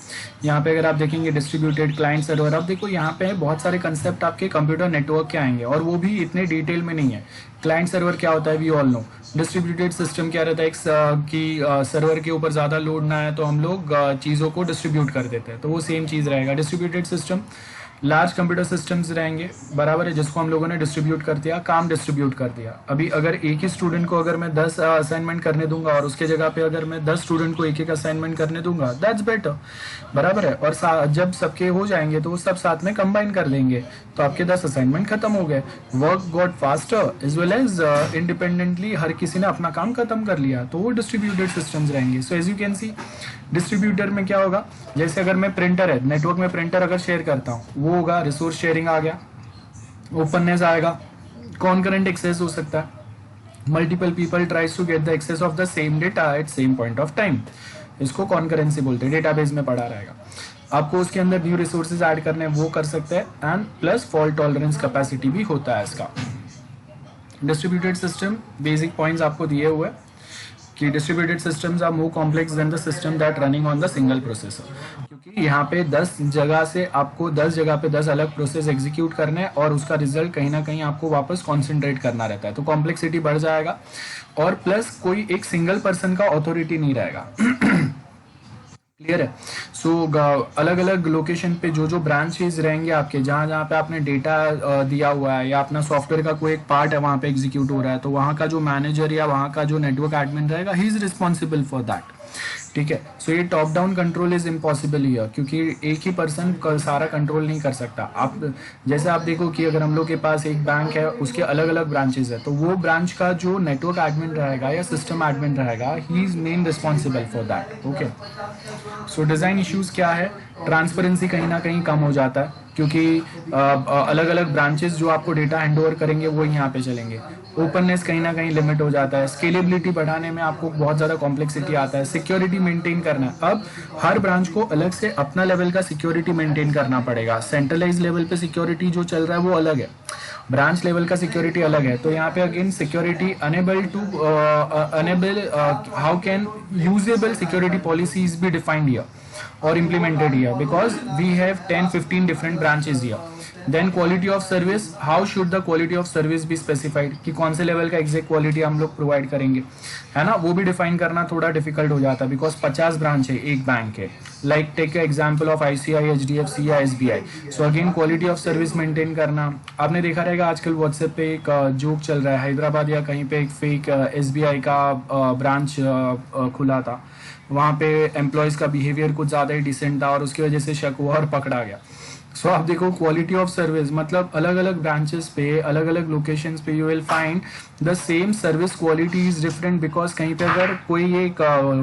यहाँ पे अगर आप देखेंगे डिस्ट्रीब्यूटेड क्लाइंट सर्वर, आप देखो यहाँ पे बहुत सारे कंसेप्ट आपके कंप्यूटर नेटवर्क के आएंगे, और वो भी इतने डिटेल में नहीं है। क्लाइंट सर्वर क्या होता है we all know. Distributed system क्या रहता है, कि सर्वर के ऊपर ज़्यादा लोड ना है तो हम लोग चीज़ों को डिस्ट्रीब्यूट कर देते हैं, तो वो सेम चीज़ रहेगा। Distributed system large computer systems रहेंगे, बराबर है, जिसको हम लोगों ने डिस्ट्रीब्यूट कर दिया, काम डिस्ट्रीब्यूट कर दिया। अभी अगर एक ही स्टूडेंट को अगर मैं 10 असाइनमेंट करने दूंगा और उसके जगह पे अगर मैं 10 स्टूडेंट को एक एक असाइनमेंट करने दूंगा, दैट्स बेटर, बराबर है। और जब सबके हो जाएंगे तो वो सब साथ में कंबाइन कर लेंगे, तो आपके 10 असाइनमेंट खत्म हो गए। Work got faster as well as independently, हर किसी ने अपना काम खत्म कर लिया, तो वो डिस्ट्रीब्यूटेड सिस्टम्स रहेंगे। So as you can see distributor में क्या होगा, जैसे अगर मैं प्रिंटर है, नेटवर्क में प्रिंटर अगर शेयर करता हूँ, वो होगा रिसोर्स शेयरिंग आ गया, ओपननेस आएगा, कॉन्करेंट एक्सेस हो सकता है, multiple people tries to get the access of the same data at same point of time, इसको कॉन्करेंसी बोलते हैं, डेटाबेस में पड़ा रहेगा। आपको उसके अंदर न्यू रिसोर्सेज ऐड करने वो कर सकते हैं, and plus fault tolerance capacity भी होता है इसका। डिस्ट्रीब्यूटेड सिस्टम बेसिक पॉइंट्स आपको दिए हुए कि distributed systems are more complex than the system that running on the single processor. क्योंकि यहाँ पे 10 जगह से आपको 10 जगह पे 10 अलग प्रोसेस एग्जीक्यूट करना है और उसका रिजल्ट कहीं ना कहीं आपको वापस कॉन्सेंट्रेट करना रहता है, तो कॉम्प्लेक्सिटी बढ़ जाएगा और प्लस कोई एक सिंगल पर्सन का अथॉरिटी नहीं रहेगा। क्लियर है। सो अलग अलग लोकेशन पे जो जो ब्रांचेस रहेंगे आपके, जहाँ जहाँ पे आपने डेटा दिया हुआ है या अपना सॉफ्टवेयर का कोई एक पार्ट है वहाँ पे एग्जीक्यूट हो रहा है, तो वहाँ का जो मैनेजर या वहाँ का जो नेटवर्क एडमिन रहेगा, he is responsible for that. ठीक है। सो ये top down control is impossible here, क्योंकि एक ही पर्सन सारा कंट्रोल नहीं कर सकता। आप जैसे आप देखो कि अगर हम लोग के पास एक बैंक है, उसके अलग अलग ब्रांचेस है, तो वो ब्रांच का जो नेटवर्क एडमिन रहेगा या सिस्टम एडमिन रहेगा, he is main responsible for that. Okay. So design issues क्या है, ट्रांसपेरेंसी कहीं ना कहीं कम हो जाता है, क्योंकि अलग अलग ब्रांचेस जो आपको डेटा हैंडओवर करेंगे वो यहाँ पे चलेंगे। ओपननेस कहीं ना कहीं लिमिट हो जाता है, स्केलेबिलिटी बढ़ाने में आपको बहुत ज़्यादा कॉम्प्लेक्सिटी आता है, सिक्योरिटी मेंटेन करना है। अब हर ब्रांच को अलग से अपना लेवल का सिक्योरिटी मेंटेन करना पड़ेगा। सेंट्रलाइज लेवल पे सिक्योरिटी जो चल रहा है वो अलग है, ब्रांच लेवल का सिक्योरिटी अलग है। तो यहाँ पे again security enable how can usable security policies be defined here or implemented here, because we have 10-15 different branches here. Then quality of service, how should the quality of service be specified, कि कौन से level का exact quality हम लोग provide करेंगे, है ना, वो भी डिफाइन करना थोड़ा डिफिकल्ट हो जाता है, बिकॉज 50 ब्रांच है एक बैंक है। Like take example of ICI, HDFC या SBI। So again quality of service maintain करना। आपने देखा रहेगा आजकल व्हाट्सएप पे एक जोक चल रहा है, हैदराबाद या कहीं पे एक फेक SBI का ब्रांच खुला था, वहाँ पे एम्प्लॉयज़ का बिहेवियर कुछ ज़्यादा ही डिसेंट था और उसकी वजह से शक हुआ और पकड़ा गया। सो आप देखो क्वालिटी ऑफ सर्विस, मतलब अलग अलग ब्रांचेस पे, अलग अलग लोकेशंस पे you will find the same service quality is different, because कहीं पे अगर कोई एक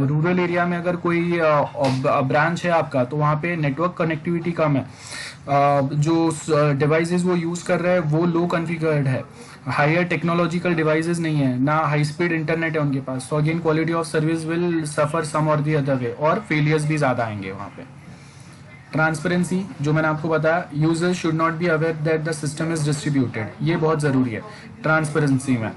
रूरल एरिया में अगर कोई ब्रांच है आपका, तो वहाँ पे नेटवर्क कनेक्टिविटी कम है, जो डिवाइसेस वो यूज़ कर रहे हैं वो लो कॉन्फ़िगर्ड है, हायर टेक्नोलॉजिकल डिवाइसेस नहीं है, ना हाई स्पीड इंटरनेट है उनके पास। So again quality of service will suffer some or the other way, और फेलियर्स भी ज़्यादा आएंगे वहाँ पे। ट्रांसपेरेंसी, जो मैंने आपको बताया, user should not be aware that the system is distributed, ये बहुत ज़रूरी है ट्रांसपेरेंसी में,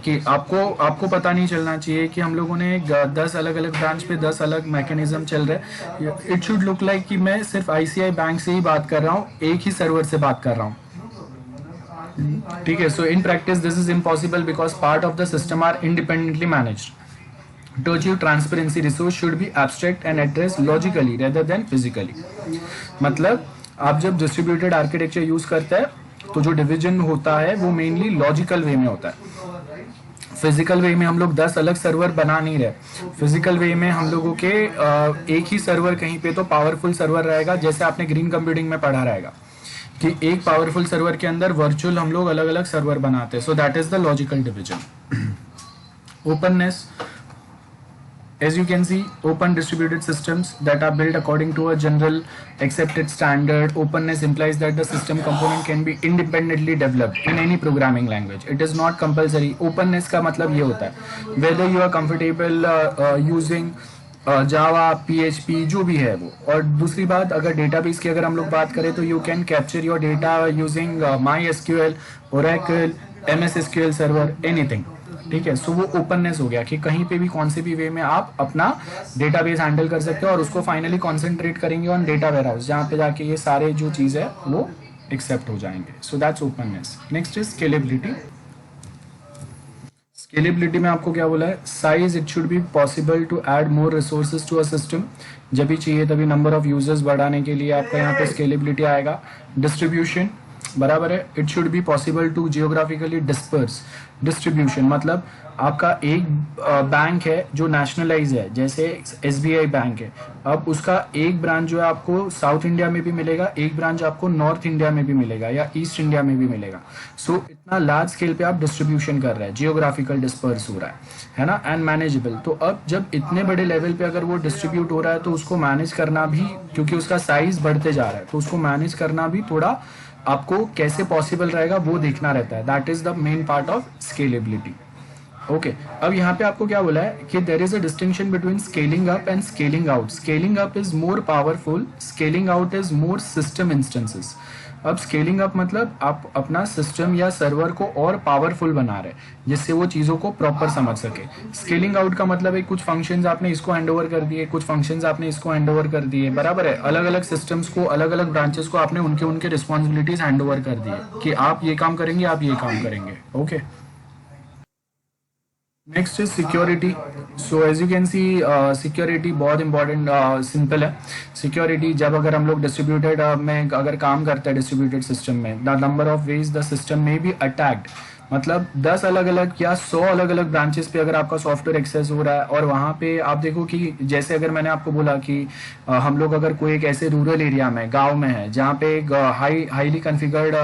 कि आपको पता नहीं चलना चाहिए कि हम लोगों ने 10 अलग अलग ब्रांच पे 10 अलग मैकेनिज्म चल रहे हैं। इट शुड लुक लाइक कि मैं सिर्फ ICI बैंक से ही बात कर रहा हूँ, एक ही सर्वर से बात कर रहा हूँ। ठीक है। So in practice this is impossible because part of the system are independently managed. To achieve transparency, resource should be abstract and addressed logically rather than physically. मतलब आप जब डिस्ट्रीब्यूटेड आर्किटेक्चर यूज करते हैं तो जो डिवीजन होता है वो मेनली लॉजिकल वे में होता है। फिजिकल वे में हम लोग 10 अलग सर्वर बना नहीं रहे। फिजिकल वे में हम लोगों के एक ही सर्वर कहीं पे तो पावरफुल सर्वर रहेगा, जैसे आपने ग्रीन कंप्यूटिंग में पढ़ा रहेगा कि एक पावरफुल सर्वर के अंदर वर्चुअल हम लोग अलग अलग सर्वर बनाते हैं। सो that is the logical division. Openness, as you can see, open distributed systems that are built according to a general accepted standard. Openness implies that the system component can be independently developed in any programming language. It is not compulsory. Openness का मतलब ये होता है whether you are comfortable using Java, PHP, जो भी है वो। और दूसरी बात, अगर डेटाबेस की अगर हम लोग बात करें तो you can capture your data using MySQL, Oracle, MS SQL server, anything. ठीक है। सो वो ओपननेस हो गया कि कहीं पे भी कौन से भी वे में आप अपना डेटाबेस हैंडल कर सकते हो और उसको फाइनली कॉन्सेंट्रेट करेंगे ऑन डेटा वेयरहाउस, जहाँ पे जाके ये सारे जो चीज़ है वो एक्सेप्ट हो जाएंगे। So that's openness. Next is scalability. Scalability में आपको क्या बोला है, size, it should be possible to add more resources to a system. जब भी चाहिए तभी नंबर ऑफ यूजर्स बढ़ाने के लिए आपका यहाँ पे स्केलेबिलिटी आएगा। डिस्ट्रीब्यूशन, बराबर है, it should be possible to geographically disperse. Distribution मतलब आपका एक बैंक है जो नेशनलाइज है, जैसे SBI बैंक है, अब उसका एक ब्रांच जो है आपको साउथ इंडिया में भी मिलेगा, एक ब्रांच आपको नॉर्थ इंडिया में भी मिलेगा या ईस्ट इंडिया में भी मिलेगा। सो इतना लार्ज स्केल पे आप डिस्ट्रीब्यूशन कर रहे हैं, जियोग्राफिकल डिस्पर्स हो रहा है ना, एंड मैनेजेबल। तो अब जब इतने बड़े लेवल पे अगर वो डिस्ट्रीब्यूट हो रहा है तो उसको मैनेज करना भी, क्योंकि उसका साइज बढ़ते जा रहा है, तो उसको मैनेज करना भी थोड़ा आपको कैसे पॉसिबल रहेगा वो देखना रहता है। That is the main part of scalability. Okay अब यहाँ पे आपको क्या बोला है कि there is a distinction between scaling up and scaling out. Scaling up is more powerful, scaling out is more system instances. अब स्केलिंग अप मतलब आप अपना सिस्टम या सर्वर को और पावरफुल बना रहे हैं जिससे वो चीज़ों को प्रॉपर समझ सके. स्केलिंग आउट का मतलब है कुछ फंक्शंस आपने इसको हैंड ओवर कर दिए, कुछ फंक्शंस आपने इसको हैंड ओवर कर दिए, बराबर है. अलग अलग सिस्टम्स को, अलग अलग ब्रांचेस को आपने उनके उनके रिस्पॉन्सिबिलिटीज हैंड ओवर कर दिए कि आप ये काम करेंगे, आप ये काम करेंगे. Okay next is security. So as you can see security बहुत इंपॉर्टेंट, सिंपल है. सिक्योरिटी जब अगर हम लोग डिस्ट्रीब्यूटेड में अगर काम करते हैं डिस्ट्रीब्यूटेड सिस्टम में, the number of ways the system में बी अटैक्ड, मतलब 10 अलग अलग या 100 अलग अलग ब्रांचेस पे अगर आपका सॉफ्टवेयर एक्सेस हो रहा है और वहाँ पे आप देखो कि जैसे अगर मैंने आपको बोला कि हम लोग अगर कोई एक ऐसे रूरल एरिया में, गांव में है जहाँ पे एक हाईली कॉन्फ़िगर्ड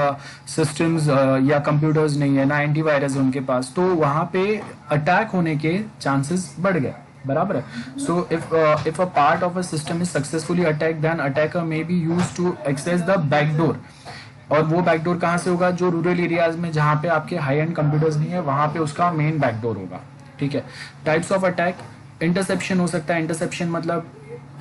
सिस्टम्स या कंप्यूटर्स नहीं है, ना एंटीवायरस उनके पास, तो वहाँ पे अटैक होने के चांसेस बढ़ गए, बराबर है. So if a part of a system is successfully attack then attacker may be use to access the backdoor. और वो बैकडोर कहाँ से होगा? जो रूरल एरियाज में जहाँ पे आपके हाई एंड कंप्यूटर्स नहीं है वहाँ पे उसका मेन बैकडोर होगा. ठीक है. टाइप्स ऑफ अटैक, इंटरसेप्शन हो सकता है. इंटरसेप्शन मतलब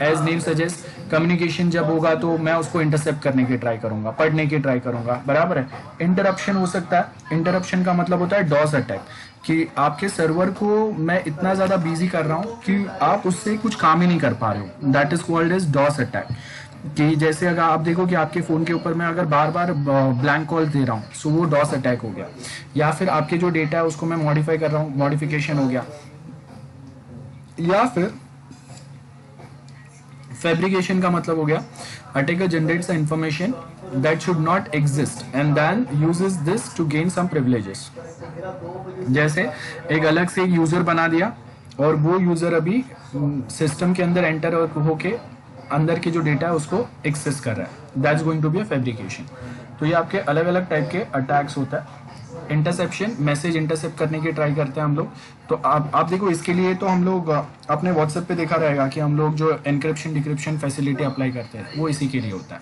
एज नेम सजेस्ट, कम्युनिकेशन जब होगा तो मैं उसको इंटरसेप्ट करने की ट्राई करूंगा, पढ़ने की ट्राई करूंगा, बराबर है. इंटरप्शन हो सकता है. इंटरप्शन का मतलब होता है डॉस अटैक, कि आपके सर्वर को मैं इतना ज्यादा बिजी कर रहा हूँ कि आप उससे कुछ काम ही नहीं कर पा रहे हो. That is called as DoS attack. कि जैसे अगर आप देखो कि आपके फ़ोन के ऊपर मैं अगर बार बार ब्लैंक कॉल दे रहा हूँ सो वो डॉस अटैक हो गया. या फिर आपके जो डेटा है उसको मैं मॉडिफाई कर रहा हूँ, मॉडिफिकेशन हो गया. या फिर फैब्रिकेशन का मतलब हो गया attacker generates the information that should not exist and then uses this to gain some privileges. जैसे एक अलग से एक यूजर बना दिया और वो यूजर अभी सिस्टम के अंदर एंटर होके अंदर के जो डेटा है उसको एक्सेस कर रहा है. That's going to be a fabrication. तो ये आपके अलग अलग टाइप के अटैक्स होता है. इंटरसेप्शन, मैसेज इंटरसेप्ट करने की ट्राई करते हैं हम लोग. तो आप देखो इसके लिए तो हम लोग अपने व्हाट्सएप पे देखा रहेगा कि हम लोग जो एनक्रिप्शन डिक्रिप्शन फैसिलिटी अप्लाई करते हैं वो इसी के लिए होता है.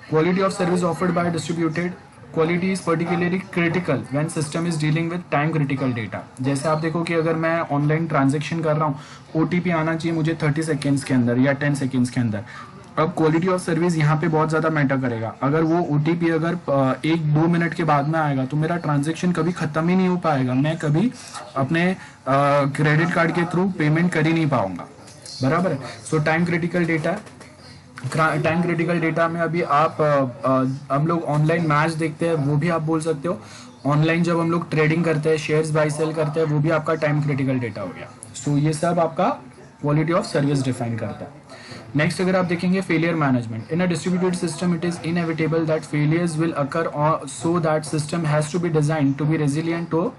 Quality of service offered by distributed. Quality is particularly critical when system is dealing with time critical data. जैसे आप देखो कि अगर मैं ऑनलाइन ट्रांजैक्शन कर रहा हूँ, ओटीपी आना चाहिए मुझे 30 सेकेंड्स के अंदर या 10 सेकेंड्स के अंदर. अब क्वालिटी ऑफ सर्विस यहाँ पे बहुत ज़्यादा मैटर करेगा. अगर वो ओटीपी अगर 1-2 मिनट के बाद में आएगा तो मेरा ट्रांजैक्शन कभी ख़त्म ही नहीं हो पाएगा, मैं कभी अपने क्रेडिट कार्ड के थ्रू पेमेंट कर ही नहीं पाऊंगा, बराबर है. सो time critical data. Time critical data में अभी आप हम लोग ऑनलाइन मैच देखते हैं वो भी आप बोल सकते हो. ऑनलाइन जब हम लोग ट्रेडिंग करते हैं, शेयर्स बाई सेल करते हैं, वो भी आपका टाइम क्रिटिकल डेटा हो गया. सो ये सब आपका क्वालिटी ऑफ सर्विस डिफाइन करता है. नेक्स्ट अगर आप देखेंगे failure management. In a distributed system it is inevitable that failures will occur so that system has to be design to be resilient to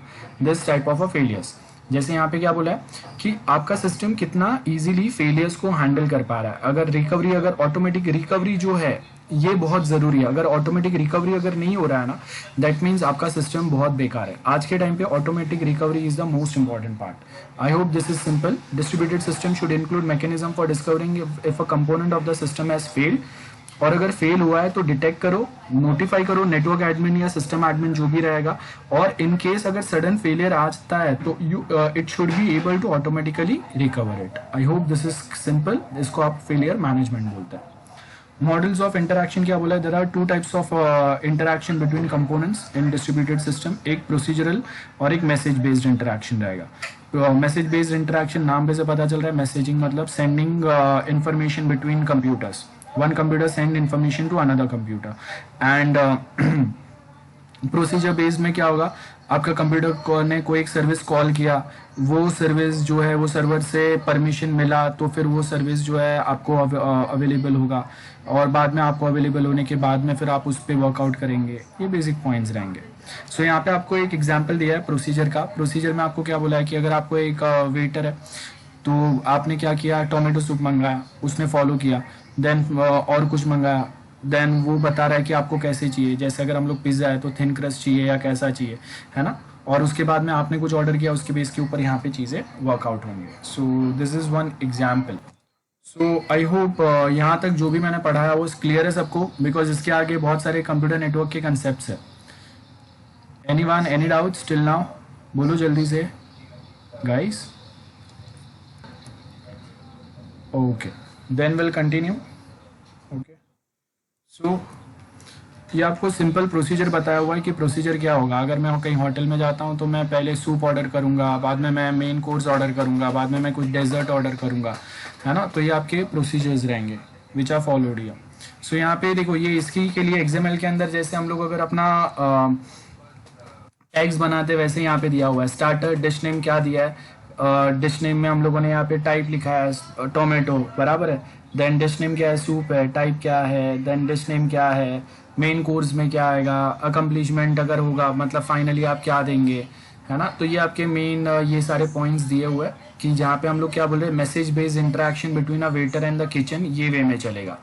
this type of a failures. जैसे यहाँ पे क्या बोला है कि आपका सिस्टम कितना इजीली फेलियर्स को हैंडल कर पा रहा है. अगर रिकवरी, अगर ऑटोमेटिक रिकवरी जो है ये बहुत ज़रूरी है. अगर ऑटोमेटिक रिकवरी अगर नहीं हो रहा है ना, दैट मीन्स आपका सिस्टम बहुत बेकार है. आज के टाइम पे automatic recovery is the most important part. I hope this is simple. Distributed system should include mechanism for discovering if a component of the system has failed. और अगर fail हुआ है तो डिटेक्ट करो, नोटिफाई करो network admin या system admin जो भी रहेगा. और इन केस अगर सडन फेलियर आता है तो it should be able to automatically recover it. I hope this is simple. इसको आप फेलियर मैनेजमेंट बोलते हैं. मॉडल्स ऑफ इंटरैक्शन क्या बोला है? There are 2 types of interaction between components in distributed system. एक प्रोसीजरल और एक मैसेज बेस्ड इंटरैक्शन रहेगा. मैसेज बेस्ड इंटरैक्शन नाम पे से पता चल रहा है, मैसेजिंग मतलब sending information between computers. One computer send information to another computer. And procedure based में क्या होगा, आपका कंप्यूटर ने कोई एक सर्विस कॉल किया, वो सर्विस जो है वो सर्वर से परमिशन मिला तो फिर वो सर्विस जो है आपको अवेलेबल होगा. और बाद में आपको अवेलेबल होने के बाद में फिर आप उस पर वर्कआउट करेंगे. ये बेसिक पॉइंट्स रहेंगे. सो यहाँ पे आपको एक एग्जांपल दिया है प्रोसीजर का. प्रोसीजर में आपको क्या बोला है कि अगर आपको एक वेटर है तो आपने क्या किया, टोमेटो सूप मंगाया, उसने फॉलो किया. देन और कुछ मंगाया, देन वो बता रहा है कि आपको कैसे चाहिए. जैसे अगर हम लोग पिज्ज़ा है तो थिन क्रस्ट चाहिए या कैसा चाहिए, है ना. और उसके बाद में आपने कुछ ऑर्डर किया, उसके बेस के ऊपर यहाँ पे चीज़ें वर्कआउट होंगी. So this is one example. So I hope यहाँ तक जो भी मैंने पढ़ा है वो क्लियर है सबको, बिकॉज इसके आगे बहुत सारे कंप्यूटर नेटवर्क के कंसेप्ट है. Anyone, any doubts till now? बोलो जल्दी से. guys? Okay, then we'll continue. Okay, so ये आपको सिंपल प्रोसीजर बताया हुआ है कि प्रोसीजर क्या होगा। अगर मैं कहीं होटल में जाता हूँ तो मैं पहले सूप ऑर्डर करूँगा, बाद में मैं मेन कोर्स ऑर्डर करूँगा, बाद में मैं कुछ डेजर्ट ऑर्डर करूँगा, है ना। तो ये आपके प्रोसीजर्स रहेंगे which are followed here. So यहाँ पे देखो, ये इसकी के लिए XML के अंदर जैसे हम लोग अगर अपना टैग्स बनाते वैसे यहाँ पे दिया हुआ है। स्टार्टर डिश नेम क्या दिया है, डिश नेम में हम लोगों ने यहाँ पे टाइप लिखा है टोमेटो, बराबर है। देन डिश नेम क्या है, सूप है, टाइप क्या है, देन डिश नेम क्या है, मेन कोर्स में क्या आएगा, अकम्पलिशमेंट अगर होगा मतलब फाइनली आप क्या देंगे, है ना। तो ये आपके मेन ये सारे पॉइंट्स दिए हुए हैं कि जहाँ पे हम लोग क्या बोल रहे हैं, message based interaction between a waiter and the kitchen, ये वे में चलेगा।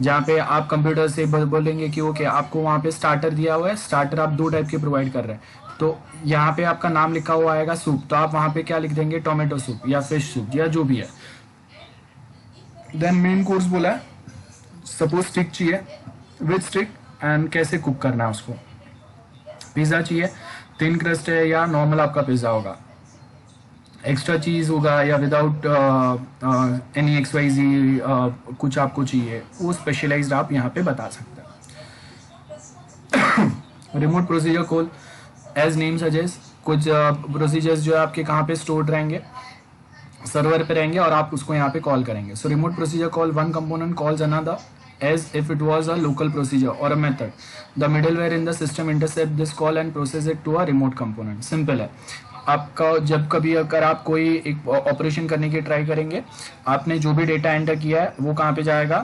जहाँ पे आप कंप्यूटर से बोलेंगे कि ओके आपको वहाँ पे स्टार्टर दिया हुआ है, स्टार्टर आप 2 टाइप के प्रोवाइड कर रहे हैं, तो यहाँ पे आपका नाम लिखा हुआ आएगा सूप, तो आप वहाँ पे क्या लिख देंगे, टोमेटो सूप या फिश सूप या जो भी है। देन मेन कोर्स बोला है, सपोज स्टिक चाहिए, विद स्टिक एंड कैसे कुक करना है उसको। पिज़्ज़ा चाहिए, थिन क्रस्ट है या नॉर्मल आपका पिज़्ज़ा होगा, एक्स्ट्रा चीज़ होगा या विदाउट एनी XYZ कुछ आपको चाहिए, वो स्पेशलाइज्ड आप यहाँ पे बता सकते हैं। Remote procedure call as name suggest, कुछ प्रोसीजर्स जो है आपके कहाँ पे स्टोर्ड रहेंगे, सर्वर पे रहेंगे और आप उसको यहाँ पे कॉल करेंगे। So remote procedure call one component calls another as if it was a local procedure or a method. The middleware in the system intercept this call and process it to a remote component. Simple है। आपका जब कभी अगर आप कोई एक operation करने की ट्राई करेंगे, आपने जो भी डेटा एंटर किया है वो कहाँ पे जाएगा,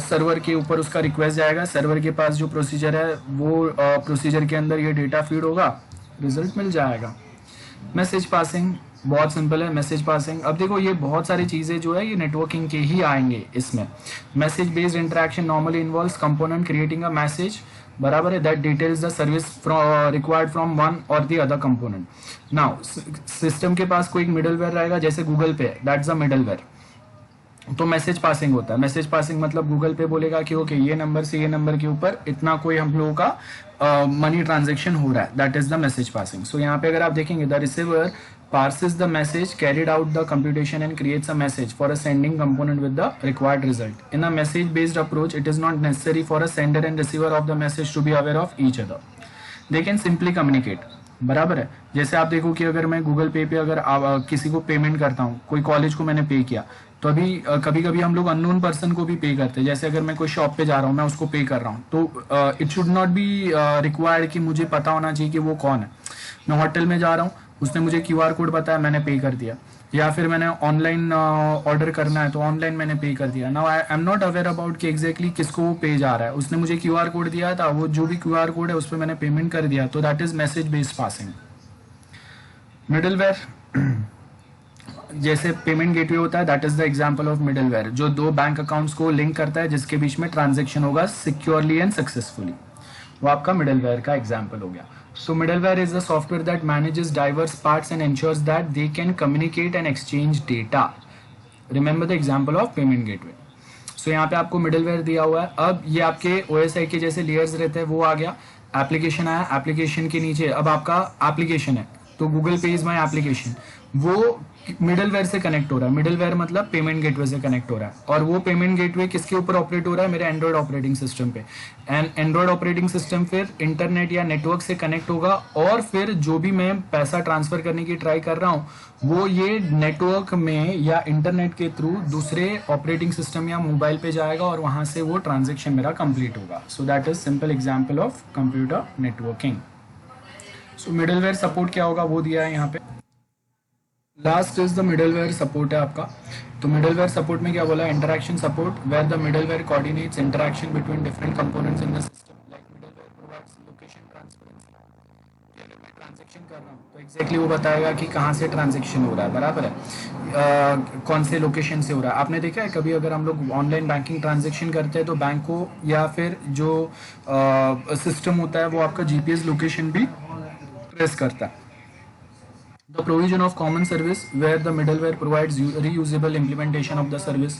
सर्वर के ऊपर उसका रिक्वेस्ट जाएगा, सर्वर के पास जो प्रोसीजर है वो प्रोसीजर के अंदर ये डेटा फीड होगा, रिजल्ट मिल जाएगा। मैसेज पासिंग बहुत सिंपल है, मैसेज पासिंग। अब देखो ये बहुत सारी चीज़ें जो है ये नेटवर्किंग के ही आएंगे इसमें। Message based interaction normally involves component creating a message, बराबर है, that details the service required from one or the other component. Now system के पास कोई मिडलवेयर रहेगा, जैसे Google Pay, that's a middleware, तो मैसेज पासिंग होता है। मैसेज पासिंग मतलब गूगल पे बोलेगा कि ओके ये नंबर से ये नंबर के ऊपर इतना कोई हम लोगों का मनी ट्रांजेक्शन हो रहा है, that is the message passing. So यहाँ पे अगर आप देखेंगे, the receiver parses the message, carried out the computation and creates a message for a sending component with the required result. In a message based approach, it is not necessary for a sender and receiver of the message to be aware of each other. They can simply communicate. बराबर है। जैसे आप देखो कि अगर मैं Google पे अगर किसी को पेमेंट करता हूँ, कोई कॉलेज को मैंने पे किया, तो अभी कभी कभी हम लोग अननोन पर्सन को भी पे करते हैं। जैसे अगर मैं कोई शॉप पे जा रहा हूँ, मैं उसको पे कर रहा हूँ, तो it should not be required कि मुझे पता होना चाहिए कि वो कौन है। मैं होटल में जा रहा हूँ, उसने मुझे QR कोड बताया, मैंने पे कर दिया, या फिर मैंने ऑनलाइन ऑर्डर करना है तो ऑनलाइन मैंने पे कर दिया। Now I am not aware about कि एग्जैक्टली किसको वो पे जा रहा है। उसने मुझे QR कोड दिया था, वो जो भी QR कोड है उस पर मैंने पेमेंट कर दिया, तो that is message based passing. Middleware जैसे पेमेंट गेटवे होता है, that is the example of middleware, जो 2 बैंक अकाउंट्स को लिंक करता है जिसके बीच में ट्रांजेक्शन होगा सिक्योरली एंड सक्सेसफुली, वो आपका मिडलवेयर का एग्जांपल हो गया। So middleware is the software that manages diverse parts and ensures that they can communicate and exchange data. Remember the example of payment gateway. So यहाँ पे आपको middleware दिया हुआ है। अब ये आपके OSI के जैसे layers रहते हैं वो आ गया, एप्लीकेशन आया, एप्लीकेशन के नीचे अब आपका एप्लीकेशन है, तो गूगल पे इज माई एप्लीकेशन, वो मिडलवेयर से कनेक्ट हो रहा है। मिडलवेयर मतलब पेमेंट गेटवे से कनेक्ट हो रहा है, और वो पेमेंट गेटवे किसके ऊपर ऑपरेट हो रहा है, मेरे एंड्रॉयड ऑपरेटिंग सिस्टम पे। एंड एंड्रॉयड ऑपरेटिंग सिस्टम फिर इंटरनेट या नेटवर्क से कनेक्ट होगा, और फिर जो भी मैं पैसा ट्रांसफर करने की ट्राई कर रहा हूँ वो ये नेटवर्क में या इंटरनेट के थ्रू दूसरे ऑपरेटिंग सिस्टम या मोबाइल पे जाएगा, और वहां से वो ट्रांजेक्शन मेरा कंप्लीट होगा। So that is simple example of computer networking. So middleware support क्या होगा वो दिया है यहाँ पे। Last is the middleware support है आपका। तो मिडलवेयर सपोर्ट में क्या बोला, interaction support where the middleware coordinates interaction between different components in the system, like middleware provides location transparency. अगर मैं ट्रांजैक्शन कर रहा हूँ तो एग्जैक्टली वो बताएगा कि कहाँ से ट्रांजैक्शन हो रहा है, बराबर है, कौन से लोकेशन से हो रहा है। आपने देखा है कभी अगर हम लोग ऑनलाइन बैंकिंग ट्रांजैक्शन करते हैं तो बैंक को या फिर जो सिस्टम होता है वो आपका GPS लोकेशन भी ट्रेस करता है। The provision of common service where the middleware provides reusable implementation of the service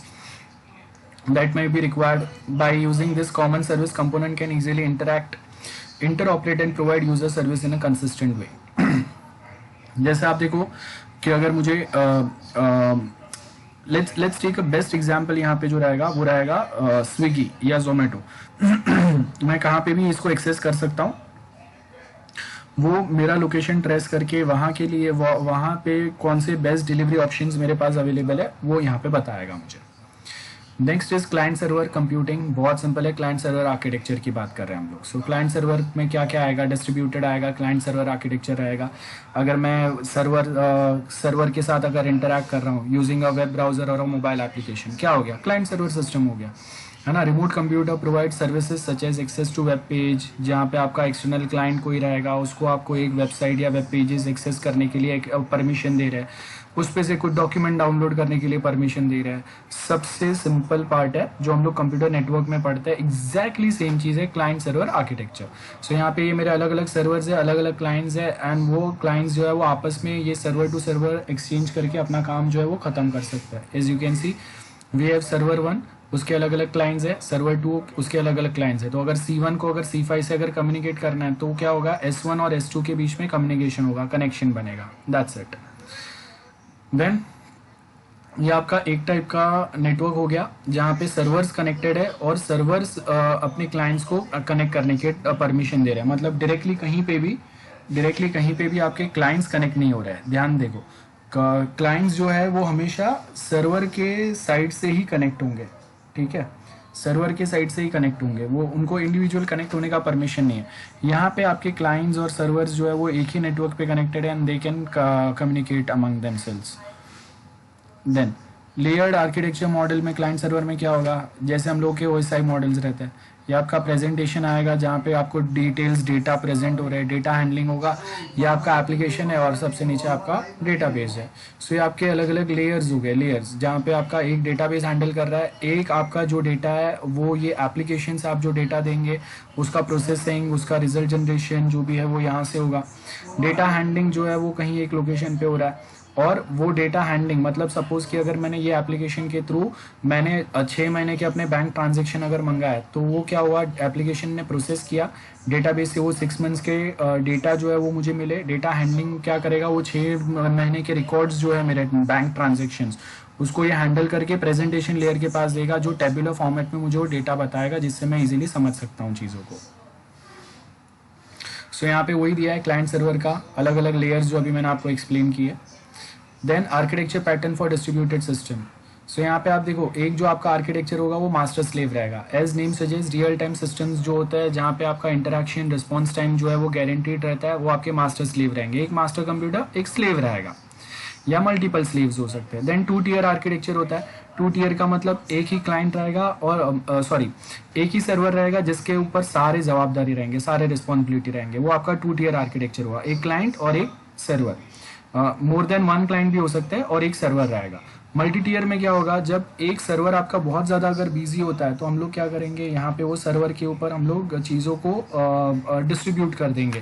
that may be required. By using this common service, component can easily interoperate and provide user service in a consistent way. जैसे आप देखो कि अगर मुझे let's take a best example, यहाँ पे जो रहेगा वो रहेगा स्विगी या जोमेटो। मैं कहाँ पे भी इसको एक्सेस कर सकता हूँ, वो मेरा लोकेशन ट्रेस करके वहाँ के लिए वहाँ पे कौन से बेस्ट डिलीवरी ऑप्शंस मेरे पास अवेलेबल है वो यहाँ पे बताएगा मुझे। Next is client server computing. बहुत सिंपल है, क्लाइंट सर्वर आर्किटेक्चर की बात कर रहे हैं हम लोग। सो क्लाइंट सर्वर में क्या क्या आएगा, डिस्ट्रीब्यूटेड आएगा, क्लाइंट सर्वर आर्किटेक्चर रहेगा। अगर मैं सर्वर के साथ अगर इंटरैक्ट कर रहा हूँ यूजिंग अ वेब ब्राउजर और अ मोबाइल एप्लीकेशन, क्या हो गया, क्लाइंट सर्वर सिस्टम हो गया, है ना। Remote computer provide services such as access to web page, जहाँ पे आपका एक्सटर्नल क्लाइंट कोई रहेगा, उसको आपको एक वेबसाइट या वेब पेजेस एक्सेस करने के लिए एक परमिशन दे रहे हैं, उस पे से कुछ डॉक्यूमेंट डाउनलोड करने के लिए परमिशन दे रहा है। सबसे सिंपल पार्ट है जो हम लोग कंप्यूटर नेटवर्क में पढ़ते हैं, एग्जैक्टली सेम चीज़ है क्लाइंट सर्वर आर्किटेक्चर। सो यहाँ पे ये मेरे अलग अलग सर्वर्स है, अलग अलग क्लाइंट्स है, एंड वो क्लाइंट्स जो है वो आपस में ये सर्वर टू सर्वर एक्सचेंज करके अपना काम जो है वो खत्म कर सकता है। As you can see we have server 1, उसके अलग अलग क्लाइंट्स है, सर्वर 2 उसके अलग अलग क्लाइंट्स है। तो अगर C1 को अगर C5 से अगर कम्युनिकेट करना है तो क्या होगा, S1 और S2 के बीच में कम्युनिकेशन होगा, कनेक्शन बनेगा, दैट्स इट। देन ये आपका एक टाइप का नेटवर्क हो गया जहाँ पे सर्वर्स कनेक्टेड है और सर्वर्स अपने क्लाइंट्स को कनेक्ट करने के परमिशन दे रहे हैं। मतलब डायरेक्टली कहीं पे भी आपके क्लाइंट्स कनेक्ट नहीं हो रहे हैं। ध्यान देखो, क्लाइंट्स जो है वो हमेशा सर्वर के साइड से ही कनेक्ट होंगे, ठीक है, सर्वर के साइड से ही कनेक्ट होंगे, वो उनको इंडिविजुअल कनेक्ट होने का परमिशन नहीं है। यहाँ पे आपके क्लाइंट्स और सर्वर्स जो है वो एक ही नेटवर्क पे कनेक्टेड है and they can communicate among themselves. Then layered architecture model में क्लाइंट सर्वर में क्या होगा, जैसे हम लोग के OSI मॉडल्स रहते हैं, ये आपका प्रेजेंटेशन आएगा जहाँ पे आपको डिटेल्स डेटा प्रेजेंट हो रहे हैं, डेटा हैंडलिंग होगा, ये आपका एप्लीकेशन है और सबसे नीचे आपका डेटाबेस है। सो ये आपके अलग अलग लेयर्स हो गए, लेयर्स जहाँ पे आपका एक डेटाबेस हैंडल कर रहा है, एक आपका जो डेटा है वो ये एप्लीकेशन से आप जो डेटा देंगे उसका प्रोसेसिंग, उसका रिजल्ट जनरेशन जो भी है वो यहाँ से होगा। डेटा हैंडलिंग जो है वो कहीं एक लोकेशन पे हो रहा है, और वो डेटा हैंडलिंग मतलब सपोज कि अगर मैंने ये एप्लीकेशन के थ्रू मैंने 6 महीने के अपने बैंक ट्रांजैक्शन अगर मंगाया तो वो क्या हुआ, एप्लीकेशन ने प्रोसेस किया, डेटाबेस से वो 6 मंथ्स के डेटा जो है वो मुझे मिले। डेटा हैंडलिंग क्या करेगा, वो 6 महीने के रिकॉर्ड्स जो है मेरे बैंक ट्रांजेक्शंस, उसको ये हैंडल करके प्रेजेंटेशन लेयर के पास देगा जो टेबुलर फॉर्मेट में मुझे वो डेटा बताएगा, जिससे मैं इजीली समझ सकता हूँ चीज़ों को। सो यहाँ पे वही दिया है क्लाइंट सर्वर का अलग अलग लेयर्स जो अभी मैंने आपको एक्सप्लेन किए। Then architecture pattern for distributed system. So यहाँ पे आप देखो, एक जो आपका आर्किटेक्चर होगा वो मास्टर स्लेव रहेगा। As name suggest real time systems जो होता है जहाँ पे आपका इंटरैक्शन रिस्पॉन्स टाइम जो है वो गारंटीड रहता है, वो आपके मास्टर स्लेव रहेंगे। एक मास्टर कंप्यूटर एक स्लेव रहेगा, या मल्टीपल स्लेव्स हो सकते हैं। देन 2 टियर आर्किटेक्चर होता है। 2 टियर का मतलब एक ही क्लाइंट रहेगा और एक ही सर्वर रहेगा जिसके ऊपर सारे जवाबदारी रहेंगे, सारे रिस्पॉन्सिबिलिटी रहेंगे, वो आपका 2 टियर आर्किटेक्चर हुआ। एक क्लाइंट और एक सर्वर, मोर देन 1 क्लाइंट भी हो सकता है और एक सर्वर रहेगा। मल्टी टियर में क्या होगा, जब एक सर्वर आपका बहुत ज़्यादा अगर बिजी होता है तो हम लोग क्या करेंगे, यहाँ पे वो सर्वर के ऊपर हम लोग चीज़ों को डिस्ट्रीब्यूट कर देंगे,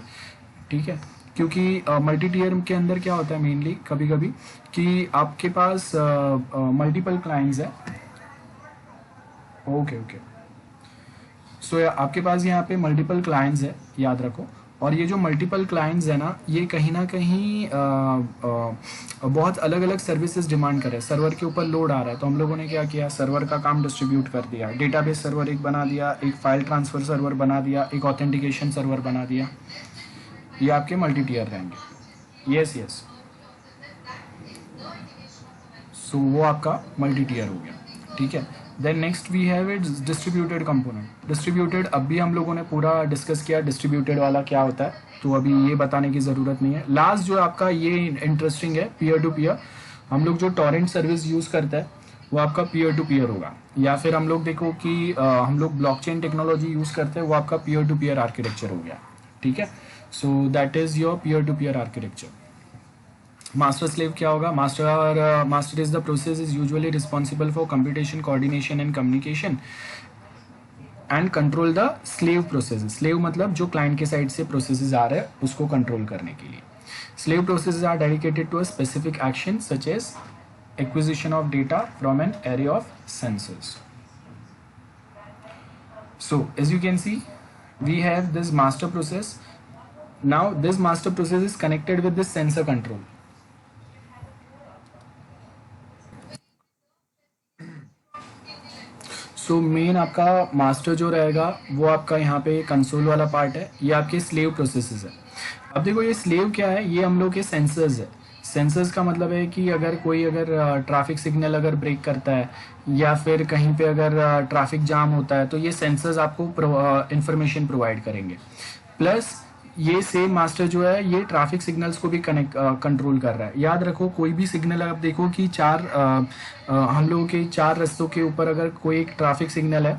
ठीक है। क्योंकि मल्टी टियर के अंदर क्या होता है मेनली कभी कभी कि आपके पास मल्टीपल क्लाइंट्स है। ओके सो आपके पास यहाँ पे मल्टीपल क्लाइंट्स है, याद रखो। और ये जो मल्टीपल क्लाइंट्स है ना, ये कहीं ना कहीं बहुत अलग अलग सर्विसेज डिमांड कर रहे हैं। सर्वर के ऊपर लोड आ रहा है तो हम लोगों ने क्या किया, सर्वर का काम डिस्ट्रीब्यूट कर दिया। डेटाबेस सर्वर एक बना दिया, एक फाइल ट्रांसफर सर्वर बना दिया, एक ऑथेंटिकेशन सर्वर बना दिया। ये आपके मल्टी टियर रहेंगे। यस सो वो आपका मल्टी टियर हो गया, ठीक है। Then next we have it distributed component. Distributed अभी हम लोगों ने पूरा डिस्कस किया डिस्ट्रीब्यूटेड वाला क्या होता है, तो अभी ये बताने की ज़रूरत नहीं है। लास्ट जो आपका ये इंटरेस्टिंग है, पीयर टू पीयर। हम लोग जो टॉरेंट सर्विस यूज़ करते हैं वो आपका पीयर टू पीयर होगा, या फिर हम लोग देखो कि हम लोग ब्लॉकचेन टेक्नोलॉजी यूज़ करते हैं, वो आपका पीयर टू पीयर आर्किटेक्चर हो गया, ठीक है। So that is your peer to peer architecture. Master slave क्या होगा, master is the process is usually responsible for computation, coordination and communication and control the slave process. Slave मतलब जो client के side से प्रोसेसेस आ रहे हैं उसको control करने के लिए। Slave processes are dedicated to a specific action such as acquisition of data from an array of sensors. So as you can see we have this master process. Now this master process is connected with this sensor control. So main आपका master जो रहेगा वो आपका यहाँ पे console वाला part है, ये आपके स्लेव प्रोसेसेस है। अब देखो ये स्लेव क्या है, ये हम लोग के सेंसर्स है। सेंसर्स का मतलब है कि अगर कोई ट्रैफिक सिग्नल अगर ब्रेक करता है या फिर कहीं पे अगर ट्रैफिक जाम होता है तो ये सेंसर्स आपको इंफॉर्मेशन प्रोवाइड करेंगे। प्लस ये सेम मास्टर जो है ये ट्रैफिक सिग्नल्स को भी कंट्रोल कर रहा है। याद रखो कोई भी सिग्नल आप देखो कि हम लोगों के 4 रास्तों के ऊपर अगर कोई एक ट्रैफिक सिग्नल है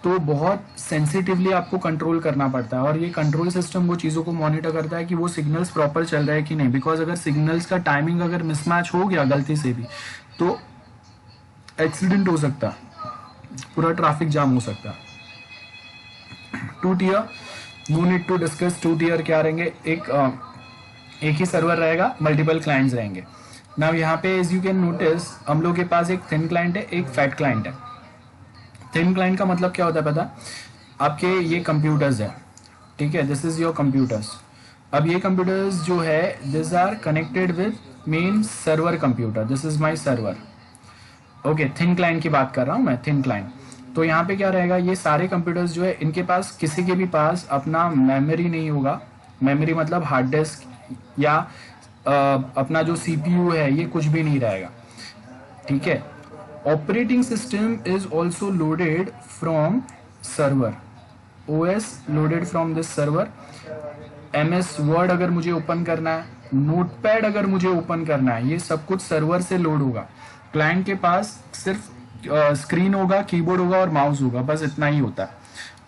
तो बहुत सेंसिटिवली आपको कंट्रोल करना पड़ता है, और ये कंट्रोल सिस्टम वो चीज़ों को मॉनिटर करता है कि वो सिग्नल्स प्रॉपर चल रहा है कि नहीं। बिकॉज अगर सिग्नल्स का टाइमिंग अगर मिसमैच हो गया गलती से भी तो एक्सीडेंट हो सकता है, पूरा ट्रैफिक जाम हो सकता है। 2 tier, no need to discuss. 2 tier क्या रहेंगे, एक ही सर्वर रहेगा, मल्टीपल क्लाइंट्स रहेंगे। नाउ यहाँ पे एज यू कैन नोटिस हम लोग के पास एक थिन क्लाइंट है, एक फैट क्लाइंट है। थिन क्लाइंट का मतलब क्या होता है पता, आपके ये कंप्यूटर्स है, ठीक है, दिस इज योर कंप्यूटर्स। अब ये कंप्यूटर्स जो है this are connected with main server computer, this is my server. Okay, thin client की बात कर रहा हूँ मैं, थिन क्लाइंट। तो यहाँ पे क्या रहेगा, ये सारे कंप्यूटर्स जो है इनके पास किसी के भी पास अपना मेमोरी नहीं होगा। मेमोरी मतलब हार्ड डिस्क या अपना जो सीपीयू है ये कुछ भी नहीं रहेगा, ठीक है। Operating system is also loaded from server, OS loaded from this server. MS word अगर मुझे ओपन करना है, नोटपैड अगर मुझे ओपन करना है, ये सब कुछ सर्वर से लोड होगा। क्लाइंट के पास सिर्फ स्क्रीन होगा, कीबोर्ड होगा और माउस होगा, बस इतना ही होता है।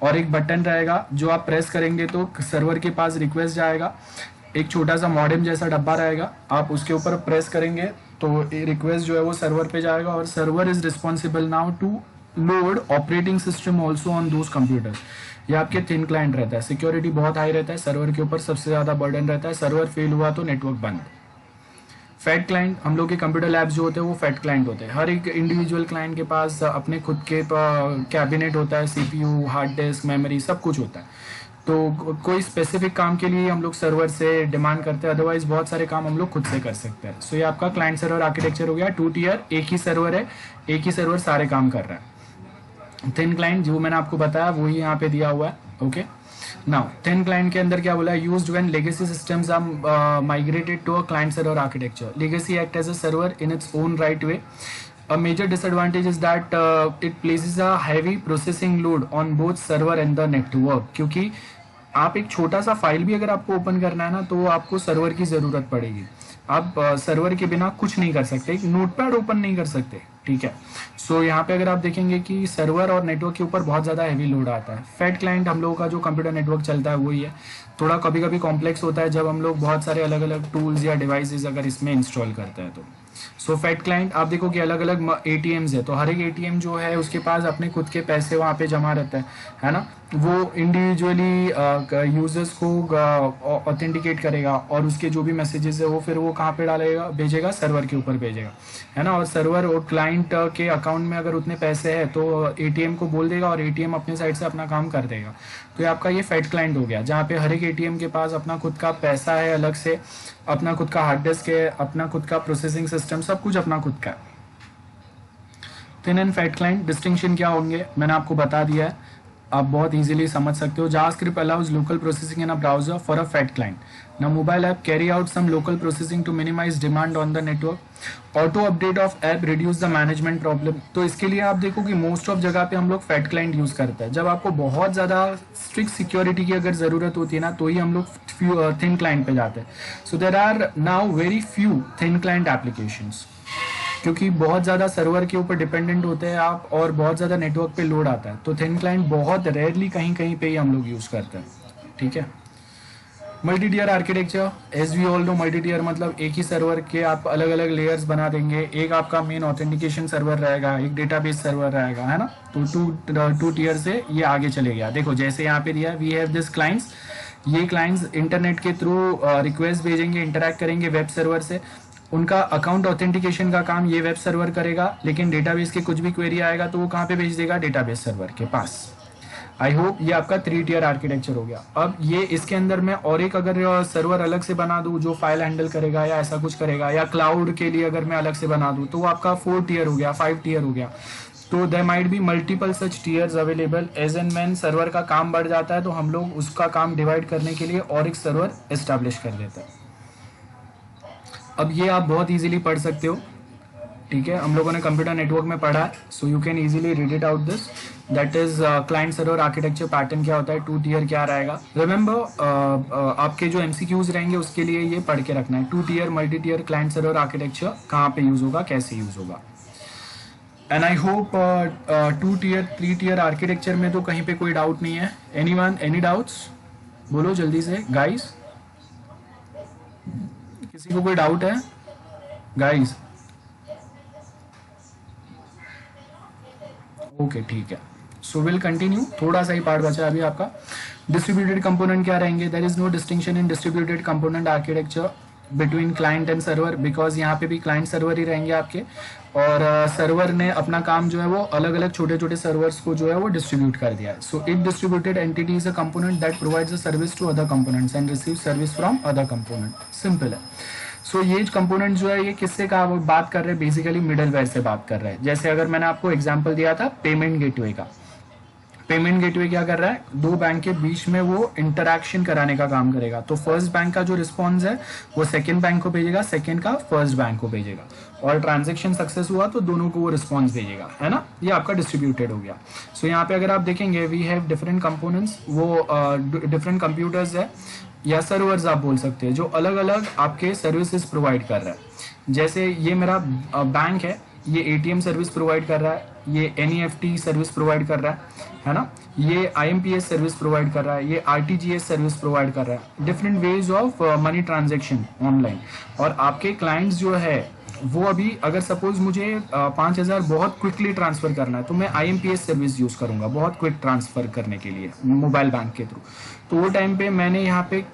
और एक बटन रहेगा जो आप प्रेस करेंगे तो सर्वर के पास रिक्वेस्ट जाएगा। एक छोटा सा मॉडेम जैसा डब्बा रहेगा, आप उसके ऊपर प्रेस करेंगे तो रिक्वेस्ट जो है वो सर्वर पे जाएगा, और server is responsible now to load operating system also on those computers. ये आपके थिन क्लाइंट रहता है, सिक्योरिटी बहुत हाई रहता है, सर्वर के ऊपर सबसे ज्यादा बर्डन रहता है, सर्वर फेल हुआ तो नेटवर्क बंद। फैट क्लाइंट, हम लोग के कंप्यूटर लैब्स जो होते हैं वो फैट क्लाइंट होते हैं। हर एक इंडिविजुअल क्लाइंट के पास अपने खुद के कैबिनेट होता है, सीपीयू, हार्ड डिस्क, मेमोरी, सब कुछ होता है। तो कोई स्पेसिफिक काम के लिए हम लोग सर्वर से डिमांड करते हैं, अदरवाइज बहुत सारे काम हम लोग खुद से कर सकते हैं। सो ये आपका क्लाइंट सर्वर आर्किटेक्चर हो गया। 2 टियर, एक ही सर्वर है, एक ही सर्वर सारे काम कर रहा है। थिन क्लाइंट जो मैंने आपको बताया वही यहाँ पे दिया हुआ है। ओके, नाउ थिन क्लाइंट के अंदर क्या बोला है, used when legacy systems are migrated to a client server architecture. Legacy act as a server in its own right way. A major disadvantage is that it places a heavy processing load on both server and the network, क्योंकि आप एक छोटा सा file भी अगर आपको open करना है ना तो आपको सर्वर की ज़रूरत पड़ेगी। आप सर्वर के बिना कुछ नहीं कर सकते, एक नोटपैड ओपन नहीं कर सकते, ठीक है। सो यहाँ पे अगर आप देखेंगे कि सर्वर और नेटवर्क के ऊपर बहुत ज़्यादा हैवी लोड आता है। फैट क्लाइंट हम लोगों का जो कंप्यूटर नेटवर्क चलता है वही है, थोड़ा कभी कभी कॉम्प्लेक्स होता है जब हम लोग बहुत सारे अलग अलग टूल्स या डिवाइसेस अगर इसमें इंस्टॉल करते हैं तो। सो फैट क्लाइंट आप देखो कि अलग अलग ATMs है, तो हर एक ATM जो है उसके पास अपने खुद के पैसे वहाँ पे जमा रहते हैं, है ना। वो इंडिविजुअली यूजर्स को ऑथेंटिकेट करेगा और उसके जो भी मैसेजेस है वो फिर वो कहाँ पे डालेगा, भेजेगा, सर्वर के ऊपर भेजेगा, है ना। और सर्वर और क्लाइंट के अकाउंट में अगर उतने पैसे हैं तो ATM को बोल देगा और ATM अपने साइड से अपना काम कर देगा। तो ये आपका ये फैट क्लाइंट हो गया, जहाँ पे हर एक ATM के पास अपना खुद का पैसा है, अलग से अपना खुद का हार्ड डिस्क है, अपना खुद का प्रोसेसिंग सिस्टम, सब कुछ अपना खुद का है। Thin and fat client distinction क्या होंगे मैंने आपको बता दिया है, आप बहुत इजीली समझ सकते हो। JavaScript allows local processing in a browser for a fat client. Now mobile app carry out some local processing to minimize demand on the network. Auto update of app reduce the management problem. तो इसके लिए आप देखो कि most of जगह पे हम लोग फैट क्लाइंट यूज करते हैं। जब आपको बहुत ज़्यादा स्ट्रिक्ट सिक्योरिटी की अगर ज़रूरत होती है ना तो ही हम लोग थिन क्लाइंट पे जाते हैं। So there are now very few thin client applications, क्योंकि बहुत ज़्यादा सर्वर के ऊपर डिपेंडेंट होते हैं आप और बहुत ज़्यादा नेटवर्क पे लोड आता है, तो थिन क्लाइंट बहुत रेयरली कहीं कहीं पे ही हम लोग यूज़ करते हैं, ठीक है। Multi tier architecture, as we all know multi tier मतलब एक ही सर्वर के आप अलग अलग लेयर्स बना देंगे। एक आपका मेन ऑथेंटिकेशन सर्वर रहेगा, एक डेटाबेस सर्वर रहेगा, है ना। तो टू टियर से ये आगे चले गया। देखो जैसे यहाँ पे दिया वी हैव दिस क्लाइंट्स, ये क्लाइंट्स इंटरनेट के थ्रू रिक्वेस्ट भेजेंगे, इंटरैक्ट करेंगे वेब सर्वर से। उनका अकाउंट ऑथेंटिकेशन का काम ये वेब सर्वर करेगा, लेकिन डेटाबेस के कुछ भी क्वेरी आएगा तो वो कहाँ पे भेज देगा, डेटाबेस सर्वर के पास। आई होप ये आपका 3 टियर आर्किटेक्चर हो गया। अब ये इसके अंदर मैं और एक अगर सर्वर अलग से बना दूं जो फाइल हैंडल करेगा या ऐसा कुछ करेगा, या क्लाउड के लिए अगर मैं अलग से बना दूं तो वो आपका 4 टियर हो गया, 5 टियर हो गया। तो there might be multiple such tiers available as and main server का काम बढ़ जाता है तो हम लोग उसका काम डिवाइड करने के लिए और एक सर्वर एस्टैब्लिश कर देते हैं। अब ये आप बहुत इजीली पढ़ सकते हो, ठीक है, हम लोगों ने कंप्यूटर नेटवर्क में पढ़ा है, so you can easily read it out this, that is client server architecture pattern क्या होता है, 2 टीयर क्या रहेगा। रिमेंबर आपके जो एमसीक्यूज रहेंगे उसके लिए ये पढ़ के रखना है, 2 tier multi tier client server architecture कहाँ पे यूज होगा, कैसे यूज होगा। And I hope 2 tier 3 tier architecture में तो कहीं पे कोई डाउट नहीं है। एनीवन, एनी डाउट्स, बोलो जल्दी से गाइस, किसी को कोई डाउट है गाइस? ओके ठीक है, सो विल कंटिन्यू, थोड़ा सा ही पार्ट बचा अभी आपका। डिस्ट्रीब्यूटेड कंपोनेंट क्या रहेंगे, there is no distinction in distributed component architecture between client and server, because यहाँ पे भी क्लाइंट सर्वर ही रहेंगे आपके, और सर्वर ने अपना काम जो है वो अलग अलग छोटे छोटे सर्वर्स को जो है वो डिस्ट्रीब्यूट कर दिया है। So it distributed entity is a component that provides a service to other components and receive service from other component, simple है। सो ये कंपोनेंट जो है ये किससे का बात कर रहे हैं, बेसिकली मिडलवेयर से बात कर रहे हैं। जैसे अगर मैंने आपको एग्जांपल दिया था पेमेंट गेटवे का, पेमेंट गेटवे क्या कर रहा है, 2 बैंक के बीच में वो इंटरैक्शन कराने का काम करेगा। तो फर्स्ट बैंक का जो रिस्पॉन्स है वो सेकंड बैंक को भेजेगा, सेकंड का फर्स्ट बैंक को भेजेगा, और ट्रांजेक्शन सक्सेस हुआ तो दोनों को वो रिस्पॉन्स भेजेगा, है ना। ये आपका डिस्ट्रीब्यूटेड हो गया। सो यहाँ पे अगर आप देखेंगे वी हैव डिफरेंट कंपोनेंट्स, वो डिफरेंट कंप्यूटर्स है या सर्वर्स आप बोल सकते हैं जो अलग अलग आपके सर्विसेज प्रोवाइड कर रहा है। जैसे ये मेरा बैंक है, ये एटीएम सर्विस प्रोवाइड कर रहा है, ये एनईएफटी सर्विस प्रोवाइड कर रहा है ना, ये आईएमपीएस सर्विस प्रोवाइड कर रहा है, ये आरटीजीएस सर्विस प्रोवाइड कर रहा है, different ways of money transaction online. और आपके क्लाइंट्स जो है वो अभी अगर सपोज मुझे 5000 बहुत क्विकली ट्रांसफर करना है तो मैं आईएमपीएस सर्विस यूज करूंगा बहुत क्विक ट्रांसफर करने के लिए मोबाइल बैंक के थ्रू। तो वो टाइम पे मैंने यहाँ पे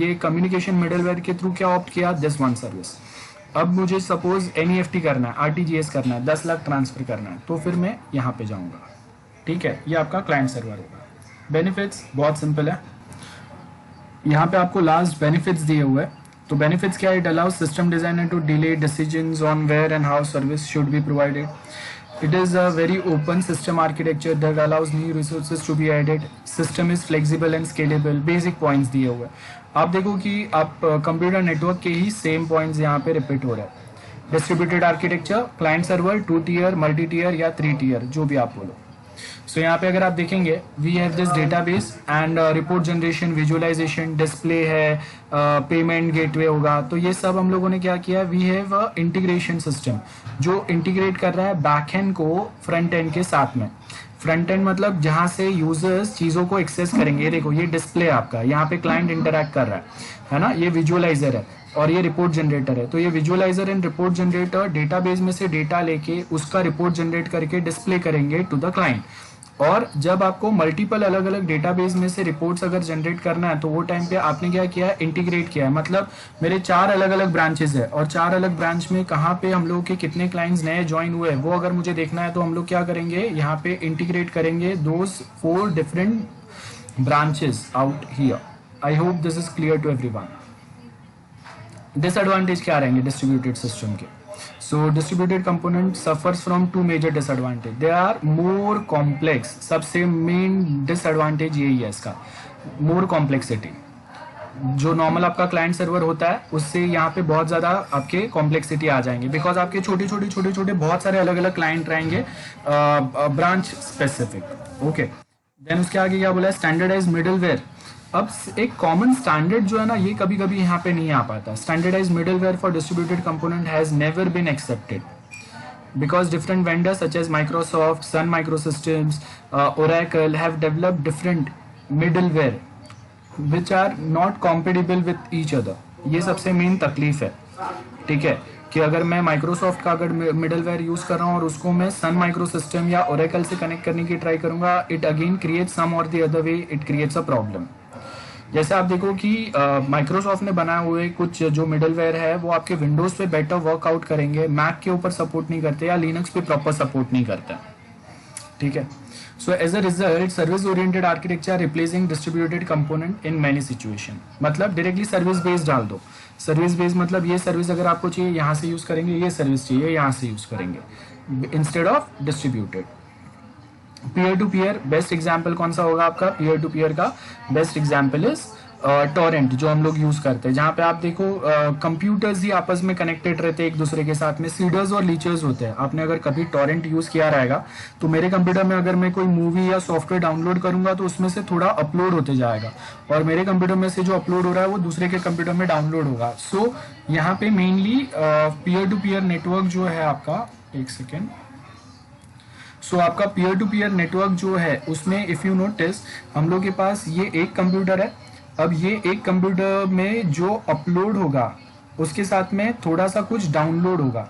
ये कम्युनिकेशन मिडलवेयर के थ्रू क्या ऑप्ट किया, दिस वन सर्विस। अब मुझे सपोज एनईएफटी करना है, आरटीजीएस करना है, 10 लाख ट्रांसफर करना है, तो फिर मैं यहाँ पे जाऊंगा, ठीक है। ये आपका क्लाइंट सर्वर होगा। बेनिफिट्स बहुत सिंपल है, यहाँ पे आपको लास्ट बेनिफिट्स दिए हुए हैं। तो बेनिफिट्स क्या है, it allows system designer to delay decisions on where and how service should be provided. It is a very open system architecture that allows new resources to be added. System is flexible and scalable. Basic points दिए हुए हैं। आप देखो कि आप computer network के ही same points यहाँ पे रिपीट हो रहे हैं। Distributed architecture, client server, 2 tier, multi tier या 3 टीयर, जो भी आप बोलो। सो यहाँ पे अगर आप देखेंगे we have this database and report generation, visualization, display है, पेमेंट गेटवे होगा। तो ये सब हम लोगों ने क्या किया, वी हैव इंटीग्रेशन सिस्टम जो इंटीग्रेट कर रहा है बैक एंड को फ्रंट एंड के साथ में। फ्रंट एंड मतलब जहां से यूजर्स चीजों को एक्सेस करेंगे। देखो ये डिस्प्ले आपका, यहाँ पे क्लाइंट इंटरैक्ट कर रहा है ना, ये विजुअलाइजर है और ये रिपोर्ट जनरेटर है। तो ये visualiser and report generator database में से डेटा लेके उसका रिपोर्ट जनरेट करके डिस्प्ले करेंगे टू द क्लाइंट। और जब आपको मल्टीपल अलग अलग डेटाबेस में से रिपोर्ट्स अगर जनरेट करना है तो वो टाइम पे आपने क्या किया है, इंटीग्रेट किया है। मतलब मेरे 4 अलग अलग ब्रांचेस है और 4 अलग ब्रांच में कहाँ पे हम लोगों के कितने क्लाइंट्स नए ज्वाइन हुए वो अगर मुझे देखना है तो हम लोग क्या करेंगे, यहाँ पे इंटीग्रेट करेंगे those 4 different branches out here. I hope this is clear to everyone. Disadvantage क्या रहेंगे डिस्ट्रीब्यूटेड सिस्टम के? So distributed component suffers from 2 major disadvantage. They are more complex. सबसे मेन डिसएडवांटेज यही है इसका, मोर कॉम्प्लेक्सिटी। जो नॉर्मल आपका क्लाइंट सर्वर होता है उससे यहाँ पे बहुत ज्यादा आपके कॉम्प्लेक्सिटी आ जाएंगे, बिकॉज आपके छोटे छोटे बहुत सारे अलग अलग क्लाइंट रहेंगे ब्रांच स्पेसिफिक। ओके, देन उसके आगे क्या बोला है, स्टैंडर्डाइज मिडलवेयर। अब एक कॉमन स्टैंडर्ड जो है ना ये कभी कभी यहाँ पे नहीं आ पाता। Standardize middleware for distributed component has never been accepted because different vendors such as Microsoft, Sun Microsystems, Oracle have developed different middleware which are not compatible with each other. ये सबसे मेन तकलीफ है, ठीक है, कि अगर मैं माइक्रोसॉफ्ट का अगर मिडलवेयर यूज कर रहा हूँ और उसको मैं सन माइक्रोसिस्टम या ओरेकल से कनेक्ट करने की ट्राई करूंगा, इट अगेन क्रिएट सम और the other way it creates a problem. जैसे आप देखो कि माइक्रोसॉफ्ट ने बनाए हुए कुछ जो मिडलवेयर है वो आपके विंडोज पे बेटर वर्कआउट करेंगे, मैक के ऊपर सपोर्ट नहीं करते या लिनक्स पे प्रॉपर सपोर्ट नहीं करता, ठीक है। So as a result service oriented architecture replacing distributed component in many situation. मतलब डायरेक्टली सर्विस बेस्ड डाल दो। सर्विस बेस्ड मतलब ये सर्विस अगर आपको चाहिए यहाँ से यूज करेंगे, ये सर्विस चाहिए यहाँ से यूज करेंगे। Instead of distributed. Peer to peer best example कौन सा होगा आपका? पीयर टू पीयर का बेस्ट एग्जाम्पल इज टॉरेंट, जो हम लोग यूज करते हैं, जहाँ पे आप देखो कंप्यूटर्स ही आपस में कनेक्टेड रहते हैं एक दूसरे के साथ में, सीडर्स और लीचर्स होते हैं। आपने अगर कभी टॉरेंट यूज किया रहेगा तो मेरे कंप्यूटर में अगर मैं कोई मूवी या सॉफ्टवेयर डाउनलोड करूंगा तो उसमें से थोड़ा अपलोड होते जाएगा, और मेरे कंप्यूटर में से जो अपलोड हो रहा है वो दूसरे के कंप्यूटर में डाउनलोड होगा। सो यहाँ पे mainly peer to peer network जो है आपका, एक सेकेंड, सो आपका पीयर टू पीयर नेटवर्क जो है उसमें इफ यू नोटिस हम लोग के पास ये एक कंप्यूटर है। अब ये एक कंप्यूटर में जो अपलोड होगा उसके साथ में थोड़ा सा कुछ डाउनलोड होगा,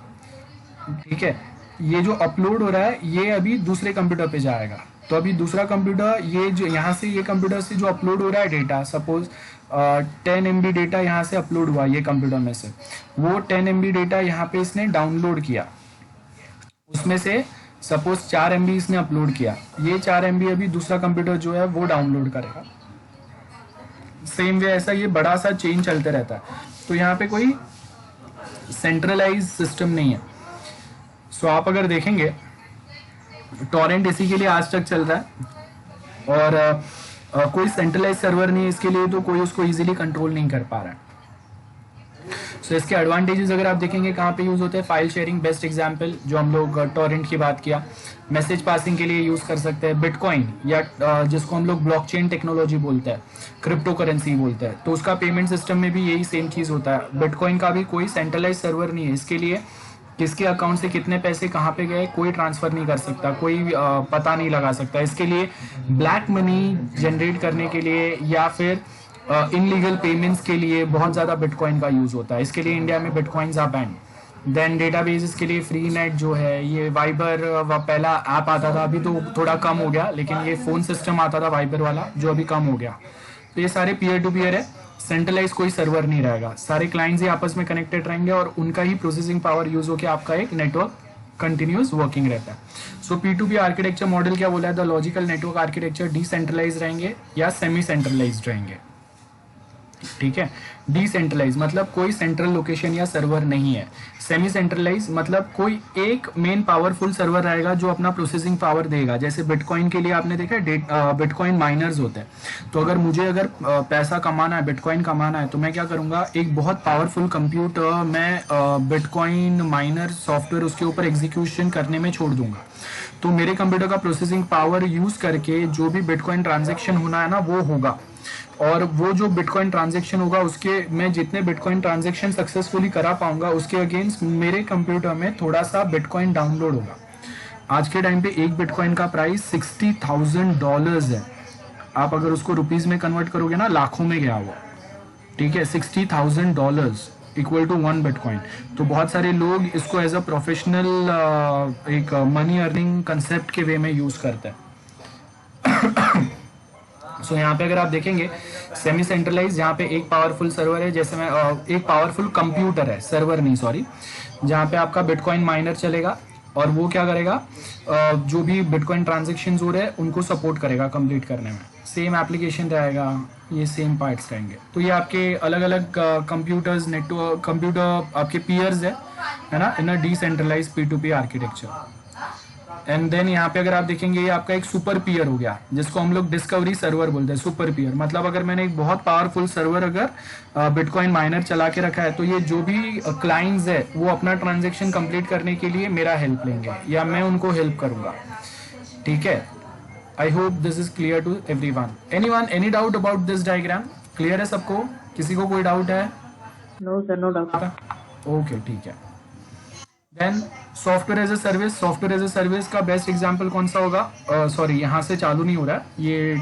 ठीक है। ये जो अपलोड हो रहा है ये अभी दूसरे कंप्यूटर पे जाएगा, तो अभी दूसरा कंप्यूटर ये जो यहाँ से ये कंप्यूटर से जो अपलोड हो रहा है डेटा, सपोज 10 MB डेटा यहाँ से अपलोड हुआ ये कंप्यूटर में से, वो 10 MB डेटा यहाँ पे इसने डाउनलोड किया, उसमें से सपोज 4 MB इसने अपलोड किया, ये 4 MB अभी दूसरा कंप्यूटर जो है वो डाउनलोड करेगा। सेम वे ऐसा ये बड़ा सा चेन चलते रहता है, तो यहाँ पे कोई सेंट्रलाइज सिस्टम नहीं है। सो आप अगर देखेंगे टॉरेंट इसी के लिए आज तक चल रहा है, और कोई सेंट्रलाइज सर्वर नहीं है इसके लिए, तो कोई उसको इजीली कंट्रोल नहीं कर पा रहा है। सो इसके एडवांटेजेस अगर आप देखेंगे कहाँ पे यूज होते हैं, फाइल शेयरिंग बेस्ट एग्जांपल, जो हम लोग टॉरेंट की बात किया, मैसेज पासिंग के लिए यूज कर सकते हैं, बिटकॉइन या जिसको हम लोग ब्लॉकचेन टेक्नोलॉजी बोलते हैं, क्रिप्टो करेंसी बोलते हैं, तो उसका पेमेंट सिस्टम में भी यही सेम चीज होता है। बिटकॉइन का भी कोई सेंट्रलाइज सर्वर नहीं है, इसके लिए किसके अकाउंट से कितने पैसे कहाँ पे गए कोई ट्रांसफर नहीं कर सकता, कोई पता नहीं लगा सकता। इसके लिए ब्लैक मनी जनरेट करने के लिए या फिर इनलीगल पेमेंट्स के लिए बहुत ज़्यादा बिटकॉइन का यूज़ होता है। इसके लिए इंडिया में bitcoins are ban. Then databases के लिए फ्री नेट जो है, ये वाइबर पहला ऐप आता था, अभी तो थोड़ा कम हो गया, लेकिन ये फ़ोन सिस्टम आता था वाइबर वाला जो अभी कम हो गया। तो ये सारे पीयर टू पीयर है, सेंट्रलाइज कोई सर्वर नहीं रहेगा, सारे क्लाइंट्स ही आपस में कनेक्टेड रहेंगे और उनका ही प्रोसेसिंग पावर यूज होकर आपका एक नेटवर्क कंटिन्यूस वर्किंग रहता है। सो P2P आर्किटेक्चर मॉडल क्या बोला है, the logical network architecture decentralize रहेंगे या सेमी सेंट्रलाइज रहेंगे, ठीक है। डिसेंट्रलाइज मतलब कोई सेंट्रल लोकेशन या सर्वर नहीं है, सेमी सेंट्रलाइज मतलब कोई एक मेन पावरफुल सर्वर रहेगा जो अपना प्रोसेसिंग पावर देगा। जैसे बिटकॉइन के लिए आपने देखा है बिटकॉइन माइनर्स होते हैं, तो अगर मुझे अगर पैसा कमाना है, बिटकॉइन कमाना है, तो मैं क्या करूंगा, एक बहुत पावरफुल कंप्यूटर मैं बिटकॉइन माइनर सॉफ्टवेयर उसके ऊपर एग्जीक्यूशन करने में छोड़ दूंगा, तो मेरे कंप्यूटर का प्रोसेसिंग पावर यूज करके जो भी बिटकॉइन ट्रांजेक्शन होना है ना वो होगा, और वो जो बिटकॉइन ट्रांजैक्शन होगा उसके मैं जितने बिटकॉइन ट्रांजैक्शन सक्सेसफुली करा पाऊंगा उसके अगेंस्ट मेरे कंप्यूटर में थोड़ा सा बिटकॉइन डाउनलोड होगा। आज के टाइम पे एक बिटकॉइन का प्राइस $60,000 है, आप अगर उसको रुपीज में कन्वर्ट करोगे ना लाखों में गया हुआ, ठीक है। $60,000 इक्वल टू 1 बिटकॉइन। तो बहुत सारे लोग इसको एज अ प्रोफेशनल एक मनी अर्निंग कंसेप्ट के वे में यूज करते हैं। सो यहाँ पे अगर आप देखेंगे सेमी सेंट्रलाइज, जहाँ पे एक पावरफुल सर्वर है, जैसे मैं एक पावरफुल कंप्यूटर है, सर्वर नहीं सॉरी, जहाँ पे आपका बिटकॉइन माइनर चलेगा और वो क्या करेगा, जो भी बिटकॉइन ट्रांजेक्शन हो रहे हैं उनको सपोर्ट करेगा कंप्लीट करने में, सेम एप्लीकेशन रहेगा, ये सेम पार्ट्स रहेंगे। तो ये आपके अलग अलग कंप्यूटर्स नेटवर्क कंप्यूटर आपके पीयर्स है ना, in a decentralize P2P architecture. And then यहाँ पे अगर आप देखेंगे ये आपका एक सुपर पीयर हो गया, जिसको हम लोग डिस्कवरी सर्वर बोलते हैं। सुपर पीयर मतलब अगर मैंने एक बहुत पावरफुल सर्वर अगर बिटकॉइन माइनर चला के रखा है, तो ये जो भी क्लाइंट्स है वो अपना ट्रांजेक्शन कंप्लीट करने के लिए मेरा हेल्प लेंगे या मैं उनको हेल्प करूंगा, ठीक है। I hope this is clear to everyone. Anyone any doubt about this diagram? Clear है सबको? किसी को कोई डाउट है? No sir, no doubt. Okay ठीक है। Then software as a service, software as a service का बेस्ट एग्जांपल कौन सा होगा? सॉरी यहाँ से चालू नहीं हो रहा है, ये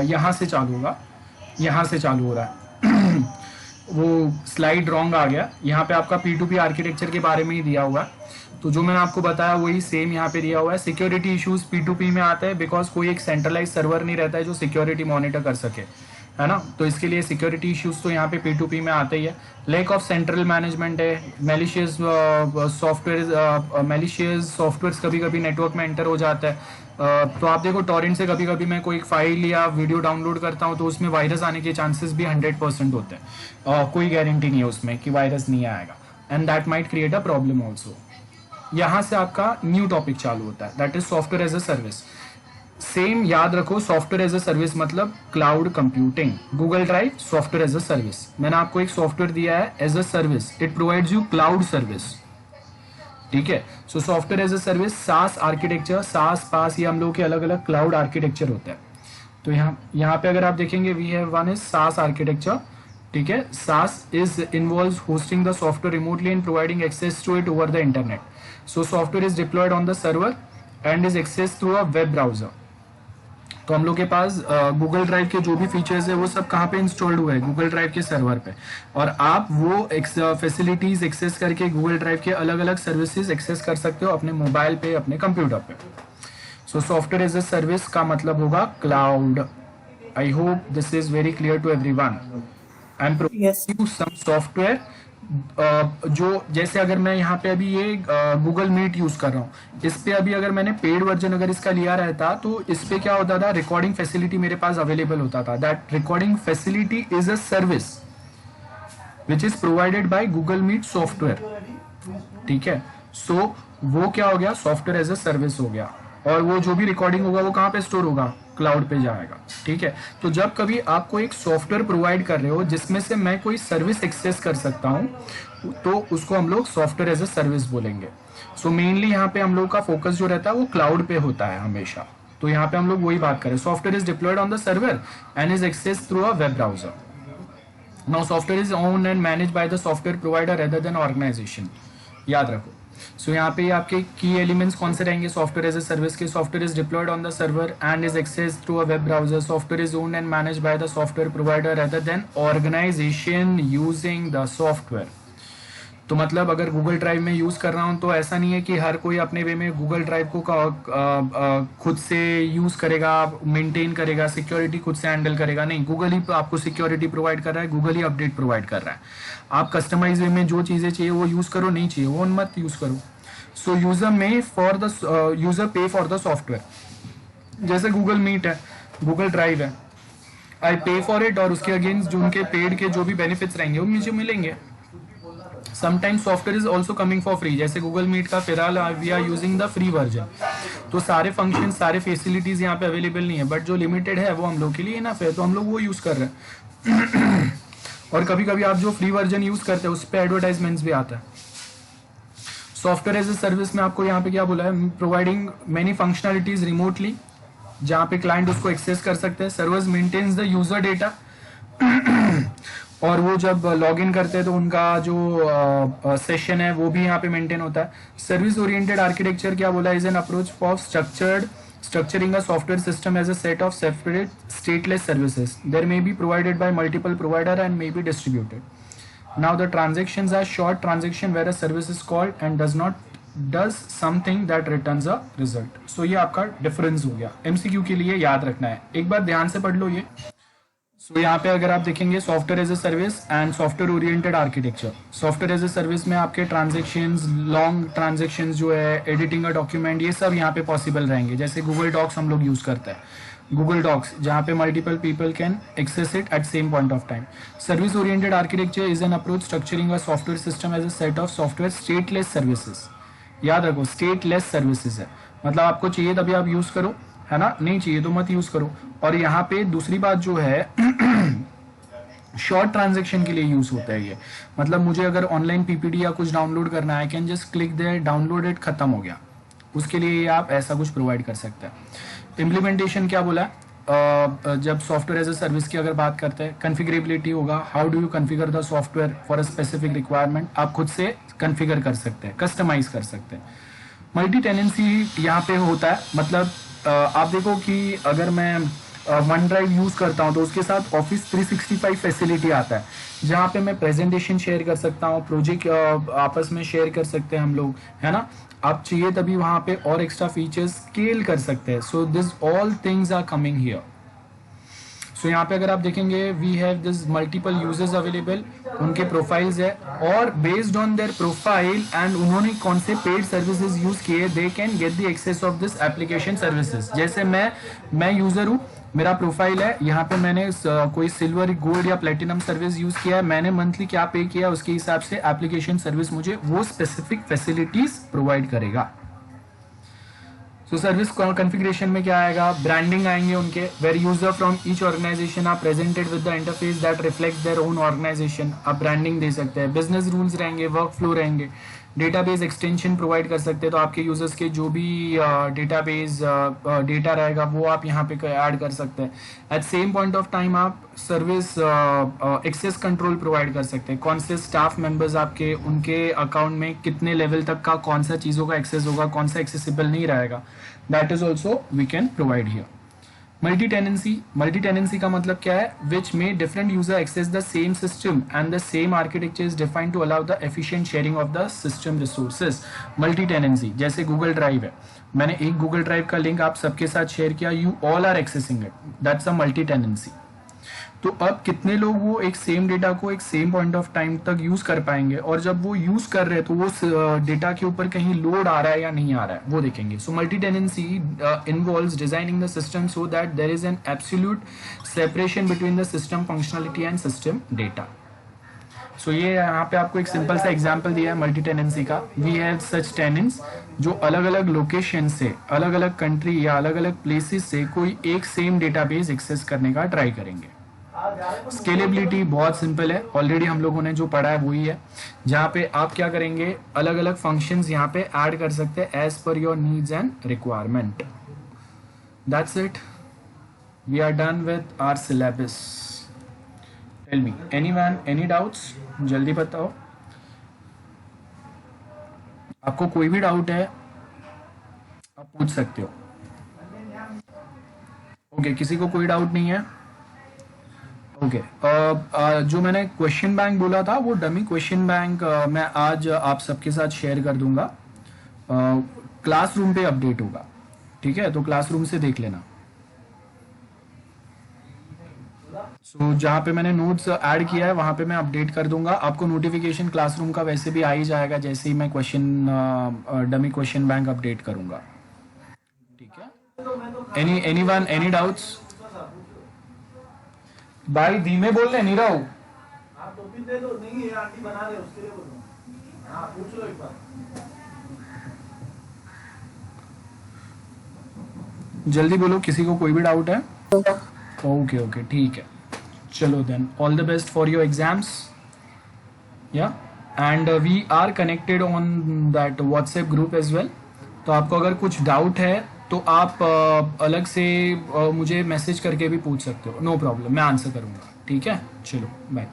यहाँ से चालू होगा, यहाँ से चालू हो रहा है। वो स्लाइड रॉन्ग आ गया, यहाँ पे आपका P2P आर्किटेक्चर के बारे में ही दिया हुआ है, तो जो मैंने आपको बताया वही सेम यहाँ पे दिया हुआ है। सिक्योरिटी इश्यूज P2P में आते हैं बिकॉज कोई एक सेंट्रलाइज सर्वर नहीं रहता है जो सिक्योरिटी मॉनिटर कर सके, है ना, तो इसके लिए सिक्योरिटी इश्यूज तो यहाँ पे P2P में आते ही है। लैक ऑफ सेंट्रल मैनेजमेंट है, मैलिशियस सॉफ्टवेयर कभी कभी नेटवर्क में एंटर हो जाता है। तो आप देखो टॉरेंट से कभी कभी मैं कोई फाइल या वीडियो डाउनलोड करता हूँ तो उसमें वायरस आने के चांसेस भी 100% होते हैं, कोई गारंटी नहीं है उसमें कि वायरस नहीं आएगा, and that might create a problem also. यहाँ से आपका न्यू टॉपिक चालू होता है, that is software as a service. Same याद रखो, सॉफ्टवेयर एज अ सर्विस मतलब cloud computing. Google drive software as a service, मैंने आपको एक सॉफ्टवेयर दिया है as a service, it provides you cloud service, ठीक है। So software as a service, SaaS architecture, SaaS PaaS, ये हम लोग के अलग अलग क्लाउड आर्किटेक्चर होता है। तो यहाँ पे अगर आप देखेंगे we have one is SaaS architecture, ठीक है। SaaS is involves hosting the software remotely and providing access to it over the internet. So software is deployed on the server and is access through a web browser. तो हम लोग के पास Google drive के जो भी features है वो सब कहाँ पे इंस्टॉल्ड हुए हैं, गूगल ड्राइव के सर्वर पे, और आप वो फैसिलिटीज एक्सेस करके गूगल ड्राइव के अलग अलग सर्विसेज एक्सेस कर सकते हो अपने मोबाइल पे, अपने कंप्यूटर पे। So software as a service का मतलब होगा cloud. I hope this is very clear to everyone. I am Yes. Providing you some software जो, जैसे अगर मैं यहाँ पे अभी ये गूगल मीट यूज कर रहा हूँ, इस पे अभी अगर मैंने पेड वर्जन अगर इसका लिया रहता तो इस पे क्या होता था, रिकॉर्डिंग फैसिलिटी मेरे पास अवेलेबल होता था। That recording facility is a service which is provided by Google Meet software, ठीक है। सो वो क्या हो गया, सॉफ्टवेयर एज अ सर्विस हो गया, और वो जो भी रिकॉर्डिंग होगा वो कहाँ पे स्टोर होगा, क्लाउड पे जाएगा, ठीक है। तो जब कभी आपको एक सॉफ्टवेयर प्रोवाइड कर रहे हो जिसमें से मैं कोई सर्विस एक्सेस कर सकता हूँ तो उसको हम लोग सॉफ्टवेयर एज अ सर्विस बोलेंगे। सो मेनली यहाँ पे हम लोग का फोकस जो रहता है वो क्लाउड पे होता है हमेशा। तो यहाँ पे हम लोग वही बात करें, software is deployed on the server and is access through a web browser. Now software is owned and manage by the software provider rather than organization, याद रखो। सो यहाँ पे आपके की एलिमेंट्स कौन से रहेंगे सॉफ्टवेयर एज ए सर्विस के, software is deployed on the server and is access through a web browser, software is owned and manage by the software provider rather than organization using the software. तो मतलब अगर Google drive में use कर रहा हूँ तो ऐसा नहीं है कि हर कोई अपने वे में गूगल ड्राइव को खुद से यूज करेगा, मेंटेन करेगा, सिक्योरिटी खुद से हैंडल करेगा, नहीं, गूगल ही आपको सिक्योरिटी प्रोवाइड कर रहा है, गूगल ही अपडेट प्रोवाइड कर रहा है। आप कस्टमाइज वे में जो चीजें चाहिए वो यूज करो, नहीं चाहिए वो मत यूज करो। सो यूजर पे फॉर द सॉफ्टवेयर, जैसे गूगल मीट है, गूगल ड्राइव है, आई पे फॉर इट, और उसके अगेंस्ट जो उनके पेड के जो भी बेनिफिट्स रहेंगे वो मुझे मिलेंगे। Sometimes software is also coming for free, जैसे गूगल मीट का फिलहाल we are using the free version, तो सारे फंक्शन सारे फैसिलिटीज यहाँ पे अवेलेबल नहीं है, बट जो लिमिटेड है वो हम लोग के लिए इनफ है, तो हम लोग वो यूज कर रहे हैं। और कभी कभी आप जो फ्री वर्जन यूज करते हैं उस पर एडवर्टाइजमेंट्स भी आता है। सॉफ्टवेयर एज ए सर्विस में आपको यहाँ पे क्या बोला है, प्रोवाइडिंग मेनी फंक्शनलिटीज रिमोटली, जहाँ पे क्लाइंट उसको एक्सेस कर सकते हैं। Servers maintains the user data, और वो जब लॉग इन करते हैं तो उनका जो सेशन है वो भी यहाँ पे मेंटेन होता है। सर्विस ओरिएंटेड आर्किटेक्चर क्या बोला, is an approach for structuring a software system as a set of separate stateless services. There may be provided by multiple provider and may be distributed. Now the transactions are short transaction where a service is called and does something that returns a result. So ये आपका difference हो गया, MCQ के लिए याद रखना है, एक बार ध्यान से पढ़ लो ये। सो यहाँ पे अगर आप देखेंगे software as a service and software oriented architecture. Software as a service में आपके ट्रांजेक्शन्स, लॉन्ग ट्रांजेक्शन्स जो है, एडिटिंग का डॉक्यूमेंट, ये सब यहाँ पे पॉसिबल रहेंगे। जैसे गूगल डॉक्स हम लोग यूज करते हैं, गूगल डॉक्स, जहाँ पे multiple people can access it at same point of time. Service oriented architecture is an approach structuring a software system as a set of software stateless services. याद रखो stateless services है, मतलब आपको चाहिए तभी आप यूज करो, है ना, नहीं चाहिए तो मत यूज करो। और यहाँ पे दूसरी बात जो है शॉर्ट ट्रांजेक्शन के लिए यूज होता है ये, मतलब मुझे अगर ऑनलाइन पीपीटी या कुछ डाउनलोड करना है, I can just click there, download it, खत्म हो गया, उसके लिए आप ऐसा कुछ प्रोवाइड कर सकते हैं। इम्प्लीमेंटेशन क्या बोला, जब सॉफ्टवेयर एज ए सर्विस की अगर बात करते हैं, कन्फिगरेबिलिटी होगा, how do you configure the software for a specific requirement, आप खुद से कन्फिगर कर सकते हैं, कस्टमाइज कर सकते हैं। मल्टी टेनेंसी यहाँ पे होता है, मतलब आप देखो कि अगर मैं वन ड्राइव यूज करता हूँ तो उसके साथ ऑफिस 365 फैसिलिटी आता है, जहाँ पे मैं प्रेजेंटेशन शेयर कर सकता हूँ, प्रोजेक्ट आपस में शेयर कर सकते हैं हम लोग, है ना, आप चाहिए तभी वहाँ पे और एक्स्ट्रा फीचर्स स्केल कर सकते हैं। So this all things are coming here. So यहाँ पे अगर आप देखेंगे we have this multiple users available, उनके प्रोफाइल्स है, और based on their profile and उन्होंने कौन से पेड सर्विसेज यूज किए, they can get the access of this application services. जैसे मैं यूजर हूँ, मेरा प्रोफाइल है, यहाँ पे मैंने कोई सिल्वर, गोल्ड या प्लेटिनम सर्विस यूज किया है, मैंने मंथली क्या पे किया उसके हिसाब से एप्लीकेशन सर्विस मुझे वो स्पेसिफिक फैसिलिटीज प्रोवाइड करेगा। सो सर्विस कॉन्फ़िगरेशन में क्या आएगा, ब्रांडिंग आएंगे उनके, where user from each organization are presented with the interface that reflects their own organization, आप ब्रांडिंग दे सकते हैं, बिजनेस रूल्स रहेंगे, वर्क फ्लो रहेंगे, डेटाबेस एक्सटेंशन प्रोवाइड कर सकते हैं, तो आपके यूजर्स के जो भी डेटाबेस डेटा रहेगा वो आप यहाँ पे ऐड कर सकते हैं। At same point of time आप सर्विस एक्सेस कंट्रोल प्रोवाइड कर सकते हैं, कौन से स्टाफ मेंबर्स आपके, उनके अकाउंट में कितने लेवल तक का कौन सा चीज़ों का एक्सेस होगा, कौन सा एक्सेसिबल नहीं रहेगा, that is also we can provide here. Multi tenancy का मतलब क्या है, विच में different user access the same system and the same architecture is defined to allow the efficient sharing of the system resources. Multi tenancy जैसे Google drive है, मैंने एक Google drive का लिंक आप सबके साथ शेयर किया, you all are accessing it, that's a multi tenancy. तो अब कितने लोग वो एक सेम डेटा को एक सेम पॉइंट ऑफ टाइम तक यूज कर पाएंगे, और जब वो यूज कर रहे हैं तो वो डेटा के ऊपर कहीं लोड आ रहा है या नहीं आ रहा है वो देखेंगे। So multi tenancy involves designing the system so that there is an absolute separation between the system functionality and system data. So ये यहाँ पे आपको एक सिंपल सा एग्जांपल दिया है मल्टी टेनेंसी का। वी हैव सच टेनेंट्स जो अलग अलग लोकेशन से, अलग अलग कंट्री या अलग अलग प्लेसेस से कोई एक सेम डेटाबेस एक्सेस करने का ट्राई करेंगे। स्केलेबिलिटी बहुत सिंपल है, ऑलरेडी हम लोगों ने जो पढ़ा है वही है, जहाँ पे आप क्या करेंगे, अलग अलग फंक्शंस यहाँ पे ऐड कर सकते हैं as per your needs and requirement. That's it, we are done with our syllabus. Tell me anyone any doubts, जल्दी बताओ। आपको कोई भी डाउट है आप पूछ सकते हो। ओके, किसी को कोई डाउट नहीं है? ओके, जो मैंने क्वेश्चन बैंक बोला था वो डमी क्वेश्चन बैंक मैं आज आप सबके साथ शेयर कर दूंगा, क्लासरूम पे अपडेट होगा, ठीक है? तो क्लासरूम से देख लेना। सो जहाँ पे मैंने नोट्स ऐड किया है वहाँ पे मैं अपडेट कर दूंगा, आपको नोटिफिकेशन क्लासरूम का वैसे भी आ ही जाएगा जैसे ही मैं डमी क्वेश्चन बैंक अपडेट करूंगा, ठीक है? Anyone any doubts? भाई धीमे बोल रहे, नीरव। आप टोपी दे दो, नहीं ये आंटी बना रहे उसके लिए बोलो। हाँ पूछ लो एक बार, जल्दी बोलो, किसी को कोई भी डाउट है? ओके ओके ठीक है, चलो then all the best for your exams, yeah and we are connected on that WhatsApp group as well. तो आपको अगर कुछ डाउट है तो आप अलग से मुझे मैसेज करके भी पूछ सकते हो, नो प्रॉब्लम, मैं आंसर करूँगा, ठीक है? चलो बाय।